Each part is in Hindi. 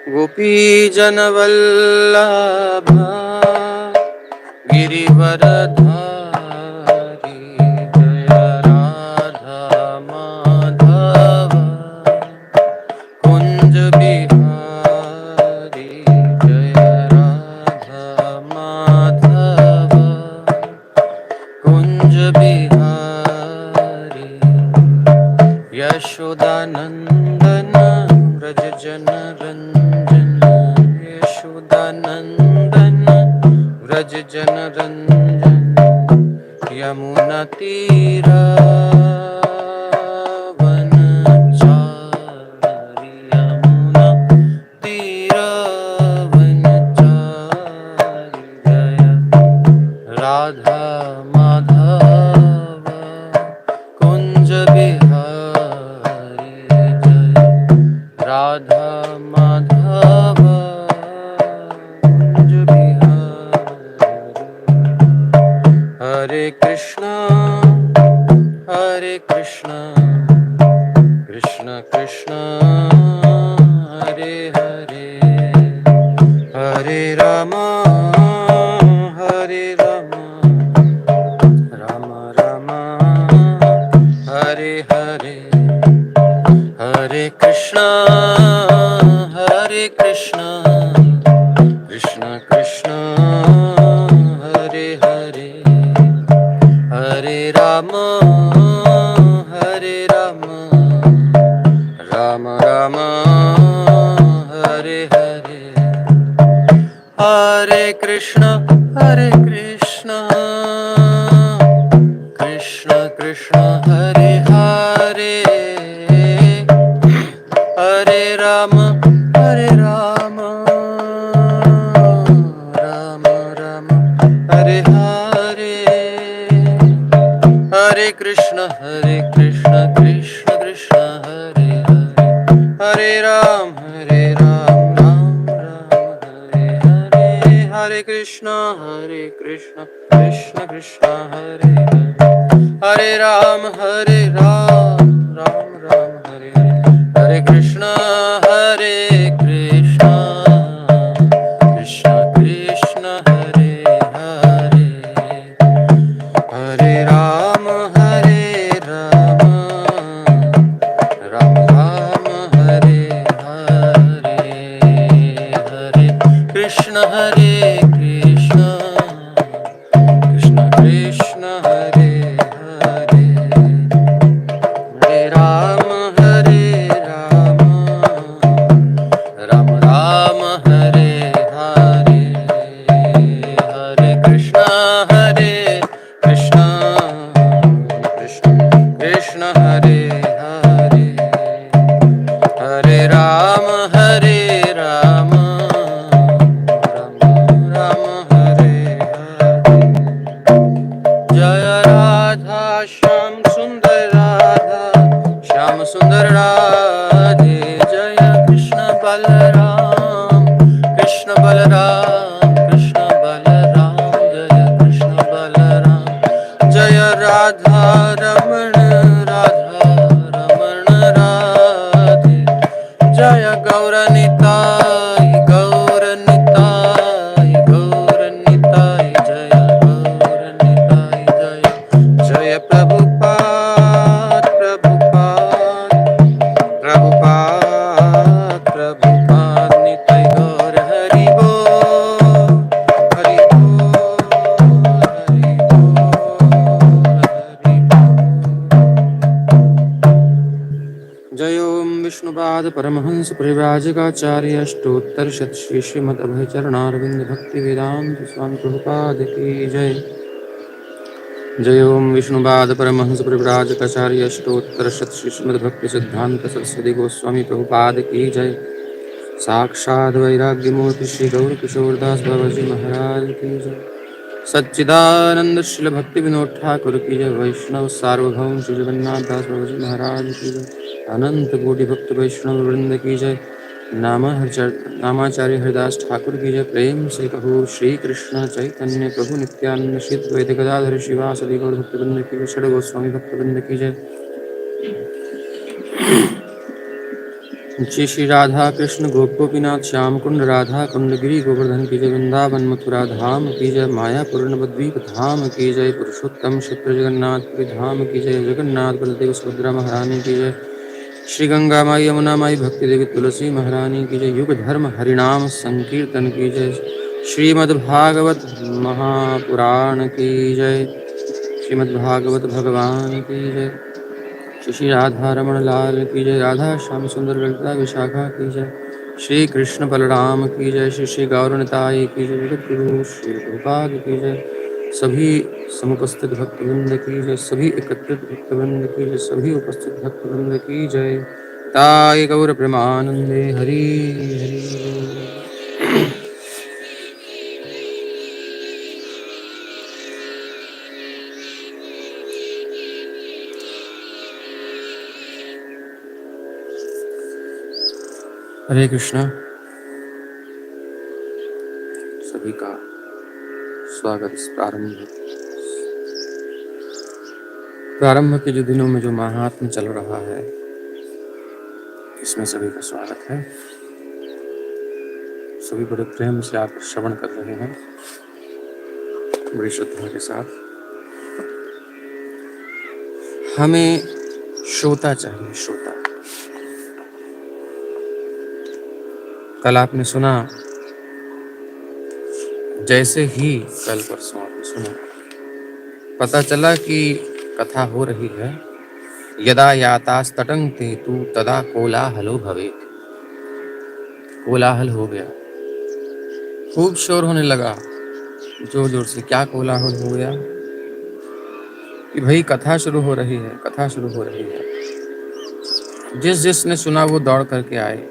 गोपीजनवल्लभा गिरिवरधारी जय राधा माधव कुंज बिहारी जय राधा माधव कुंज बिहारी यशोदानंदन व्रज जन रंजन यशोदानंदन व्रज जन रंजन यमुना तीरा वनचारी यमुना तीरा वनचारी जय राधा माधव कुंज बिहारी जय राधा माधव कुंज बिहारी हरे कृष्णा कृष्ण कृष्ण हरे हरे हरे रामा राम राम हरे हरे हरे कृष्णा कृष्ण कृष्ण हरे हरे हरे राम राम राम हरे हरे हरे कृष्ण कृष्ण कृष्ण हरे हरे हरे राम राम राम हरे हरे हरे कृष्ण कृष्ण कृष्ण हरे हरे हरे राम राम राम हरे हरे हरे कृष्ण कृष्ण कृष्ण हरे हरे हरे राम राम राम हरे हरे हरे कृष्ण कृष्ण कृष्ण हरे हरे हरे राम राम राम हरे हरे हरे कृष्ण कृष्ण कृष्ण हरे हरे हरे राम राम राम हरे हरे हरे कृष्ण कृष्ण कृष्ण हरे हरे हरे राम राम राम हरे हरे जय राधा श्याम सुंदर राधे जय कृष्ण बलराम जय कृष्ण बलराम जय राधा रमण राधे जय गौरनिताय जय गौरनिताय जय प्रभुपाद निताय गौर हरि बोल हरि बोल हरि बोल जय ओम विष्णुपाद परमहंस परिव्राजकाचार्य अष्टोत्तर शत श्री श्रीमद् अभय चरणारविंद भक्ति वेदांत स्वामी प्रभुपाद की जय जय ओम विष्णुपाद परमहंस परिव्राजकाचार्य अष्टोत्तर शत श्री श्रीमद् भक्ति सिद्धांत सरस्वती गोस्वामी प्रभुपाद की जय साक्षात् वैराग्य मूर्ति श्री गौर किशोरदास बाबा जी महाराज की जय सच्चिदानंद श्रील भक्ति विनोद ठाकुर की जय वैष्णव सार्वभौम श्री जगन्नाथ दास बाबा जी महाराज की जय अनंत कोटि भक्त वैष्णव वृंद की जय नामाचार्य हरिदास ठाकुर की जय प्रेम से कहो श्री कृष्ण चैतन्य प्रभु नित्यानंद श्री द्वैत गदाधर शिवासदि गौर भक्तवृंद की जय षड गोस्वामी भक्तवृंद की जय जय श्री राधा कृष्ण गोप गोपीनाथ श्याम कुंड राधा कुंड गिरी गोवर्धन की जय, वृंदावन मथुरा धाम की जय, मायापुर नवद्वीप धाम की जय, पुरुषोत्तम क्षेत्र जगन्नाथपुरी धाम की जय, जगन्नाथ बलदेव सुभद्रा महारानी की जय, श्री गंगा माई यमुना माई भक्ति देवी तुलसी महारानी की जय, युग धर्म हरिनाम संकीर्तन की जय, श्रीमद्भागवत महापुराण की जय, श्रीमद्भागवत भगवान की जय, श्री राधा रमण लाल की जय, राधा श्याम सुंदर ललिता विशाखा की जय, श्री कृष्ण बलराम की जय, श्री श्री गौरनिताई की जय, जगत गुरु श्री प्रभुपाद की जय, सभी समुपस्थित भक्तवृंद की जय, सभी एकत्रित भक्तवृंद की जय, सभी उपस्थित भक्तवृंद की जय। ताय गौर प्रेमानंदे हरि हरि। हरे कृष्णा। सभी का स्वागत इस प्रारंभ के जो दिनों में जो महात्म चल रहा है, इसमें सभी का स्वागत है। सभी बड़े प्रेम से आप श्रवण कर रहे हैं, बड़ी श्रद्धा के साथ। हमें श्रोता चाहिए, श्रोता। कल आपने सुना, जैसे ही कल परसों आपने सुना, पता चला कि कथा हो रही है, यदा यातास्तटं ते तु तदा कोलाहलो भवेत्। कोलाहल हो गया, खूब शोर होने लगा, जोर जोर से। क्या कोलाहल हो गया कि भाई कथा शुरू हो रही है, कथा शुरू हो रही है। जिस जिसने सुना वो दौड़ करके आए।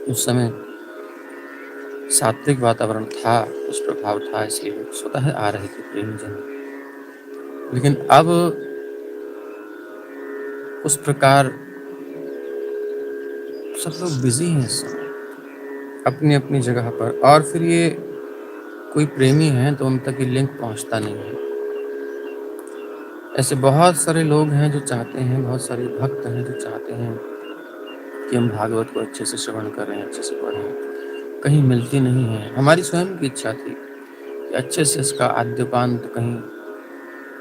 उस समय सात्विक वातावरण था, उस प्रभाव था, इसलिए स्वतः आ रहे थे प्रेमी जन। लेकिन अब उस प्रकार सब लोग बिजी हैं इस समय अपनी अपनी जगह पर, और फिर ये कोई प्रेमी है तो उन तक ये लिंक पहुंचता नहीं है। ऐसे बहुत सारे लोग हैं जो चाहते हैं, बहुत सारे भक्त हैं जो चाहते हैं कि हम भागवत को अच्छे से श्रवण करें, अच्छे से पढ़ें, कहीं मिलती नहीं है। हमारी स्वयं की इच्छा थी कि अच्छे से इसका आद्योपांत कहीं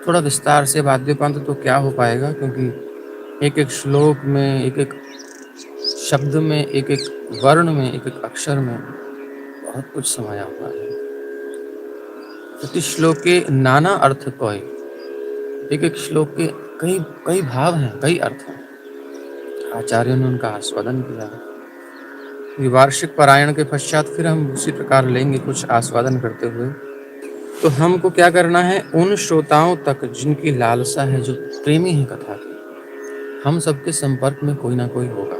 थोड़ा विस्तार से। आद्योपांत तो क्या हो पाएगा, क्योंकि एक एक श्लोक में, एक एक शब्द में, एक एक वर्ण में, एक एक अक्षर में बहुत कुछ समाया हुआ है। प्रति श्लोक के नाना अर्थ कोई, एक एक श्लोक के कई कई भाव हैं, कई अर्थ हैं। आचार्यों ने उनका आस्वादन किया। वार्षिक पारायण के पश्चात फिर हम उसी प्रकार लेंगे कुछ आस्वादन करते हुए। तो हमको क्या करना है, उन श्रोताओं तक जिनकी लालसा है, जो प्रेमी है कथा की, हम सबके संपर्क में कोई ना कोई होगा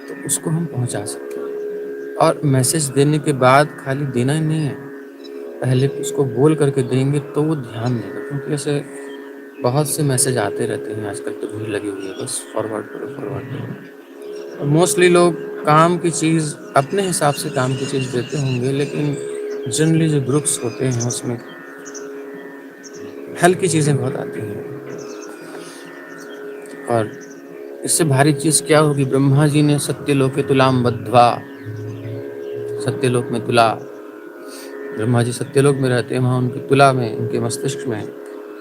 तो उसको हम पहुंचा सकते हैं। और मैसेज देने के बाद खाली देना ही नहीं है, पहले उसको बोल करके देंगे तो वो ध्यान देगा। क्योंकि ऐसे बहुत से मैसेज आते रहते हैं आजकल, तो भीड़ लगी हुई है, बस फॉरवर्ड करो फॉरवर्ड करो। और मोस्टली लोग काम की चीज़ अपने हिसाब से काम की चीज़ देते होंगे, लेकिन जनरली जो ग्रुप्स होते हैं उसमें हल्की चीज़ें बहुत आती हैं। और इससे भारी चीज़ क्या होगी, ब्रह्मा जी ने सत्यलोके तुलाम बद्ध्वा, सत्यलोक में तुला, ब्रह्मा जी सत्यलोक में रहते हैं, वहाँ उनकी तुला में, उनके मस्तिष्क में,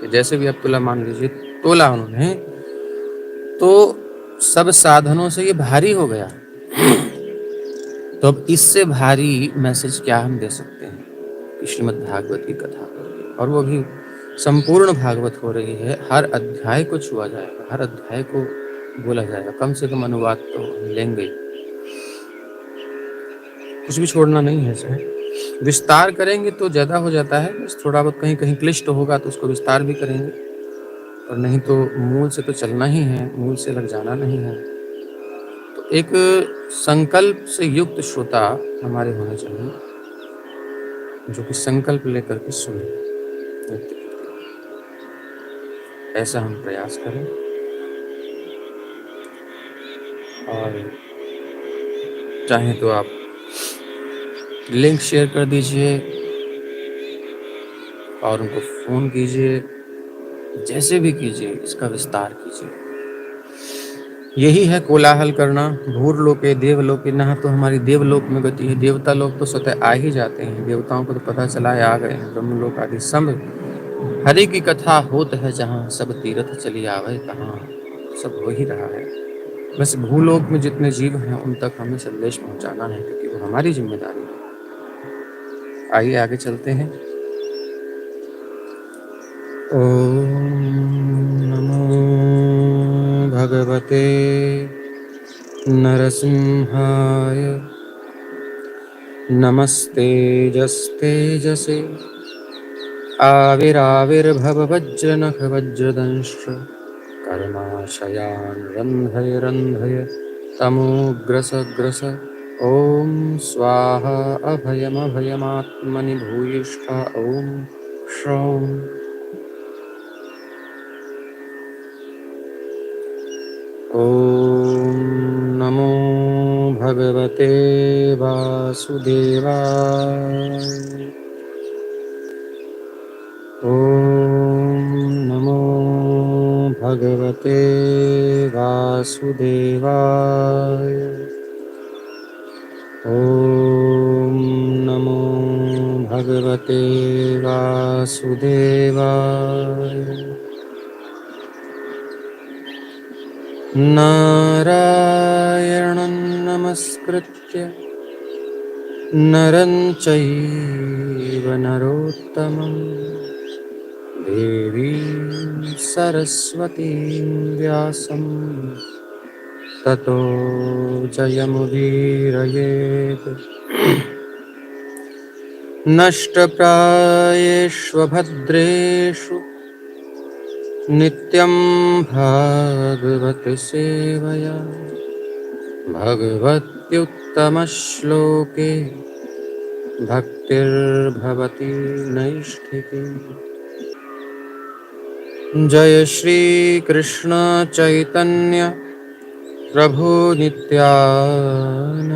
जैसे भी आप तुला मान लीजिए, तोला उन्होंने, तो सब साधनों से ये भारी हो गया। तो अब इससे भारी मैसेज क्या हम दे सकते हैं कि श्रीमद् भागवत की कथा हो रही है, और वो भी संपूर्ण भागवत हो रही है। हर अध्याय को छुआ जाएगा, हर अध्याय को बोला जाएगा, कम से कम अनुवाद तो लेंगे, कुछ भी छोड़ना नहीं है इसमें। विस्तार करेंगे तो ज़्यादा हो जाता है, बस थोड़ा बहुत कहीं कहीं क्लिष्ट होगा तो उसको विस्तार भी करेंगे, और नहीं तो मूल से तो चलना ही है, मूल से लग जाना नहीं है। तो एक संकल्प से युक्त श्रोता हमारे होने चाहिए, जो कि संकल्प लेकर के सुने। ऐसा हम प्रयास करें। और चाहे तो आप लिंक शेयर कर दीजिए और उनको फ़ोन कीजिए, जैसे भी कीजिए, इसका विस्तार कीजिए। यही है कोलाहल करना। भूरलोके देवलोके, न तो हमारी देवलोक में गति है, देवता लोग तो स्वतः आ ही जाते हैं, देवताओं को तो पता चला है आ गए हैं। ब्रह्मलोक आदि सब हरि की कथा होत है जहाँ, सब तीर्थ चली आवे कहाँ, सब हो ही रहा है। बस भूलोक में जितने जीव हैं उन तक हमें संदेश पहुंचाना है, क्योंकि वो हमारी जिम्मेदारी है। आइए आगे चलते हैं। ओम नमो भगवते नरसिंहाय, नमस्तेजस्तेजसे आविराविर्भव वज्रनख वज्रदंश, कर्माशयान् रन्धय रन्धय तमोग्रस ग्रस। ॐ स्वाहा अभयमभयमात्मनि भूयिष्ठा ॐ श्रौं। ॐ नमो भगवते वासुदेवाय। ॐ नमो भगवते वासुदेवाय। ॐ नमो भगवते वासुदेवाय। नारायणं नमस्कृत्य नरं चैव नरोत्तमं, देवीं सरस्वतीं व्यासं ततो जयमुदीरयेत्। नष्टप्रायेष्वभद्रेषु नित्यं भागवत सेवया, भगवत्युत्तमश्लोके भक्तिर्भवति नैष्ठिकी। जय श्री कृष्ण चैतन्य प्रभु नित्यानंद,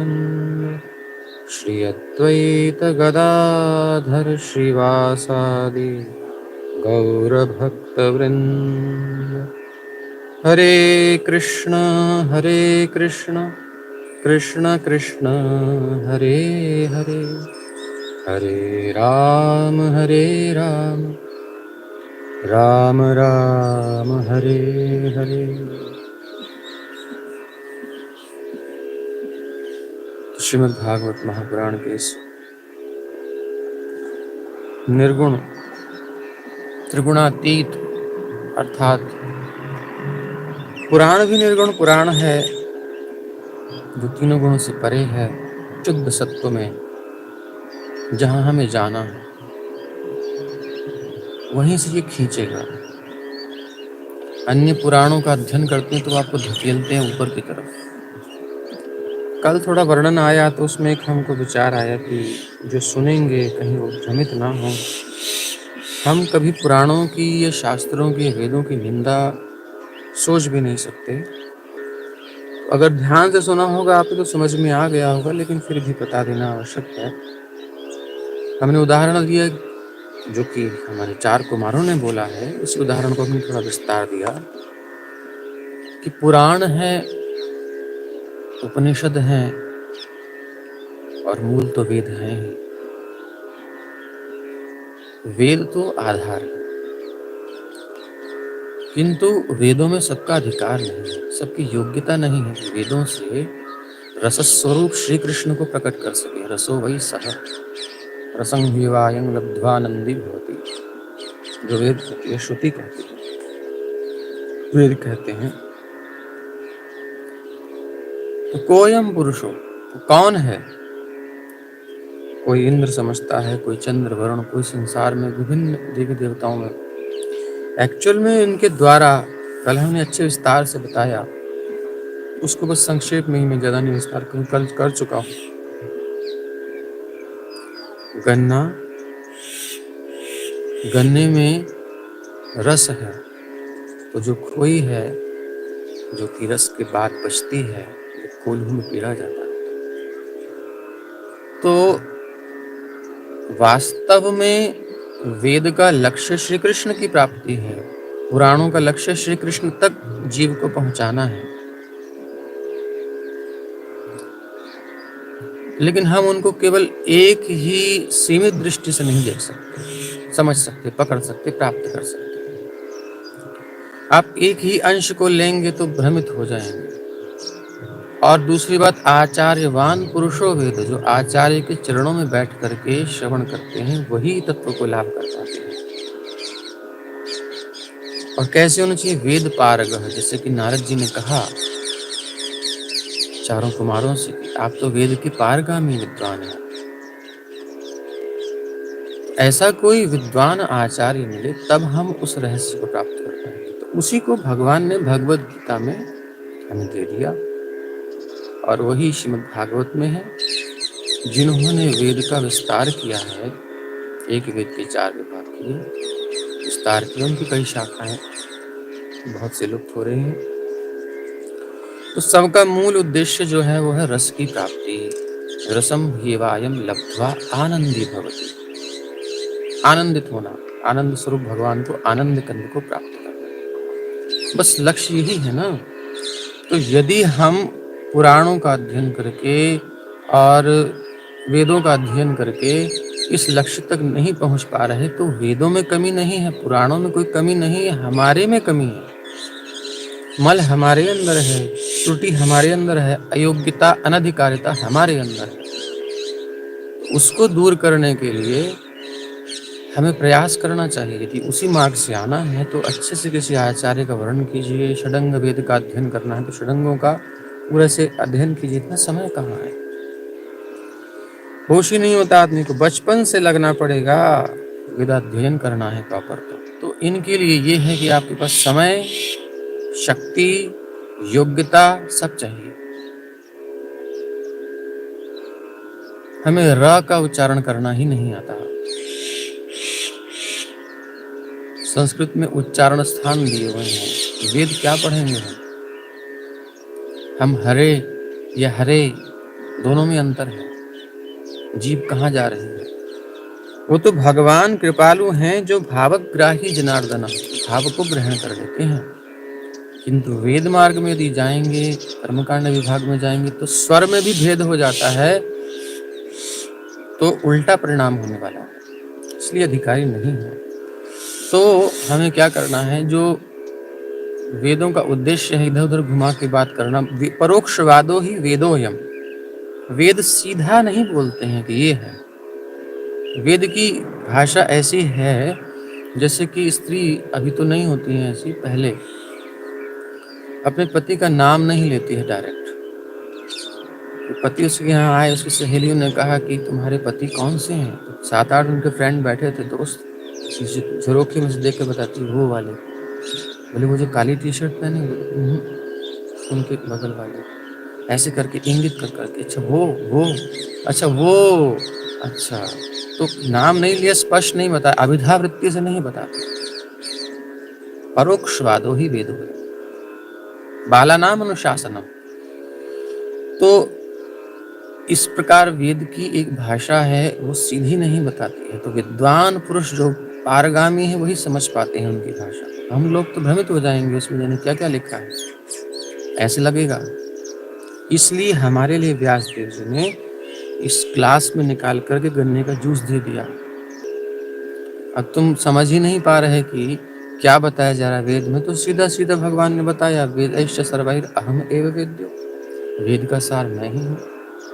श्री अद्वैत गदाधर श्रीवासादि गौरभक्तवृंद। हरे कृष्ण कृष्ण कृष्ण हरे हरे, हरे राम राम राम हरे हरे। श्रीमद् भागवत महापुराण के इस निर्गुण त्रिगुणातीत अर्थात पुराण भी निर्गुण पुराण है, जो तीनों गुणों से परे है, शुद्ध सत्व में जहां हमें जाना है वहीं से ये खींचेगा। अन्य पुराणों का अध्ययन करते हैं तो आपको धकेलते हैं ऊपर की तरफ। कल थोड़ा वर्णन आया तो उसमें एक हमको विचार आया कि जो सुनेंगे कहीं वो भ्रमित ना हो। हम कभी पुराणों की या शास्त्रों की वेदों की निंदा सोच भी नहीं सकते। अगर ध्यान से सुना होगा आपको तो समझ में आ गया होगा, लेकिन फिर भी बता देना आवश्यक है। हमने उदाहरण दिया जो कि हमारे 4 कुमारों ने बोला है, उस उदाहरण को हमने थोड़ा विस्तार दिया कि पुराण है, उपनिषद हैं और मूल तो वेद हैं ही। वेद तो आधार है, किंतु वेदों में सबका अधिकार नहीं है, सबकी योग्यता नहीं है कि वेदों से रसस्वरूप श्री कृष्ण को प्रकट कर सके। रसो वही सह रसं विवायं लब्ध्वानंदी भवति, जो वेद कहती है, श्रुति कहती है, वेद कहते हैं। तो कोयम पुरुषो, तो कौन है? कोई इंद्र समझता है, कोई चंद्र वरुण, कोई संसार में विभिन्न देवी देवताओं में। एक्चुअल में इनके द्वारा कल हमने अच्छे विस्तार से बताया, उसको बस संक्षेप में ही मैं ज्यादा नहीं विस्तार करूं, कल कर चुका हूं। गन्ने में रस है, तो जो खोई है, जो कि रस के बाद बचती है, कोल्हू में पीड़ा जाता है। तो वास्तव में वेद का लक्ष्य श्री कृष्ण की प्राप्ति है, पुराणों का लक्ष्य श्री कृष्ण तक जीव को पहुंचाना है। लेकिन हम उनको केवल एक ही सीमित दृष्टि से नहीं देख सकते, समझ सकते, पकड़ सकते, प्राप्त कर सकते। आप एक ही अंश को लेंगे तो भ्रमित हो जाएंगे। और दूसरी बात, आचार्यवान पुरुषो वेद, जो आचार्य के चरणों में बैठ करके श्रवण करते हैं वही तत्व को लाभ कर पाते हैं। और कैसे होना चाहिए? वेद पारगः, जैसे कि नारद जी ने कहा चारों कुमारों से कि आप तो वेद के पारगामी विद्वान हैं। ऐसा कोई विद्वान आचार्य मिले तब हम उस रहस्य को प्राप्त कर पाएंगे। तो उसी को भगवान ने भगवद गीता में हमें दे दिया, और वही श्रीमद् भागवत में है। जिन्होंने वेद का विस्तार किया है, एक वेद के 4 विभाग किए, विस्तार किया, उनकी कई शाखाएं बहुत से लुप्त हो रहे हैं। तो सबका मूल उद्देश्य जो है वो है रस की प्राप्ति। रसम ह्येवायम लब्ध्वा आनंदी भवति, आनंदित होना, आनंद स्वरूप भगवान को, आनंद कंद को प्राप्त करना, बस लक्ष्य यही है ना। तो यदि हम पुराणों का अध्ययन करके और वेदों का अध्ययन करके इस लक्ष्य तक नहीं पहुंच पा रहे, तो वेदों में कमी नहीं है, पुराणों में कोई कमी नहीं है, हमारे में कमी है। मल हमारे अंदर है, त्रुटि हमारे अंदर है, अयोग्यता, अनधिकारिता हमारे अंदर है। उसको दूर करने के लिए हमें प्रयास करना चाहिए। यदि उसी मार्ग से आना है तो अच्छे से किसी आचार्य का वर्णन कीजिए। षडंग वेद का अध्ययन करना है तो षडंगों का पूरे से अध्ययन कीजिए। इतना समय कहाँ है, होश ही नहीं होता आदमी को, बचपन से लगना पड़ेगा, वेद अध्ययन करना है प्रॉपर। तो इनके लिए ये है कि आपके पास समय, शक्ति, योग्यता सब चाहिए। हमें र का उच्चारण करना ही नहीं आता। संस्कृत में उच्चारण स्थान दिए हुए हैं, वेद क्या पढ़ेंगे हम हरे या हरे दोनों में अंतर है। जीव कहाँ जा रही है? वो तो भगवान कृपालु हैं जो भावग्राही जनार्दन, भाव को ग्रहण कर लेते हैं। किंतु वेद मार्ग में यदि जाएंगे, कर्मकांड विभाग में जाएंगे तो स्वर में भी भेद हो जाता है, तो उल्टा परिणाम होने वाला है, इसलिए अधिकारी नहीं है। तो हमें क्या करना है? जो वेदों का उद्देश्य है इधर उधर घुमा के बात करना। परोक्षवादो ही वेदोयम, वेद सीधा नहीं बोलते हैं कि ये है। वेद की भाषा ऐसी है जैसे कि स्त्री अभी तो नहीं होती है ऐसी, पहले अपने पति का नाम नहीं लेती है डायरेक्ट। पति उसके यहाँ आए, उसकी सहेलियों ने कहा कि तुम्हारे पति कौन से हैं? तो 7-8 उनके फ्रेंड बैठे थे दोस्त, झरोखे में से देख के बताती वो वाले। बोले वो जो काली टी शर्ट पहने, उनके बगल वाले, ऐसे करके इंगित कर करके, अच्छा वो अच्छा वो, अच्छा। तो नाम नहीं लिया, स्पष्ट नहीं बताया, अभिधा वृत्ति से नहीं बताते। परोक्षवादो ही वेद है, बाला नाम अनुशासनम। तो इस प्रकार वेद की एक भाषा है, वो सीधी नहीं बताती है। तो विद्वान पुरुष जो पारगामी है वही समझ पाते हैं उनकी भाषा। हम लोग तो भ्रमित हो जाएंगे, उसमें जाने क्या क्या लिखा है, ऐसे लगेगा। इसलिए हमारे लिए व्यासदेव जी ने इस क्लास में निकाल करके गन्ने का जूस दे दिया। अब तुम समझ ही नहीं पा रहे कि क्या बताया जा रहा है वेद में, तो सीधा सीधा भगवान ने बताया, वेद ऐश्च सर्वैर अहम एव वेद्यो, वेद का सार मैं ही हूँ,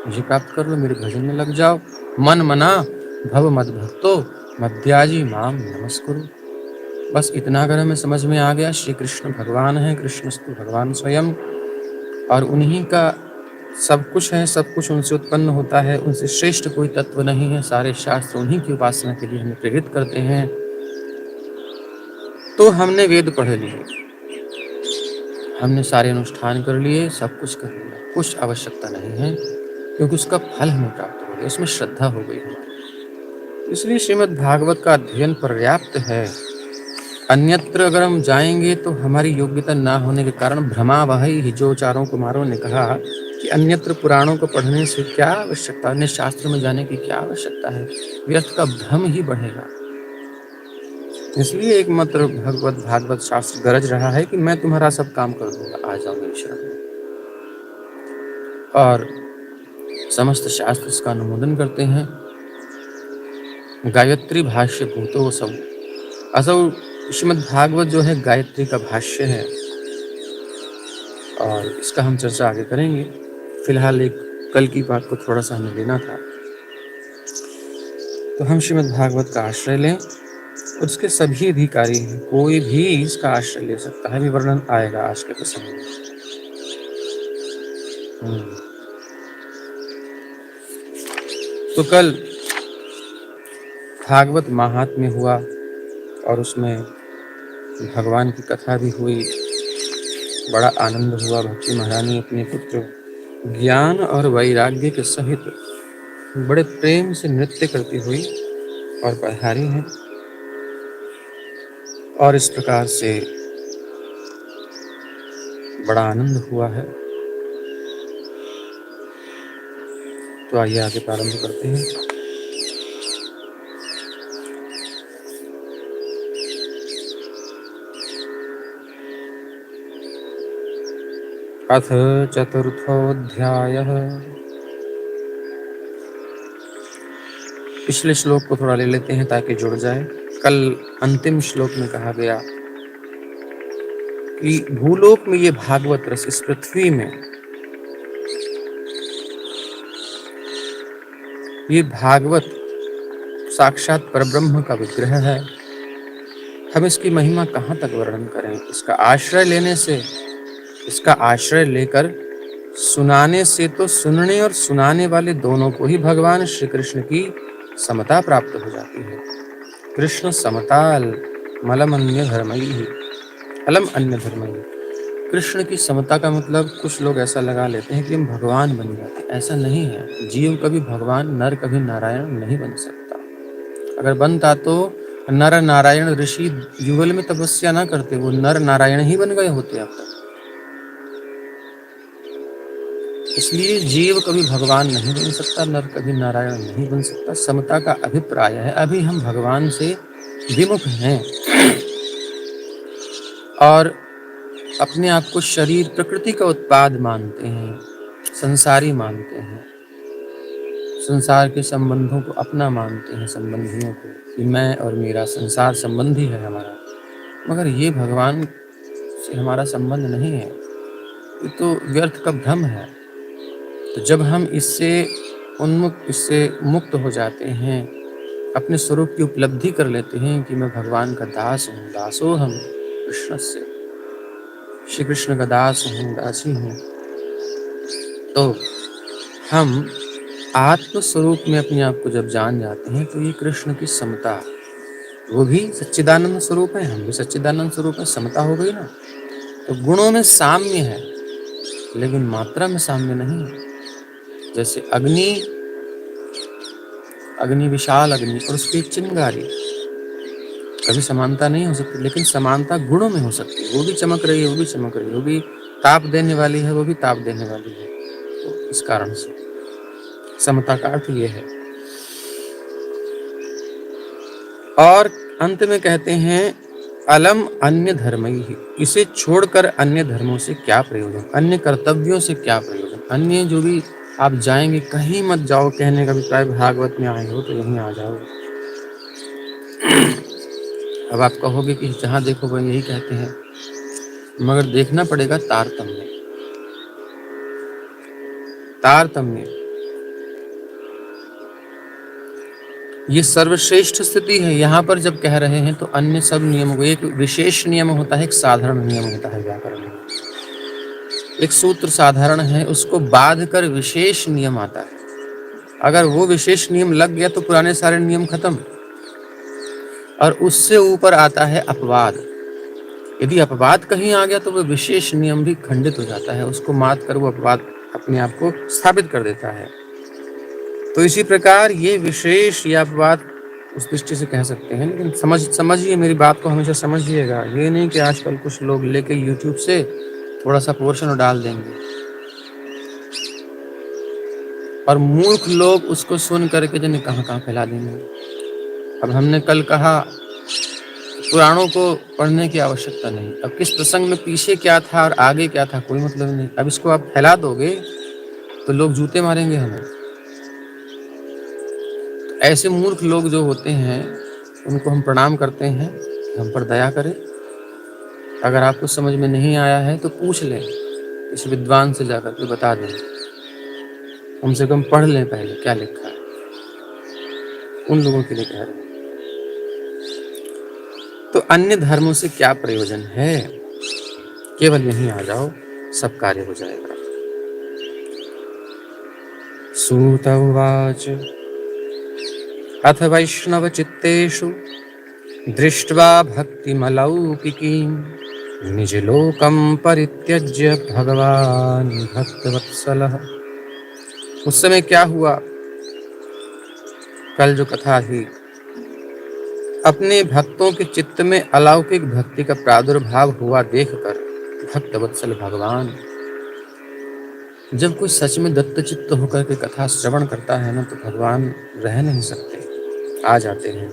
मुझे प्राप्त कर लो, मेरे भजन में लग जाओ। मन मना भव मद भक्तो मध्याजी माम नमस्कुरु। बस इतना अगर हमें समझ में आ गया, श्री कृष्ण भगवान है, कृष्णस्तु भगवान स्वयं, और उन्हीं का सब कुछ है, सब कुछ उनसे उत्पन्न होता है, उनसे श्रेष्ठ कोई तत्व नहीं है। सारे शास्त्र उन्हीं की उपासना के लिए हमें प्रेरित करते हैं। तो हमने वेद पढ़ लिए, हमने सारे अनुष्ठान कर लिए, सब कुछ कर लिया, कुछ आवश्यकता नहीं है, क्योंकि उसका फल हमें प्राप्त हो गया, उसमें श्रद्धा हो गई हमारी। इसलिए श्रीमद् भागवत का अध्ययन पर्याप्त है। अन्यत्र अगर हम जाएंगे तो हमारी योग्यता ना होने के कारण भ्रमावहै, जो चारों कुमारों ने कहा कि अन्यत्र पुराणों को पढ़ने से क्या आवश्यकता, अन्य शास्त्र में जाने की क्या आवश्यकता है, व्यर्थ का भ्रम ही बढ़ेगा। इसलिए एकमात्र भागवत शास्त्र गरज रहा है कि मैं तुम्हारा सब काम कर दूंगा, आ जाओ मेरे शरण में। और समस्त शास्त्र इसका अनुमोदन करते हैं। गायत्री भाष्य भूतो सब असौ श्रीमद् भागवत जो है गायत्री का भाष्य है और इसका हम चर्चा आगे करेंगे। फिलहाल एक कल की बात को थोड़ा सा हमें लेना था, तो हम श्रीमद् भागवत का आश्रय लें। उसके सभी अधिकारी हैं, कोई भी इसका आश्रय ले सकता है। विवरण आएगा आज के प्रसंग में। तो कल भागवत महात्म्य हुआ और उसमें भगवान की कथा भी हुई। बड़ा आनंद हुआ। भक्ति महारानी अपने पुत्र ज्ञान और वैराग्य के सहित बड़े प्रेम से नृत्य करती हुई और पधारी हैं और इस प्रकार से बड़ा आनंद हुआ है। तो आइए आगे प्रारंभ करते हैं। अथ चतुर्थोऽध्यायः। पिछले श्लोक को थोड़ा ले लेते हैं ताकि जुड़ जाए। कल अंतिम श्लोक में कहा गया कि भूलोक में ये भागवत रस, इस पृथ्वी में ये भागवत साक्षात परब्रह्म का विग्रह है। हम इसकी महिमा कहाँ तक वर्णन करें। इसका आश्रय लेने से, इसका आश्रय लेकर सुनाने से तो सुनने और सुनाने वाले दोनों को ही भगवान श्री कृष्ण की समता प्राप्त हो जाती है। कृष्ण समताल मलम अन्य धर्मैः अलम अन्य धर्मैः। कृष्ण की समता का मतलब कुछ लोग ऐसा लगा लेते हैं कि हम भगवान बन जाते। ऐसा नहीं है। जीव कभी भगवान, नर कभी नारायण नहीं बन सकता। अगर बनता तो नर नारायण ऋषि युगल में तपस्या ना करते, वो नर नारायण ही बन गए होते अब तक। इसलिए जीव कभी भगवान नहीं बन सकता, नर कभी नारायण नहीं बन सकता। समता का अभिप्राय है अभी हम भगवान से विमुख हैं और अपने आप को शरीर प्रकृति का उत्पाद मानते हैं, संसारी मानते हैं, संसार के संबंधों को अपना मानते हैं, संबंधियों को, कि मैं और मेरा संसार संबंधी है हमारा। मगर ये भगवान से हमारा संबंध नहीं है, ये तो व्यर्थ का भ्रम है। तो जब हम इससे मुक्त हो जाते हैं, अपने स्वरूप की उपलब्धि कर लेते हैं कि मैं भगवान का दास हूँ, दासो हम कृष्ण से, श्री कृष्ण का दास हूँ, दासी हूँ, तो हम आत्म स्वरूप में अपने आप को जब जान जाते हैं तो ये कृष्ण की समता, वो भी सच्चिदानंद स्वरूप है, हम भी सच्चिदानंद स्वरूप है, समता हो गई ना। तो गुणों में साम्य है लेकिन मात्रा में साम्य नहीं है। जैसे अग्नि विशाल अग्नि और उसकी चिंगारी, कभी समानता नहीं हो सकती, लेकिन समानता गुणों में हो सकती है। वो भी चमक रही है, वो भी चमक रही है, वो भी ताप देने वाली है, वो भी ताप देने वाली है। तो इस कारण से समता का अर्थ ये है। और अंत में कहते हैं अलम अन्य धर्मैः। इसे छोड़कर अन्य धर्मों से क्या प्रयोजन, अन्य कर्तव्यों से क्या प्रयोजन। अन्य जो भी आप जाएंगे, कहीं मत जाओ। कहने का अभिप्राय भागवत में आए हो तो यहीं आ जाओ। अब आप कहोगे कि जहां देखो वह यही कहते हैं, मगर देखना पड़ेगा तारतम्य। तारतम्य ये सर्वश्रेष्ठ स्थिति है। यहाँ पर जब कह रहे हैं तो अन्य सब नियमों को, एक विशेष नियम होता है, एक साधारण नियम होता है व्याकरण में। एक सूत्र साधारण है, उसको बांध कर विशेष नियम आता है। अगर वो विशेष नियम लग गया तो पुराने सारे नियम खत्म। और उससे ऊपर आता है अपवाद। यदि अपवाद कहीं आ गया तो वो विशेष नियम भी खंडित हो जाता है, उसको मात कर वो अपवाद अपने आप को स्थापित कर देता है। तो इसी प्रकार ये विशेष या अपवाद उस दृष्टि से कह सकते हैं, लेकिन समझिए मेरी बात को, हमेशा समझिएगा। ये नहीं कि आजकल कुछ लोग लेके यूट्यूब से थोड़ा सा पोर्शन डाल देंगे और मूर्ख लोग उसको सुन करके जाने कहाँ फैला देंगे। अब हमने कल कहा पुराणों को पढ़ने की आवश्यकता नहीं। अब किस प्रसंग में पीछे क्या था और आगे क्या था कोई मतलब नहीं। अब इसको आप फैला दोगे तो लोग जूते मारेंगे हमें। ऐसे मूर्ख लोग जो होते हैं उनको हम प्रणाम करते हैं, हम पर दया करें। अगर आपको समझ में नहीं आया है तो पूछ लें, किसी विद्वान से जाकर के बता दें, कम से कम पढ़ लें पहले क्या लिखा है। उन लोगों के लिए कह रहे हैं। तो अन्य धर्मों से क्या प्रयोजन है? केवल यहीं आ जाओ, सब कार्य हो जाएगा। सूत उवाच अथ वैष्णव चित्तेषु दृष्ट्वा भक्तिमलौकिकीं निजलोकं परित्यज्य भगवान् भक्तवत्सलः। उस समय क्या हुआ? कल जो कथा थी, अपने भक्तों के चित्त में अलौकिक भक्ति का प्रादुर्भाव हुआ देखकर भक्तवत्सल भगवान, जब कोई सच में दत्तचित्त होकर के कथा श्रवण करता है ना, तो भगवान रह नहीं सकते, आ जाते हैं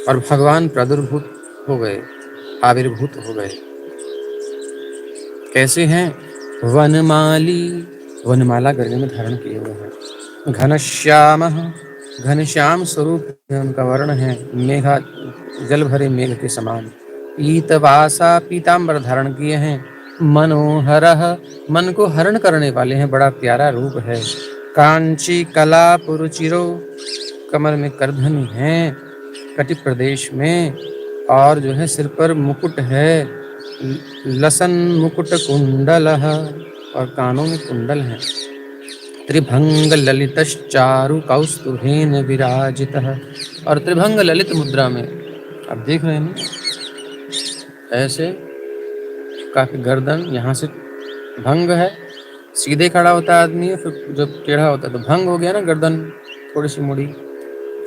और भगवान प्रादुर्भूत हो गए, आविर्भूत हो गए। कैसे हैं? वनमाली, वनमाला गले में धारण किए हुए हैं। घनश्याम, घनश्याम स्वरूप उनका वर्ण है, मेघा जल भरे मेघ के समान। पीतवासा, पीतांबर धारण किए हैं। मनोहरः, मन को हरण करने वाले हैं, बड़ा प्यारा रूप है। कांची कला पुरुचिरो, कमर में करधनी है, कटि प्रदेश में, और जो है सिर पर मुकुट है, लसन मुकुट कुंडल, और कानों में कुंडल है। त्रिभंग ललितश्चारु कौस्तुभेन विराजितः, और त्रिभंग ललित मुद्रा में, आप देख रहे हैं ना, ऐसे काफी गर्दन, यहाँ से भंग है, सीधे खड़ा होता है आदमी, फिर जब टेढ़ा होता है तो भंग हो गया ना, गर्दन थोड़ी सी मुड़ी,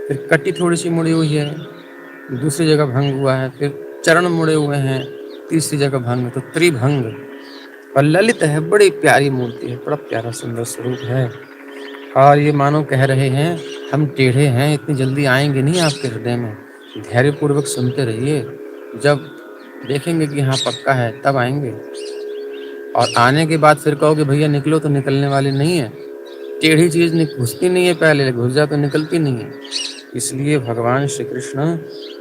फिर कटी थोड़ी सी मुड़ी हुई है, दूसरी जगह भंग हुआ है, फिर चरण मुड़े हुए हैं, तीसरी जगह भंग, तो त्रिभंग। और ललित है, बड़ी प्यारी मूर्ति है, बड़ा प्यारा सुंदर स्वरूप है। और ये मानो कह रहे हैं हम टेढ़े हैं, इतनी जल्दी आएंगे नहीं आपके हृदय में, धैर्यपूर्वक सुनते रहिए, जब देखेंगे कि हाँ पक्का है तब आएंगे। और आने के बाद फिर कहोगे भैया निकलो, तो निकलने वाली नहीं है। टेढ़ी चीज घुसती नहीं है, पहले घुस जा तो निकलती नहीं है। इसलिए भगवान श्री कृष्ण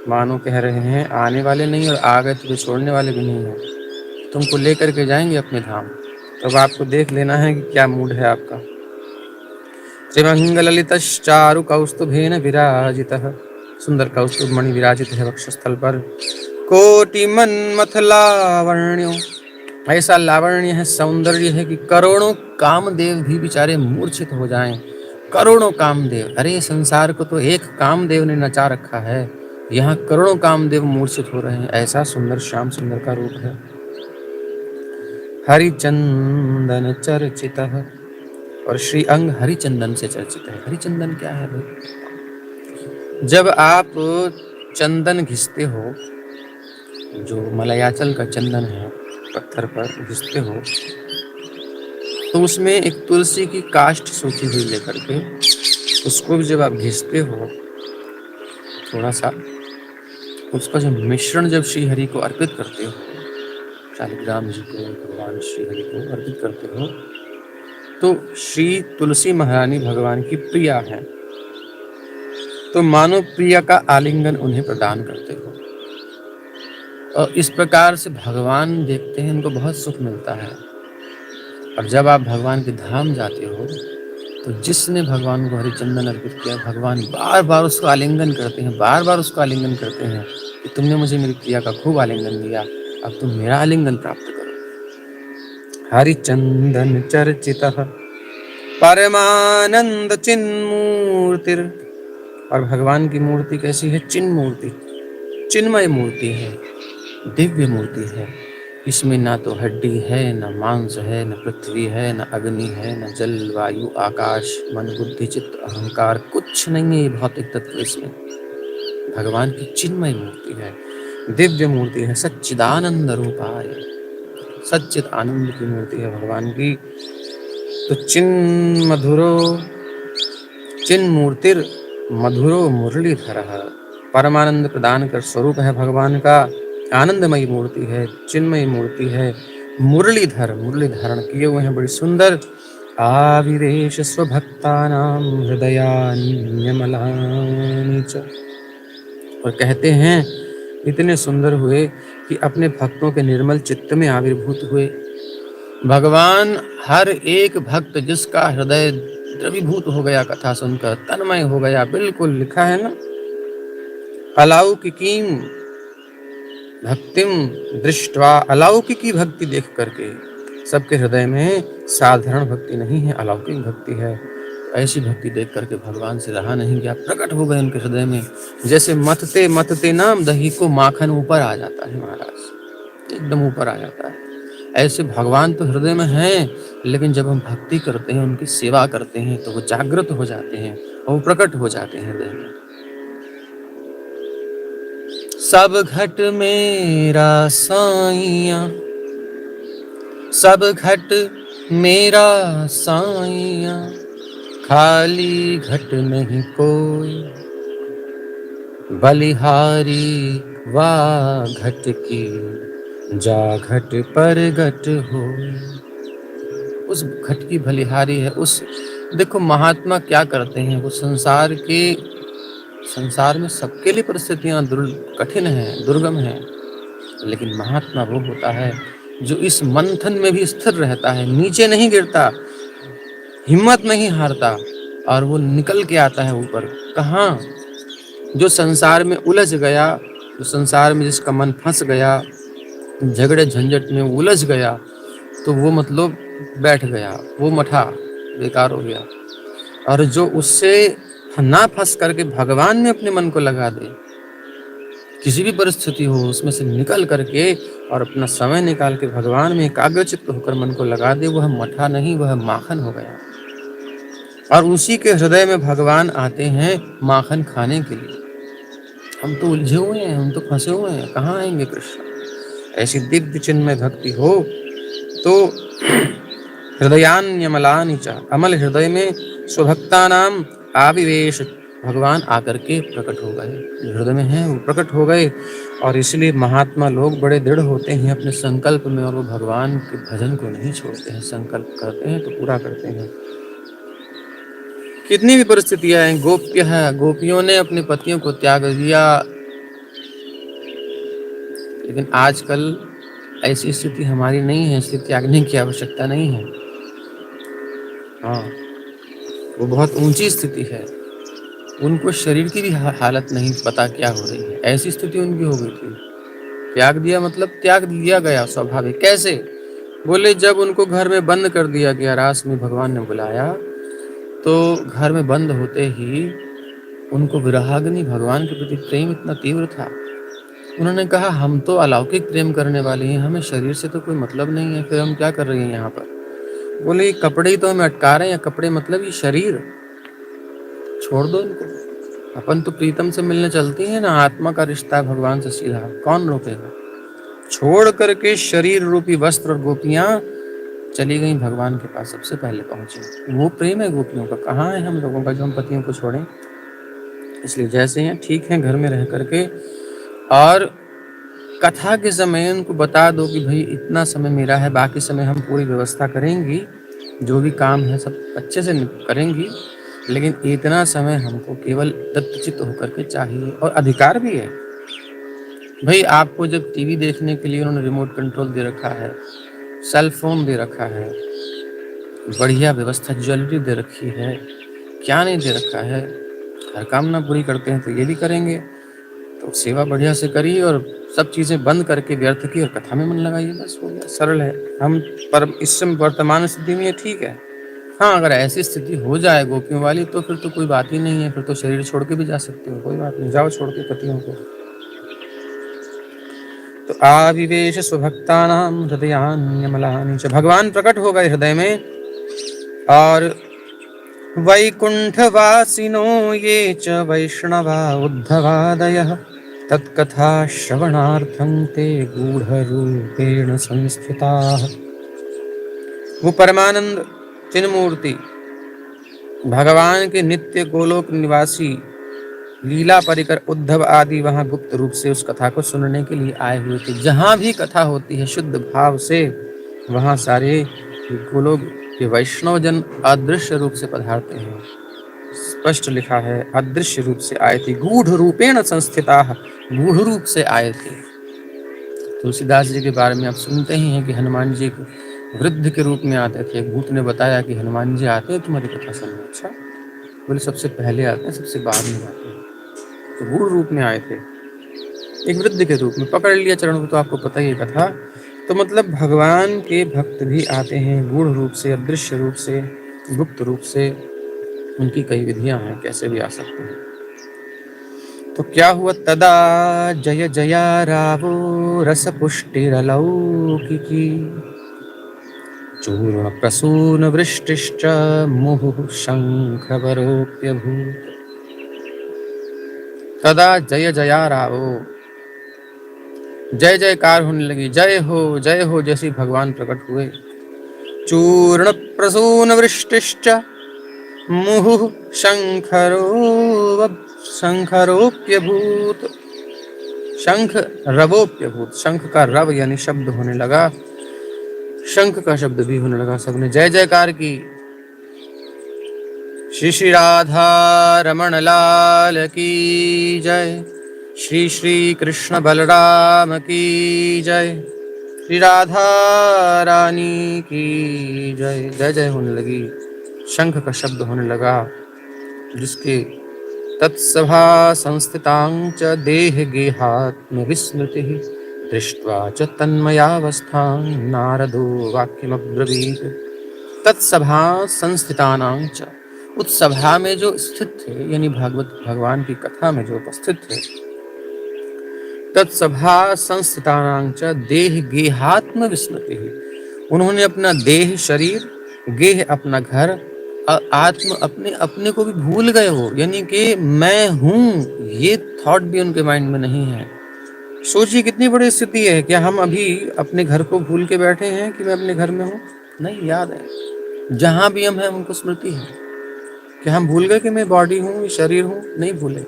मानो कह रहे हैं आने वाले नहीं, और आ गए तो छोड़ने वाले भी नहीं है, तुमको लेकर के जाएंगे अपने धाम। तब आपको देख लेना है कि क्या मूड है आपका। त्रिभंग ललितश्चारु कौस्तुभेन विराजितः, सुंदर कौस्तुभ मणि विराजित है वक्षस्थल पर। कोटि मन्मथ लावण्यो, ऐसा लावण्य है, सौंदर्य है कि करोड़ों कामदेव भी बेचारे मूर्छित हो जाएं। करोड़ों कामदेव, अरे संसार को तो एक कामदेव ने नचा रखा है, यहाँ करोड़ों कामदेव मूर्छित हो रहे हैं। ऐसा सुंदर श्याम सुंदर का रूप है। हरिचंदन चर्चितः, और श्री अंग हरिचंदन से चर्चित है। हरिचंदन क्या है भाई? जब आप चंदन घिसते हो, जो मलयाचल का चंदन है, पत्थर पर घिसते हो, तो उसमें एक तुलसी की काष्ठ सूखी हुई लेकर के उसको भी जब आप घिसते हो थोड़ा सा, उसका जो मिश्रण जब श्री हरि को अर्पित करते हो, शालिग्राम जी को, भगवान श्री हरि को अर्पित करते हो, तो श्री तुलसी महारानी भगवान की प्रिया है, तो मानो प्रिया का आलिंगन उन्हें प्रदान करते हो। और इस प्रकार से भगवान देखते हैं, उनको बहुत सुख मिलता है। और जब आप भगवान के धाम जाते हो, तो जिसने भगवान को हरिचंदन अर्पित किया, भगवान बार बार उसको आलिंगन करते हैं, बार बार उसको आलिंगन करते हैं कि तुमने मुझे मेरी प्रिया का खूब आलिंगन दिया, अब तुम मेरा आलिंगन प्राप्त करो। हरिचंदन चर्चितः परमानंद चिन्मूर्तिर, और भगवान की मूर्ति कैसी है? चिन्मूर्ति, चिन्मय मूर्ति है, दिव्य मूर्ति है। इसमें ना तो हड्डी है, न मांस है, न पृथ्वी है, न अग्नि है, न जल वायु आकाश मन बुद्धि चित्त अहंकार, कुछ नहीं है ये भौतिक तत्व इसमें। भगवान की चिन्मय मूर्ति है, दिव्य मूर्ति है, सच्चिदानंद रूपाय, सच्चिद आनंद की मूर्ति है भगवान की। तो चिन् मधुरो, चिन् मूर्तिर मधुरो मुरलीधरः, परमानंद प्रदान कर स्वरूप है भगवान का, आनंदमयी मूर्ति है, चिन्मयी मूर्ति है, मुरलीधर मुरली धारण किए हुए हैं बड़ी सुंदर। आविवेश स्वभक्तानां हृदयान्यमलानि च। और कहते हैं इतने सुंदर हुए कि अपने भक्तों के निर्मल चित्त में आविर्भूत हुए। भगवान हर एक भक्त जिसका हृदय द्रवीभूत हो गया कथा सुनकर, तन्मय हो गया, बिल्कुल लिखा है ना, अलौकिकीम भक्तिम दृष्ट्वा, अलौकिकी भक्ति देख करके। सबके हृदय में साधारण भक्ति नहीं है, अलौकिक भक्ति है। ऐसी भक्ति देख करके भगवान से रहा नहीं गया, प्रकट हो गए उनके हृदय में। जैसे मथते मथते नाम दही को माखन ऊपर आ जाता है महाराज, एकदम ऊपर आ जाता है। ऐसे भगवान तो हृदय में हैं, लेकिन जब हम भक्ति करते हैं, उनकी सेवा करते हैं, तो वो जागृत हो जाते हैं और वो प्रकट हो जाते हैं हृदय में। सब घट मेरा साइया, सब घट मेरा साइया, खाली घट नहीं कोई, बलिहारी वाह घट की, जा घट पर घट हो। उस घट की बलिहारी है। उस देखो महात्मा क्या करते हैं, वो संसार में सबके लिए परिस्थितियां कठिन हैं, दुर्गम हैं, लेकिन महात्मा वो होता है जो इस मंथन में भी स्थिर रहता है, नीचे नहीं गिरता, हिम्मत नहीं हारता, और वो निकल के आता है ऊपर। कहाँ? जो संसार में उलझ गया, जो संसार में जिसका मन फंस गया, झगड़े झंझट में उलझ गया, तो वो मतलब बैठ गया, वो मठा बेकार हो गया। और जो उससे ना फंस करके भगवान में अपने मन को लगा दे, किसी भी परिस्थिति हो उसमें से निकल करके और अपना समय निकाल के भगवान में एकाग्रचित्त होकर मन को लगा दे, वह मठा नहीं, वह माखन हो गया। और उसी के हृदय में भगवान आते हैं माखन खाने के लिए। हम तो उलझे हुए हैं, हम तो फंसे हुए हैं, कहाँ आएंगे कृष्ण? ऐसी दिव्य चिन्मय भक्ति हो तो हृदयान्यमलानि च, अमल हृदय में स्वभक्तानाम आविवेश, भगवान आकर के प्रकट हो गए, हृदय में हैं वो प्रकट हो गए। और इसलिए महात्मा लोग बड़े दृढ़ होते हैं अपने संकल्प में, और वो भगवान के भजन को नहीं छोड़ते हैं, संकल्प करते हैं तो पूरा करते हैं। कितनी भी परिस्थितियां हैं, गोप्य है, गोपियों ने अपने पतियों को त्याग दिया, लेकिन आजकल ऐसी स्थिति हमारी नहीं है, इसलिए त्यागने की आवश्यकता नहीं है। हाँ, वो बहुत ऊंची स्थिति है, उनको शरीर की भी हालत नहीं पता क्या हो रही है, ऐसी स्थिति उनकी हो गई थी। त्याग दिया मतलब त्याग दिया गया स्वाभाविक। कैसे? बोले जब उनको घर में बंद कर दिया गया, रास में भगवान ने बुलाया, तो घर में बंद होते ही उनको विरहाग्नि, भगवान के प्रति प्रेम इतना तीव्र था, उन्होंने कहा हम तो अलौकिक प्रेम करने वाले हैं, हमें शरीर से तो कोई मतलब नहीं है, फिर हम क्या कर रहे हैं यहाँ पर? बोले कपड़े ही तो हमें अटका रहे हैं, कपड़े मतलब ये शरीर, छोड़ दो इनको, अपन तो प्रीतम से मिलने चलती हैं ना, आत्मा का रिश्ता है भगवान से सीधा, कौन रोकेगा? छोड़ करके शरीर रूपी वस्त्र और गोपियां चली गई भगवान के पास, सबसे पहले पहुंचे। वो प्रेम है गोपियों का, कहाँ है हम लोगों का जो हम पतियों को छोड़ें? इसलिए जैसे हैं ठीक है, घर में रह करके, और कथा के समय उनको बता दो कि भाई इतना समय मेरा है, बाकी समय हम पूरी व्यवस्था करेंगी, जो भी काम है सब अच्छे से करेंगी, लेकिन इतना समय हमको केवल दत्तचित्त होकर के चाहिए। और अधिकार भी है भाई, आपको जब टीवी देखने के लिए उन्होंने रिमोट कंट्रोल दे रखा है, सेल फोन दे रखा है, बढ़िया व्यवस्था, ज्वेलरी दे रखी है, क्या नहीं दे रखा है? हर कामना पूरी करते हैं तो ये भी करेंगे, तो सेवा बढ़िया से करिए और सब चीज़ें बंद करके व्यर्थ की और कथा में मन लगाइए, बस हो गया, सरल है। हम पर इस समय वर्तमान स्थिति में ये ठीक है। हाँ, अगर ऐसी स्थिति हो जाए गोपियों वाली तो फिर तो कोई बात ही नहीं है, फिर तो शरीर छोड़ के भी जा सकते हो, कोई बात नहीं, जाओ छोड़ के पतियों को। तो आविवेश स्वभक्तानां हृदयान्यमलानि च, भगवान प्रकट हो गए हृदय में। और वैकुंठवासिनो ये च वैष्णवा उद्धवादयः, तत्कथा श्रवणार्थं ते गूढ़रूपेण संस्थिताः। वो परमानंद चिन्मूर्ति भगवान के नित्य गोलोक निवासी लीला परिकर उद्धव आदि वहां गुप्त रूप से उस कथा को सुनने के लिए आए हुए थे। जहां भी कथा होती है शुद्ध भाव से वहाँ सारे गोलोक के वैष्णव जन अदृश्य रूप से पधारते हैं। स्पष्ट लिखा है, अदृश्य रूप से आए थे, गूढ़ रूपेण संस्थिता, गूढ़ रूप से आए थे। तुलसीदास जी के बारे में आप सुनते ही हैं कि हनुमान जी वृद्ध के रूप में आते थे। भूत ने बताया कि हनुमान जी आते हैं तुम्हारी कथा सुनने। अच्छा, बोले सबसे पहले आते हैं, सबसे बाद में आते हैं। तो गूढ़ रूप में आए थे, एक वृद्ध के रूप में पकड़ लिया चरण को। तो आपको पता ही कथा। तो मतलब भगवान के भक्त भी आते हैं गूढ़ रूप से, अदृश्य रूप से, गुप्त रूप से। उनकी कई विधियां हैं, कैसे भी आ सकते हैं। तो क्या हुआ, तदा जय जया रावो रस पुष्टिरलौकिकी, चूर्ण प्रसून वृष्टिश्च मुहुः शंखवरोप्यभूत्। तदा जय जया रावो, जय जयकार होने लगी, जय हो जैसे भगवान प्रकट हुए। चूर्ण प्रसून वृष्टिश्च मुहुः शंखरोप्यभूत, शंख रवोप्यभूत। शंख का रव यानी शब्द होने लगा, शंख का शब्द भी होने लगा। सबने जय जयकार की। श्री श्री राधा रमण लाल की जय, श्री श्री कृष्ण बलराम की जय, श्री राधा रानी की जय। जय जय होने लगी, शंख का शब्द होने लगा, जिसके तत्सभा संस्थितां च देह गेहात्म विस्मृतिः, दृष्ट्वा च तन्मयावस्थां नारदो वाक्यमब्रवीत्। तत्सभा संस्थितानां च, उस सभा में जो स्थित थे, यानी भागवत भगवान की कथा में जो उपस्थित थे। तत्सभा संस्थितानां च देह गेहात्म विस्मृतिः, उन्होंने अपना देह शरीर, गेह अपना घर, आत्म अपने अपने को भी भूल गए हो, यानी कि मैं हूं, ये थॉट भी उनके माइंड में नहीं है। सोचिए कितनी बड़ी स्थिति है। क्या हम अभी अपने घर को भूल के बैठे हैं कि मैं अपने घर में हूं? नहीं, याद है, जहां भी हम हैं हमको स्मृति है। क्या हम भूल गए कि मैं बॉडी हूं, शरीर हूं? नहीं भूले।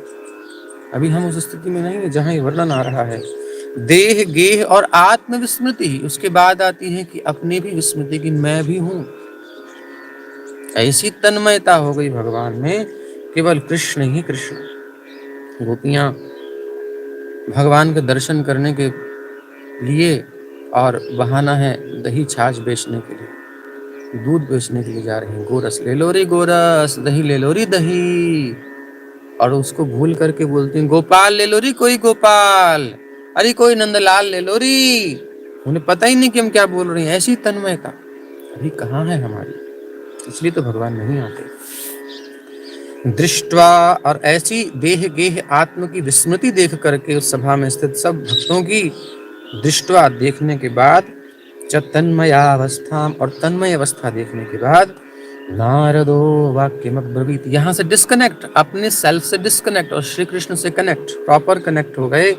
अभी हम उस स्थिति में नहीं है जहां ये वर्णन आ रहा है। देह गेह और आत्म विस्मृति, उसके बाद आती है कि अपनी भी विस्मृति की मैं भी हूं। ऐसी तन्मयता हो गई भगवान में, केवल कृष्ण ही कृष्ण। गोपियां भगवान के दर्शन करने के लिए, और बहाना है दही छाछ बेचने के लिए, दूध बेचने के लिए जा रहे हैं। गोरस ले लो रे गोरस, दही ले लो रे दही, और उसको भूल करके बोलते हैं गोपाल ले लो री कोई गोपाल, अरे कोई नंदलाल ले लो री। उन्हें पता ही नहीं कि हम क्या बोल रहे हैं। ऐसी तन्मयता अभी कहाँ है हमारी, इसलिए तो भगवान नहीं आते। दृष्टवा, और ऐसी देह गेह आत्म की विस्मृति देख करके उस सभा में स्थित सब भक्तों की, दृष्टवा देखने के बाद, च तन्मयावस्था, और तन्मय अवस्था देखने के बाद, नारदो वाक्यमब्रवीत, यहाँ से डिस्कनेक्ट, अपने सेल्फ से डिस्कनेक्ट और श्री कृष्ण से कनेक्ट, प्रॉपर कनेक्ट हो गए।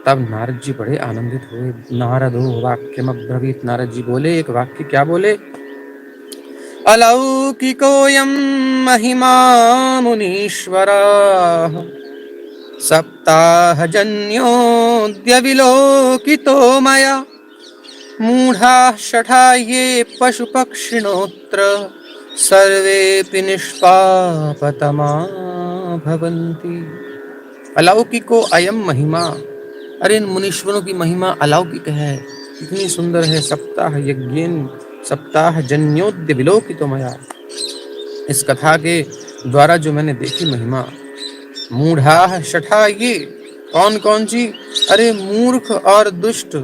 तब नारद जी बड़े आनंदित हुए। नारदो वाक्यमब्रवीत, नारद जी बोले एक वाक्य। क्या बोले? अलौकिकोऽयं महिमा मुनीश्वराः, सप्ताहजन्योऽद्य विलोकितो मया, मूढाः शठा ये पशुपक्षिणोऽत्र, सर्वेऽपि निष्पापतमा भवन्ति। अलौकिको अयम महिमा, अरे इन मुनीश्वरों की महिमा अलौकिक है, कितनी सुंदर है। सप्ताह यज्ञेन सप्ताह जन्योद्य विलोकितो मया, इस कथा के द्वारा जो मैंने देखी महिमा। मूढ़ा शठा, ये कौन कौन सी? अरे मूर्ख और दुष्ट,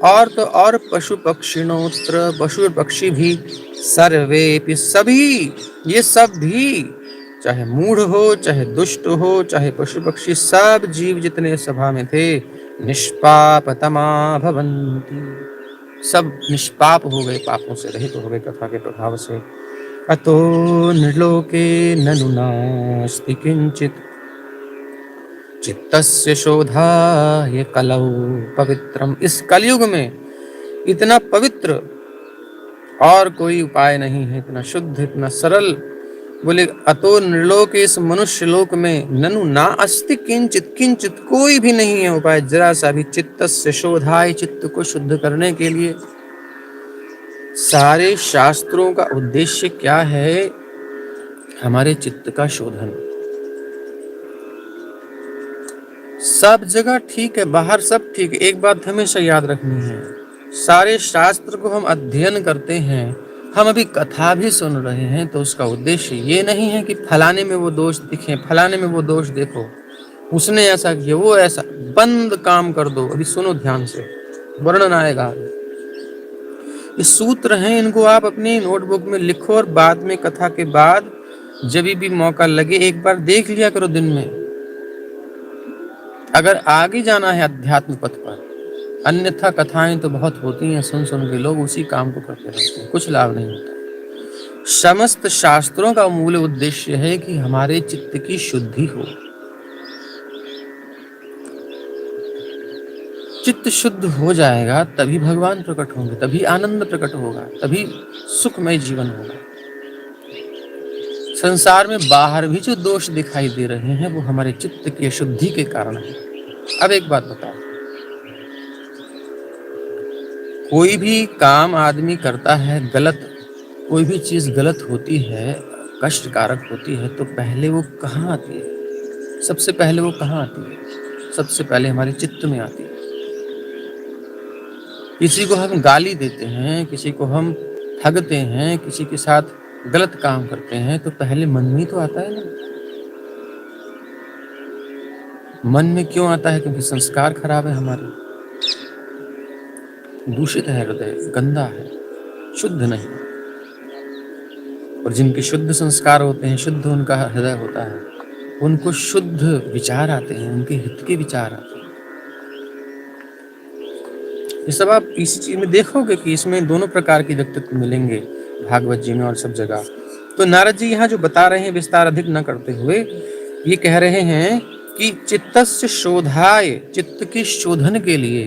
और तो और पशु पक्षिणोत्र, पशु पक्षी भी, सर्वे सभी, ये सब भी, चाहे मूढ़ हो, चाहे दुष्ट हो, चाहे पशु पक्षी, सब जीव जितने सभा में थे, निष्पापतमा भवन्ति, सब निष्पाप हो गए, पापों से रहित हो गए कथा के प्रभाव से। अतो नृलोके ननु नास्ति किंचित, चित्तस्य शोधाय कलौ पवित्रम, इस कलयुग में इतना पवित्र और कोई उपाय नहीं है, इतना शुद्ध, इतना सरल। बोले अतो नृलोक, इस मनुष्य लोक में, ननु ना अस्ति किंचित, किंचित कोई भी नहीं है उपाय, जरा सा भी, चित्तस्य शोधाय, चित्त को शुद्ध करने के लिए। सारे शास्त्रों का उद्देश्य क्या है? हमारे चित्त का शोधन। सब जगह ठीक है, बाहर सब ठीक है, एक बात हमेशा याद रखनी है, सारे शास्त्र को हम अध्ययन करते हैं, हम अभी कथा भी सुन रहे हैं, तो उसका उद्देश्य ये नहीं है कि फलाने में वो दोष दिखे, फलाने में वो दोष देखो, उसने ऐसा किया, वो ऐसा। बंद काम कर दो, अभी सुनो ध्यान से, वर्णन आएगा। ये सूत्र हैं, इनको आप अपनी नोटबुक में लिखो और बाद में कथा के बाद जब भी मौका लगे एक बार देख लिया करो दिन में, अगर आगे जाना है अध्यात्म पथ पर। अन्यथा कथाएं तो बहुत होती हैं, सुन सुन के लोग उसी काम को करते रहते हैं, कुछ लाभ नहीं होता। समस्त शास्त्रों का मूल उद्देश्य है कि हमारे चित्त की शुद्धि हो। चित्त शुद्ध हो जाएगा तभी भगवान प्रकट होंगे, तभी आनंद प्रकट होगा, तभी सुखमय जीवन होगा। संसार में बाहर भी जो दोष दिखाई दे रहे हैं वो हमारे चित्त की अशुद्धि के कारण है। अब एक बात बताओ, कोई भी काम आदमी करता है गलत, कोई भी चीज गलत होती है, कष्टकारक होती है, तो पहले वो कहाँ आती है? सबसे पहले वो कहाँ आती है? सबसे पहले हमारे चित्त में आती है। किसी को हम गाली देते हैं, किसी को हम ठगते हैं, किसी के साथ गलत काम करते हैं, तो पहले मन में तो आता है ना। मन में क्यों आता है? क्योंकि संस्कार खराब है हमारे, दूषित है हृदय, गंदा है, शुद्ध नहीं। और जिनके शुद्ध संस्कार होते हैं, शुद्ध उनका हृदय होता है, उनको शुद्ध विचार आते हैं, उनके हित के विचार आते हैं। ये सब आप इस चीज में देखोगे कि इसमें दोनों प्रकार के व्यक्तित्व मिलेंगे भागवत जी में और सब जगह। तो नारद जी यहाँ जो बता रहे हैं, विस्तार अधिक न करते हुए ये कह रहे हैं कि चित्तस्य शोधाय, चित्त की शोधन के लिए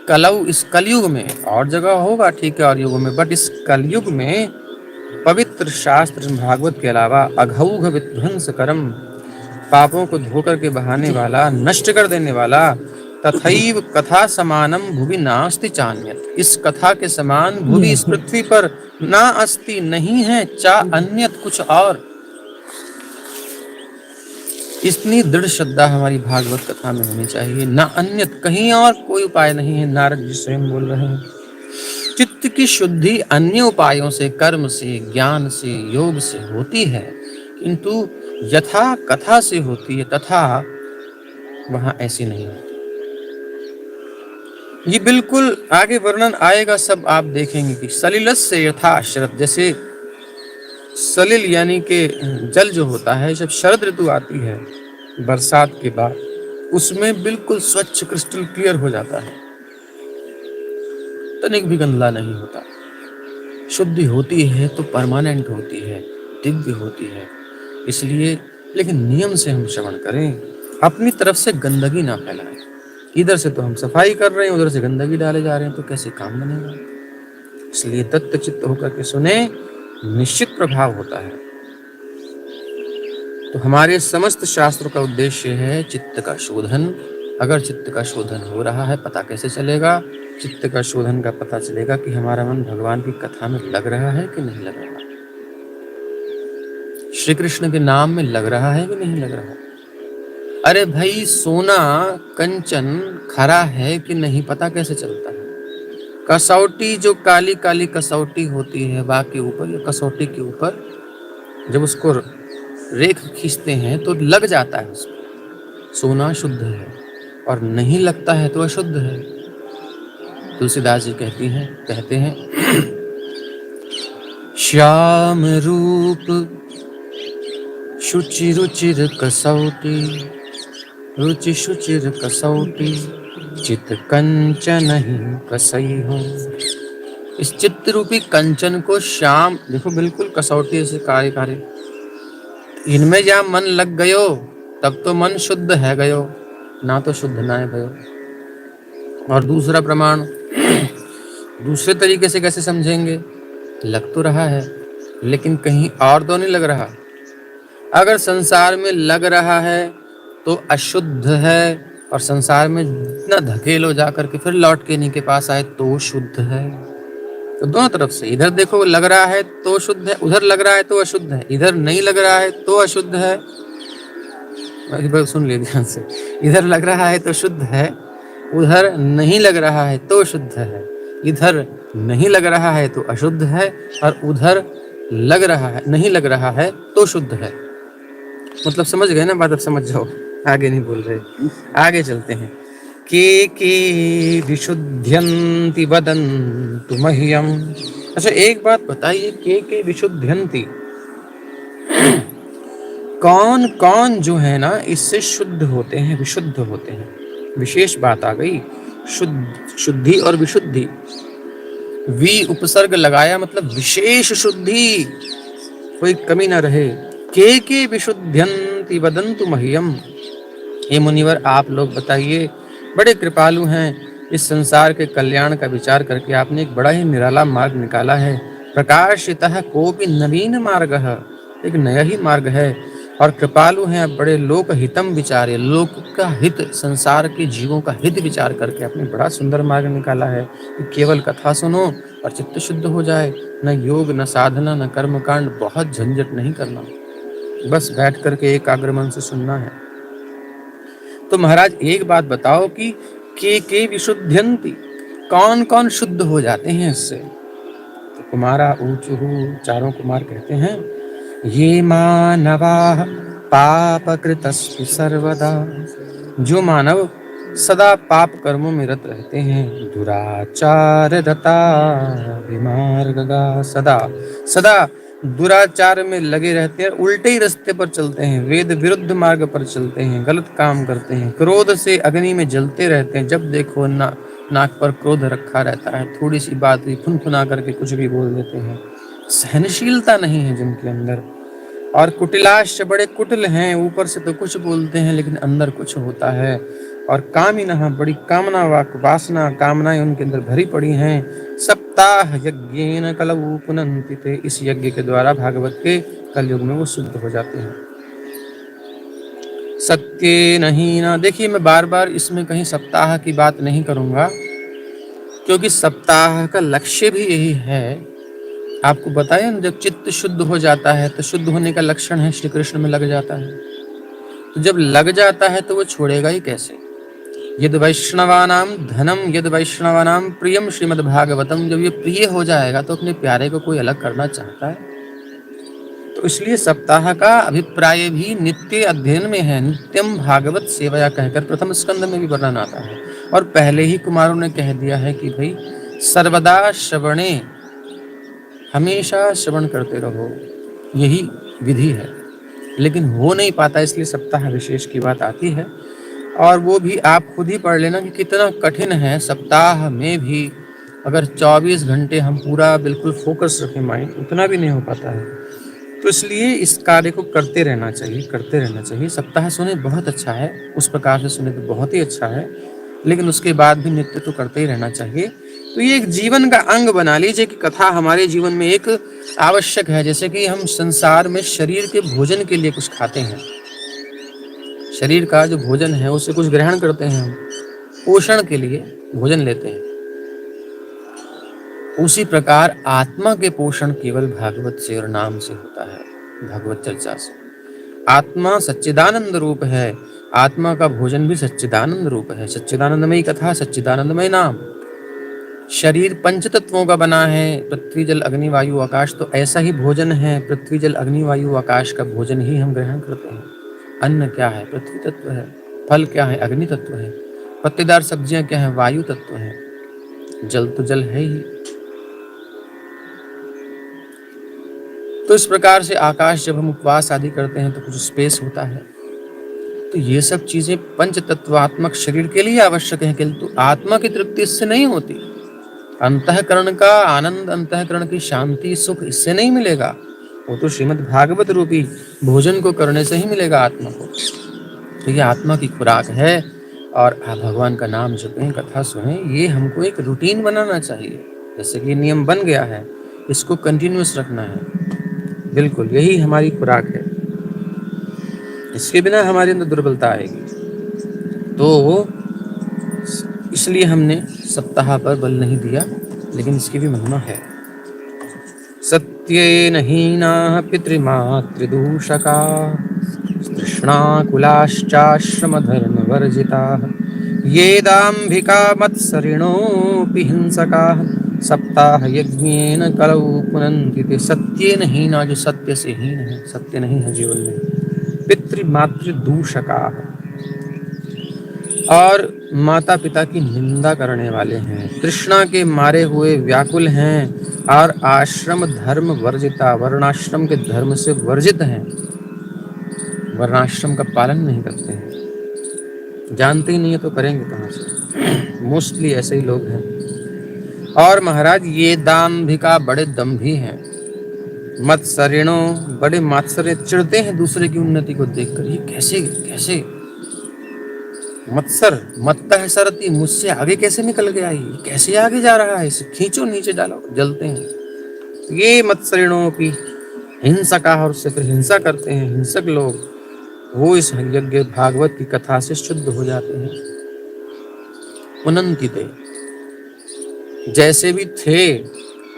कलौ, इस कलयुग में, और जगह होगा ठीक है और युग में, बट इस कलयुग में पवित्र शास्त्र भागवत के अलावा अघौघ विध्वंस करम, पापों को धोकर के बहाने वाला, नष्ट कर देने वाला, तथैव कथा समानम भुवि नास्ति चान्यत, इस कथा के समान भुवि, इस पृथ्वी पर ना अस्ति, नहीं है, चा अन्यत, कुछ और। इतनी दृढ़ श्रद्धा हमारी भागवत कथा में होनी चाहिए, ना अन्यत, कहीं और कोई उपाय नहीं है। नारद जी स्वयं बोल रहे हैं, चित्त की शुद्धि अन्य उपायों से, कर्म से, ज्ञान से, योग से होती है, किंतु यथा कथा से होती है, तथा वहां ऐसी नहीं होती। ये बिल्कुल आगे वर्णन आएगा, सब आप देखेंगे कि सलिलस्य यथा शरद, जैसे सलिल यानी कि जल जो होता है, जब शरद ऋतु आती है बरसात के बाद, उसमें बिल्कुल स्वच्छ क्रिस्टल क्लियर हो जाता है, तनिक भी गंदा नहीं होता। शुद्धि होती है तो परमानेंट होती है, दिव्य होती है। इसलिए लेकिन नियम से हम श्रवण करें, अपनी तरफ से गंदगी ना फैलाएं। इधर से तो हम सफाई कर रहे हैं, उधर से गंदगी डाले जा रहे हैं, तो कैसे काम बनेगा? इसलिए तत्वचित्त होकर के सुने, निश्चित प्रभाव होता है। तो हमारे समस्त शास्त्रों का उद्देश्य है चित्त का शोधन। अगर चित्त का शोधन हो रहा है, पता कैसे चलेगा? चित्त का शोधन का पता चलेगा कि हमारा मन भगवान की कथा में लग रहा है कि नहीं लग रहा, श्री कृष्ण के नाम में लग रहा है कि नहीं लग रहा। अरे भाई, सोना कंचन खरा है कि नहीं पता कैसे चलता है? कसौटी, जो काली काली कसौटी होती है बाकी ऊपर, या कसौटी के ऊपर जब उसको रेख खींचते हैं तो लग जाता है उसमें, सोना शुद्ध है, और नहीं लगता है तो अशुद्ध है। तुलसीदास जी कहते हैं श्याम रूप शुचि रुचिर कसौटी, रुचि शुचिर कसौटी, चित कंचन ही कसई हो। इस चित्त रूपी कंचन को श्याम, देखो बिल्कुल कसौटी ऐसे काले काले, इनमें जहाँ मन लग गयो तब तो मन शुद्ध है गयो, ना तो शुद्ध ना है गयो। और दूसरा प्रमाण दूसरे तरीके से कैसे समझेंगे? लग तो रहा है लेकिन कहीं और तो नहीं लग रहा। अगर संसार में लग रहा है तो अशुद्ध है, और संसार में जितना धकेलो जा करके फिर लौट के इन्हीं के पास आए तो शुद्ध है। तो दोनों तरफ से, इधर देखो लग रहा है तो शुद्ध है, उधर लग रहा है तो अशुद्ध है, इधर नहीं लग रहा है तो अशुद्ध है। एक बार सुन लीजिए ध्यान से, इधर लग रहा है तो शुद्ध है, उधर नहीं लग रहा है तो शुद्ध है, इधर नहीं लग रहा है तो अशुद्ध है, और उधर लग रहा है, नहीं लग रहा है तो शुद्ध है। मतलब समझ गए ना बात? अब समझ जाओ, आगे नहीं बोल रहे, आगे चलते हैं। के विशुद्ध्यन्ति वदन्तु मह्यम। अच्छा एक बात बताइए, के विशुद्ध्यन्ति, कौन कौन जो है ना इससे शुद्ध होते हैं, विशुद्ध होते हैं? विशेष बात आ गई, शुद्ध, शुद्धि और विशुद्धि, वी उपसर्ग लगाया मतलब विशेष शुद्धि, कोई कमी ना रहे। के विशुद्ध्यन्ति वदन्तु मह्यम। हे मुनिवर आप लोग बताइए, बड़े कृपालु हैं, इस संसार के कल्याण का विचार करके आपने एक बड़ा ही निराला मार्ग निकाला है। प्रकाशितः कोपि नवीन मार्गः, एक नया ही मार्ग है, और कृपालु हैं आप, बड़े लोक हितम विचारे, लोक का हित, संसार के जीवों का हित विचार करके आपने बड़ा सुंदर मार्ग निकाला है कि केवल कथा सुनो और चित्त शुद्ध हो जाए, न योग न साधना न कर्मकांड, बहुत झंझट नहीं करना, बस बैठ करके एकाग्र मन से सुनना है। तो महाराज एक बात बताओ कि के विशुद्ध्यन्ति, कौन कौन शुद्ध हो जाते हैं इससे? तो कुमारा ऊचुहु, चारों कुमार कहते हैं, ये मानवा पापकृतस्सु सर्वदा, जो मानव सदा पाप कर्मों में रत रहते हैं, दुराचार रता विमार्गगा, सदा सदा दुराचार में लगे रहते हैं, उल्टे ही रास्ते पर चलते हैं, वेद विरुद्ध मार्ग पर चलते हैं, गलत काम करते हैं, क्रोध से अग्नि में जलते रहते हैं, जब देखो नाक पर क्रोध रखा रहता है, थोड़ी सी बात हुई फुनफुना करके कुछ भी बोल देते हैं, सहनशीलता नहीं है जिनके अंदर, और कुटिलाश, बड़े कुटिल हैं, ऊपर से तो कुछ बोलते हैं लेकिन अंदर कुछ होता है, और कामिनः, बड़ी कामना वासना कामनाएं उनके अंदर भरी पड़ी हैं। सप्ताह यज्ञेन कलऊ पुनन्ति ते, इस यज्ञ के द्वारा भागवत के कलयुग में वो शुद्ध हो जाते हैं। सत्य नहीं ना, देखिए मैं बार बार इसमें कहीं सप्ताह की बात नहीं करूंगा, क्योंकि सप्ताह का लक्ष्य भी यही है। आपको बताया ना, जब चित्त शुद्ध हो जाता है तो शुद्ध होने का लक्षण है श्री कृष्ण में लग जाता है, तो जब लग जाता है तो वो छोड़ेगा ही कैसे? यद वैष्णवानाम धनम यद वैष्णवानाम प्रियम श्रीमद्भागवतम, जब ये प्रिय हो जाएगा तो अपने प्यारे को कोई अलग करना चाहता है? तो इसलिए सप्ताह का अभिप्राय भी नित्य अध्ययन में है, नित्यम भागवत सेवया कहकर प्रथम स्कंद में भी वर्णन आता है, और पहले ही कुमारों ने कह दिया है कि भाई सर्वदा श्रवणे, हमेशा श्रवण करते रहो, यही विधि है। लेकिन हो नहीं पाता, इसलिए सप्ताह विशेष की बात आती है, और वो भी आप खुद ही पढ़ लेना कि कितना कठिन है। सप्ताह में भी अगर 24 घंटे हम पूरा बिल्कुल फोकस रखें माइंड, उतना भी नहीं हो पाता है। तो इसलिए इस कार्य को करते रहना चाहिए, करते रहना चाहिए। सप्ताह सुने बहुत अच्छा है, उस प्रकार से सुने तो बहुत ही अच्छा है, लेकिन उसके बाद भी नित्य तो करते ही रहना चाहिए। तो ये एक जीवन का अंग बना लीजिए कि कथा हमारे जीवन में एक आवश्यक है। जैसे कि हम संसार में शरीर के भोजन के लिए कुछ खाते हैं, शरीर का जो भोजन है उसे कुछ ग्रहण करते हैं, हम पोषण के लिए भोजन लेते हैं, उसी प्रकार आत्मा के पोषण केवल भागवत से और नाम से होता है, भागवत चर्चा से। आत्मा सच्चिदानंद रूप है, आत्मा का भोजन भी सच्चिदानंद रूप है, सच्चिदानंदमयी कथा, सच्चिदानंदमय नाम। शरीर पंच तत्वों का बना है, पृथ्वी जल अग्नि वायु आकाश, तो ऐसा ही भोजन है, पृथ्वी जल अग्नि वायु आकाश का भोजन ही हम ग्रहण करते हैं। अन्न क्या है? पृथ्वी तत्व है। फल क्या है? अग्नि तत्व है। पत्तेदार सब्जियां क्या है? वायु तत्व है। जल तो जल है ही। तो इस प्रकार से आकाश, जब हम उपवास आदि करते हैं तो कुछ स्पेस होता है। तो ये सब चीजें पंच तत्वात्मक शरीर के लिए आवश्यक है, किंतु आत्मा की तृप्ति इससे नहीं होती। अंतःकरण का आनंद, अंतःकरण की शांति, सुख इससे नहीं मिलेगा, वो तो श्रीमद् भागवत रूपी भोजन को करने से ही मिलेगा आत्मा को। तो ये आत्मा की खुराक है, और आप भगवान का नाम जपें, कथा सुने, ये हमको एक रूटीन बनाना चाहिए। जैसे कि नियम बन गया है, इसको कंटिन्यूअस रखना है, बिल्कुल यही हमारी खुराक है। इसके बिना हमारे अंदर दुर्बलता आएगी। तो इसलिए हमने सप्ताह पर बल नहीं दिया, लेकिन इसकी भी महिमा है। सत्येन हीनाः पितृमातृदूषका तृष्णाकुलाश्चाश्रमधर्मवर्जिताः ये दाम्भिका मत्सरिणोऽपि हिंसकाः सप्ताहयज्ञेन कलौ पुनन्ति ते। सत्येन हीना, जो सत्य से हीन है, सत्य नहीं है जीवन में। पितृमातृदूषकाः, और माता पिता की निंदा करने वाले हैं। तृष्णा के मारे हुए व्याकुल हैं और आश्रम धर्म वर्जिता, वर्णाश्रम के धर्म से वर्जित हैं, वर्णाश्रम का पालन नहीं करते हैं। जानते ही नहीं है तो करेंगे कहाँ से? मोस्टली ऐसे ही लोग हैं। और महाराज ये दाम्भिका, बड़े दम्भी हैं। मत्सरिणों, बड़े मात्सर्य, चिढ़ते हैं दूसरे की उन्नति को देखकर। ये कैसे कैसे मत्सर, मत्तः सरति, मुझसे आगे कैसे निकल गया, ये कैसे आगे जा रहा है, इसे खींचो नीचे डालो, जलते हैं। ये मत्सरिणों की हिंसका, और उससे फिर हिंसा करते हैं हिंसक लोग, वो इस यज्ञ भागवत की कथा से शुद्ध हो जाते हैं। पुनन्ति ते, जैसे भी थे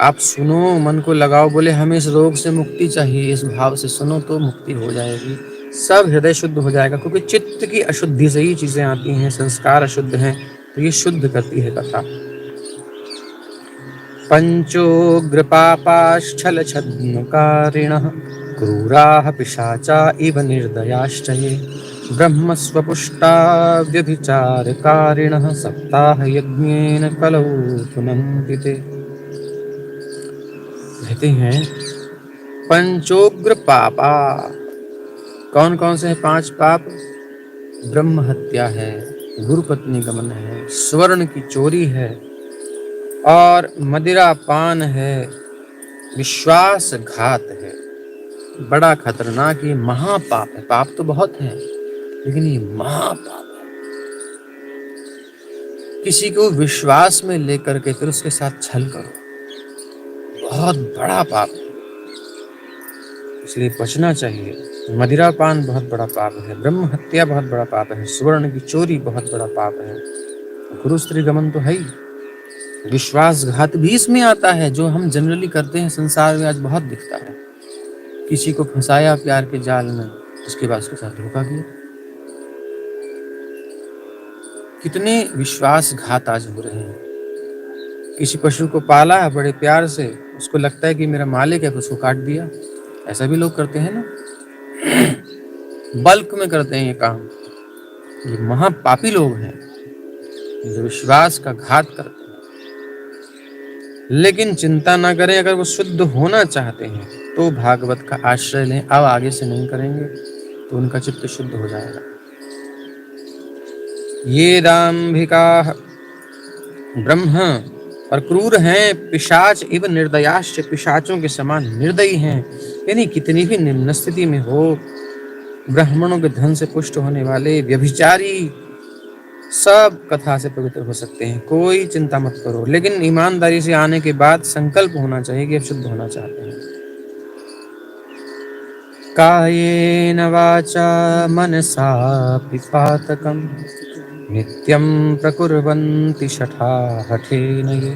आप सुनो, मन को लगाओ, बोले हमें इस रोग से मुक्ति चाहिए, इस भाव से सुनो तो मुक्ति हो जाएगी, सब हृदय शुद्ध हो जाएगा। क्योंकि चित्त की अशुद्धि से ही चीजें आती हैं, संस्कार अशुद्ध हैं, तो ये शुद्ध करती है कथा। पंचोग्र पापाश्चल छद्मकारिणः क्रूराः पिशाचा इव निर्दयाश्च ये ब्रह्म स्वपुष्टा व्यभिचारकारिणः सप्ताह यज्ञेन कलौ पुनन्ति ते। कहते हैं पंचोग्र पापा, कौन कौन से हैं 5 पाप? ब्रह्म हत्या है, गुरु पत्नी गमन है, स्वर्ण की चोरी है, और मदिरा पान है, विश्वासघात है। बड़ा खतरनाक, ये महापाप है। पाप तो बहुत है लेकिन ये महापाप है। किसी को विश्वास में लेकर के फिर उसके साथ छल करो, बहुत बड़ा पाप है, इसलिए बचना चाहिए। मदिरा पान बहुत बड़ा पाप है, ब्रह्म हत्या बहुत बड़ा पाप है, स्वर्ण की चोरी बहुत बड़ा पाप है, गुरु स्त्री गमन तो है ही, विश्वासघात भी इसमें आता है, जो हम जनरली करते हैं संसार में आज बहुत दिखता है। किसी को फंसाया प्यार के जाल में, उसके बाद उसके साथ धोखा किया। कितने विश्वासघात आज हो रहे हैं। किसी पशु को पाला है बड़े प्यार से, उसको लगता है कि मेरा मालिक है, उसको काट दिया। ऐसा भी लोग करते हैं ना, बल्क में करते हैं ये काम। ये महापापी लोग हैं जो विश्वास का घात करते हैं। लेकिन चिंता ना करें, अगर वो शुद्ध होना चाहते हैं तो भागवत का आश्रय लें। अब आगे से नहीं करेंगे तो उनका चित्त शुद्ध हो जाएगा। ये दाम्भिका ब्रह्म, और क्रूर हैं, पिशाच इव निर्दयाश्च, पिशाचों के समान निर्दयी हैं। यानी कितनी भी निम्न स्थिति में हो, ब्राह्मणों के धन से पुष्ट होने वाले व्यभिचारी सब कथा से पवित्र हो सकते हैं, कोई चिंता मत करो। लेकिन ईमानदारी से आने के बाद संकल्प होना चाहिए कि अब शुद्ध होना चाहते हैं। कायेन वाचा मनसा पिपातकम् नित्यं प्रकुर्वन्ति शठा हठेन ये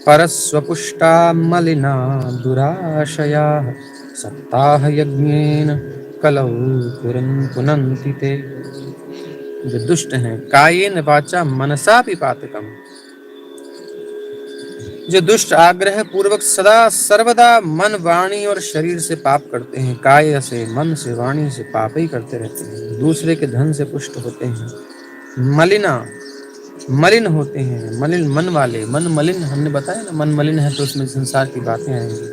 परस्वपुष्टा मलिना दुराशयाः सप्ताहयज्ञेन कलौ पुनन्ति ते। जो दुष्ट हैं, कायेन वाचा मनसा पिपातकम्, जो दुष्ट आग्रह पूर्वक सदा सर्वदा मन, वाणी और शरीर से पाप करते हैं। काय से, मन से, वाणी से पाप ही करते रहते हैं। दूसरे के धन से पुष्ट होते हैं, मलिना, मलिन होते हैं, मलिन मन वाले। मन मलिन, हमने बताया ना, मन मलिन है तो उसमें संसार की बातें आएंगी।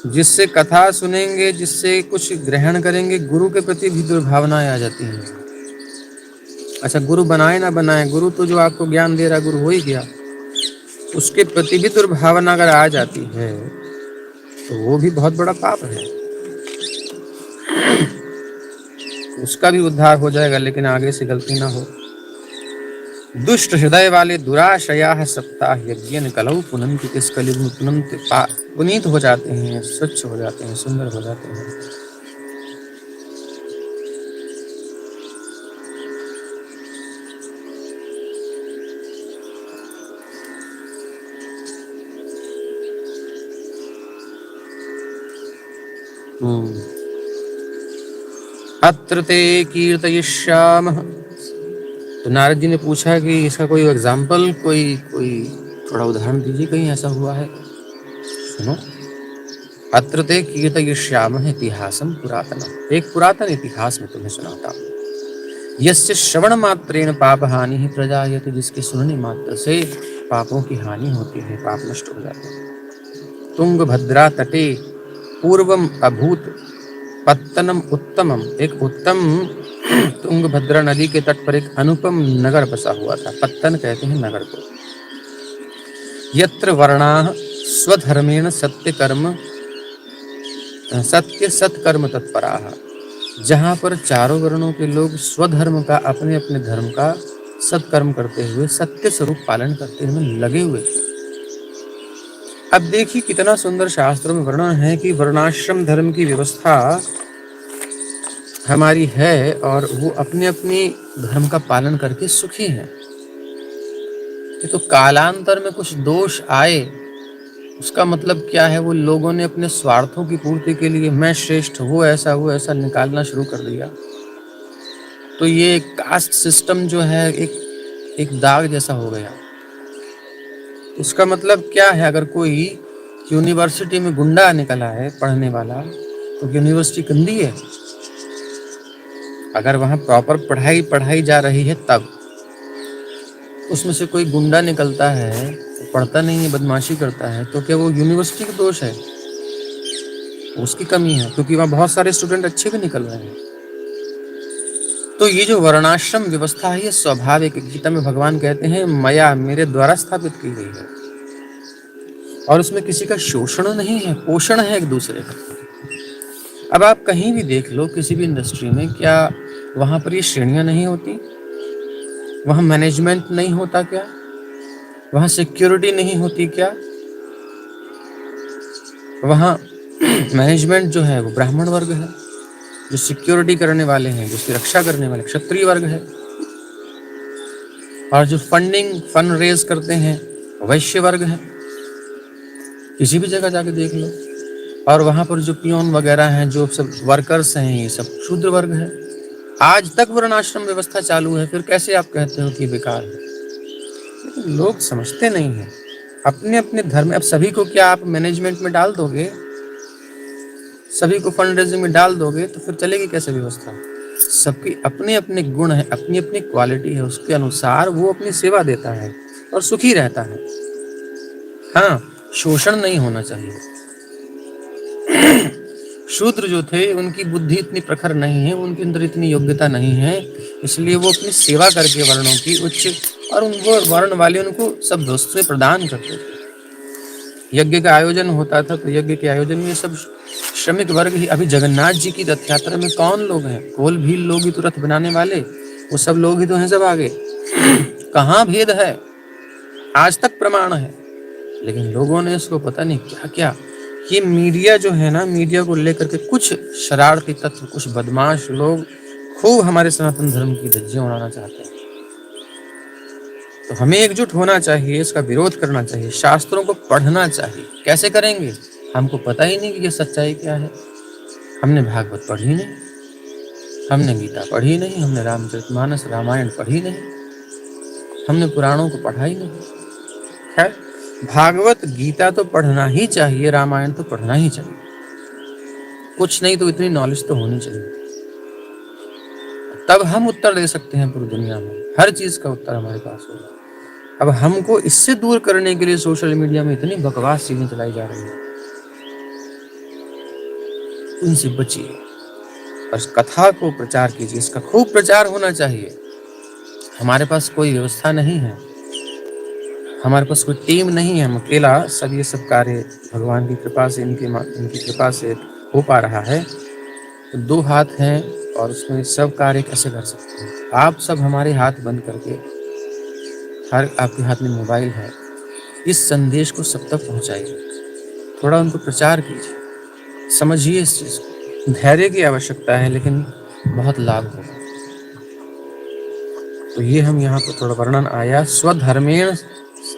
जिससे कथा सुनेंगे, जिससे कुछ ग्रहण करेंगे, गुरु के प्रति भी दुर्भावनाएं आ जाती हैं। अच्छा, गुरु बनाए ना बनाए, गुरु तो जो आपको ज्ञान दे रहा गुरु हो ही गया, उसके प्रति भी दुर्भावना अगर आ जाती है तो वो भी बहुत बड़ा पाप है। उसका भी उद्धार हो जाएगा लेकिन आगे से गलती ना हो। दुष्ट हृदय वाले दुराशया सप्ताह यज्ञ कलौ पुनन्ति, इस कलयुग में पुनीत हो जाते हैं, स्वच्छ हो जाते हैं, सुंदर हो जाते हैं। अत्र ते कीर्तयिष्यामः। तो नारद जी ने पूछा कि इसका कोई एग्जाम्पल, कोई कोई थोड़ा उदाहरण दीजिए, कहीं ऐसा हुआ है। सुनो, अत्र ते कीर्तयिष्यामः इतिहासं पुरातनम्। एक पुरातन इतिहास में तुम्हें सुनाता हूँ। यस्य श्रवण मात्रेण पाप हानि प्रजायते, जिसके सुनने मात्र से पापों की हानि होती है, पाप नष्ट हो जाते हैं। तुंगभद्रा तटे पूर्वम अभूत पत्तनम उत्तमम। एक उत्तम तुंगभद्रा नदी के तट पर एक अनुपम नगर बसा हुआ था। पत्तन कहते हैं नगर को। यत्र वर्णाः स्वधर्मेण सत्य सत्कर्म तत्पराः। जहाँ पर चारों वर्णों के लोग स्वधर्म का, अपने अपने धर्म का सत्कर्म करते हुए सत्य स्वरूप पालन करते हुए लगे हुए थे। अब देखिए कितना सुंदर शास्त्रों में वर्णन है कि वर्णाश्रम धर्म की व्यवस्था हमारी है और वो अपने अपने धर्म का पालन करके सुखी हैं। ये तो कालांतर में कुछ दोष आए, उसका मतलब क्या है, वो लोगों ने अपने स्वार्थों की पूर्ति के लिए मैं श्रेष्ठ, वो ऐसा निकालना शुरू कर दिया। तो ये कास्ट सिस्टम जो है एक दाग जैसा हो गया। उसका मतलब क्या है, अगर कोई यूनिवर्सिटी में गुंडा निकला है पढ़ने वाला, तो यूनिवर्सिटी गंदी है। अगर वहां प्रॉपर पढ़ाई जा रही है, तब उसमें से कोई गुंडा निकलता है, पढ़ता नहीं है, बदमाशी करता है, तो क्या वो यूनिवर्सिटी का दोष है? उसकी कमी है, क्योंकि वहां बहुत सारे स्टूडेंट अच्छे भी निकल रहे हैं। तो ये जो वर्णाश्रम व्यवस्था है, ये स्वाभाविक, गीता में भगवान कहते हैं मया, मेरे द्वारा स्थापित की गई है, और उसमें किसी का शोषण नहीं है, पोषण है एक दूसरे का। अब आप कहीं भी देख लो, किसी भी इंडस्ट्री में, क्या वहां पर ये श्रेणियां नहीं होती? वहां मैनेजमेंट नहीं होता क्या? वहां सिक्योरिटी नहीं होती क्या? वहां मैनेजमेंट जो है वो ब्राह्मण वर्ग है, जो सिक्योरिटी करने वाले हैं, जो उसकी रक्षा करने वाले क्षत्रिय वर्ग है, और जो फंड रेज करते हैं वैश्य वर्ग है। किसी भी जगह जाके देख लो। और वहां पर जो पियोन वगैरह हैं, जो सब वर्कर्स हैं, ये सब शूद्र वर्ग है। आज तक वर्णाश्रम व्यवस्था चालू है, फिर कैसे आप कहते हो कि बेकार है? लोग समझते नहीं है अपने अपने धर्म। अब सभी को क्या आप मैनेजमेंट में डाल दोगे, सभी को फंड रेजिंग में डाल दोगे, तो फिर चलेगी कैसे व्यवस्था? सबकी अपने अपने गुण है, अपनी अपनी क्वालिटी है, उसके अनुसार वो अपनी सेवा देता है और सुखी रहता है। हाँ, शोषण नहीं होना चाहिए। शूद्र जो थे, उनकी बुद्धि इतनी प्रखर नहीं है, उनके अंदर इतनी योग्यता नहीं है, इसलिए वो अपनी सेवा करके वर्णों की उच्च, और वो वर्ण वाले उनको सब वस्तुएं प्रदान करते थे। यज्ञ का आयोजन होता था, तो यज्ञ के आयोजन में सब श्रमिक वर्ग ही। अभी जगन्नाथ जी की रथ यात्रा में कौन लोग हैं? कोल भील लोग ही तो रथ बनाने वाले, वो सब लोग ही तो हैं सब आगे। कहाँ भेद है? आज तक प्रमाण है, लेकिन लोगों ने इसको पता नहीं क्या क्या। ये मीडिया जो है ना, मीडिया को लेकर के कुछ शरारती तत्व, कुछ बदमाश लोग खूब हमारे सनातन धर्म की धज्जियां उड़ाना चाहते हैं। तो हमें एकजुट होना चाहिए, इसका विरोध करना चाहिए, शास्त्रों को पढ़ना चाहिए। कैसे करेंगे? हमको पता ही नहीं कि ये सच्चाई क्या है। हमने भागवत पढ़ी नहीं, हमने गीता पढ़ी नहीं, हमने रामचरितमानस रामायण पढ़ी नहीं, हमने पुराणों को पढ़ा ही नहीं। खैर, भागवत गीता तो पढ़ना ही चाहिए, रामायण तो पढ़ना ही चाहिए, कुछ नहीं तो इतनी नॉलेज तो होनी चाहिए। तब हम उत्तर दे सकते हैं पूरी दुनिया में, हर चीज का उत्तर हमारे पास होगा। अब हमको इससे दूर करने के लिए सोशल मीडिया में इतनी बकवास चीजें चलाई जा रही है, उनसे बचिए और कथा को प्रचार कीजिए, इसका खूब प्रचार होना चाहिए। हमारे पास कोई व्यवस्था नहीं है, हमारे पास कोई टीम नहीं है, हम अकेला सब ये सब कार्य भगवान की कृपा से, इनकी कृपा से हो पा रहा है। तो दो हाथ हैं और उसमें सब कार्य कैसे कर सकते हैं? आप सब हमारे हाथ बंद करके, हर आपके हाथ में मोबाइल है, इस संदेश को सब तक पहुंचाइए, थोड़ा उनको प्रचार कीजिए, समझिए इस चीज को। धैर्य की आवश्यकता है, लेकिन बहुत लाभ होगा। तो ये हम यहाँ पर थोड़ा वर्णन आया, स्वधर्मेण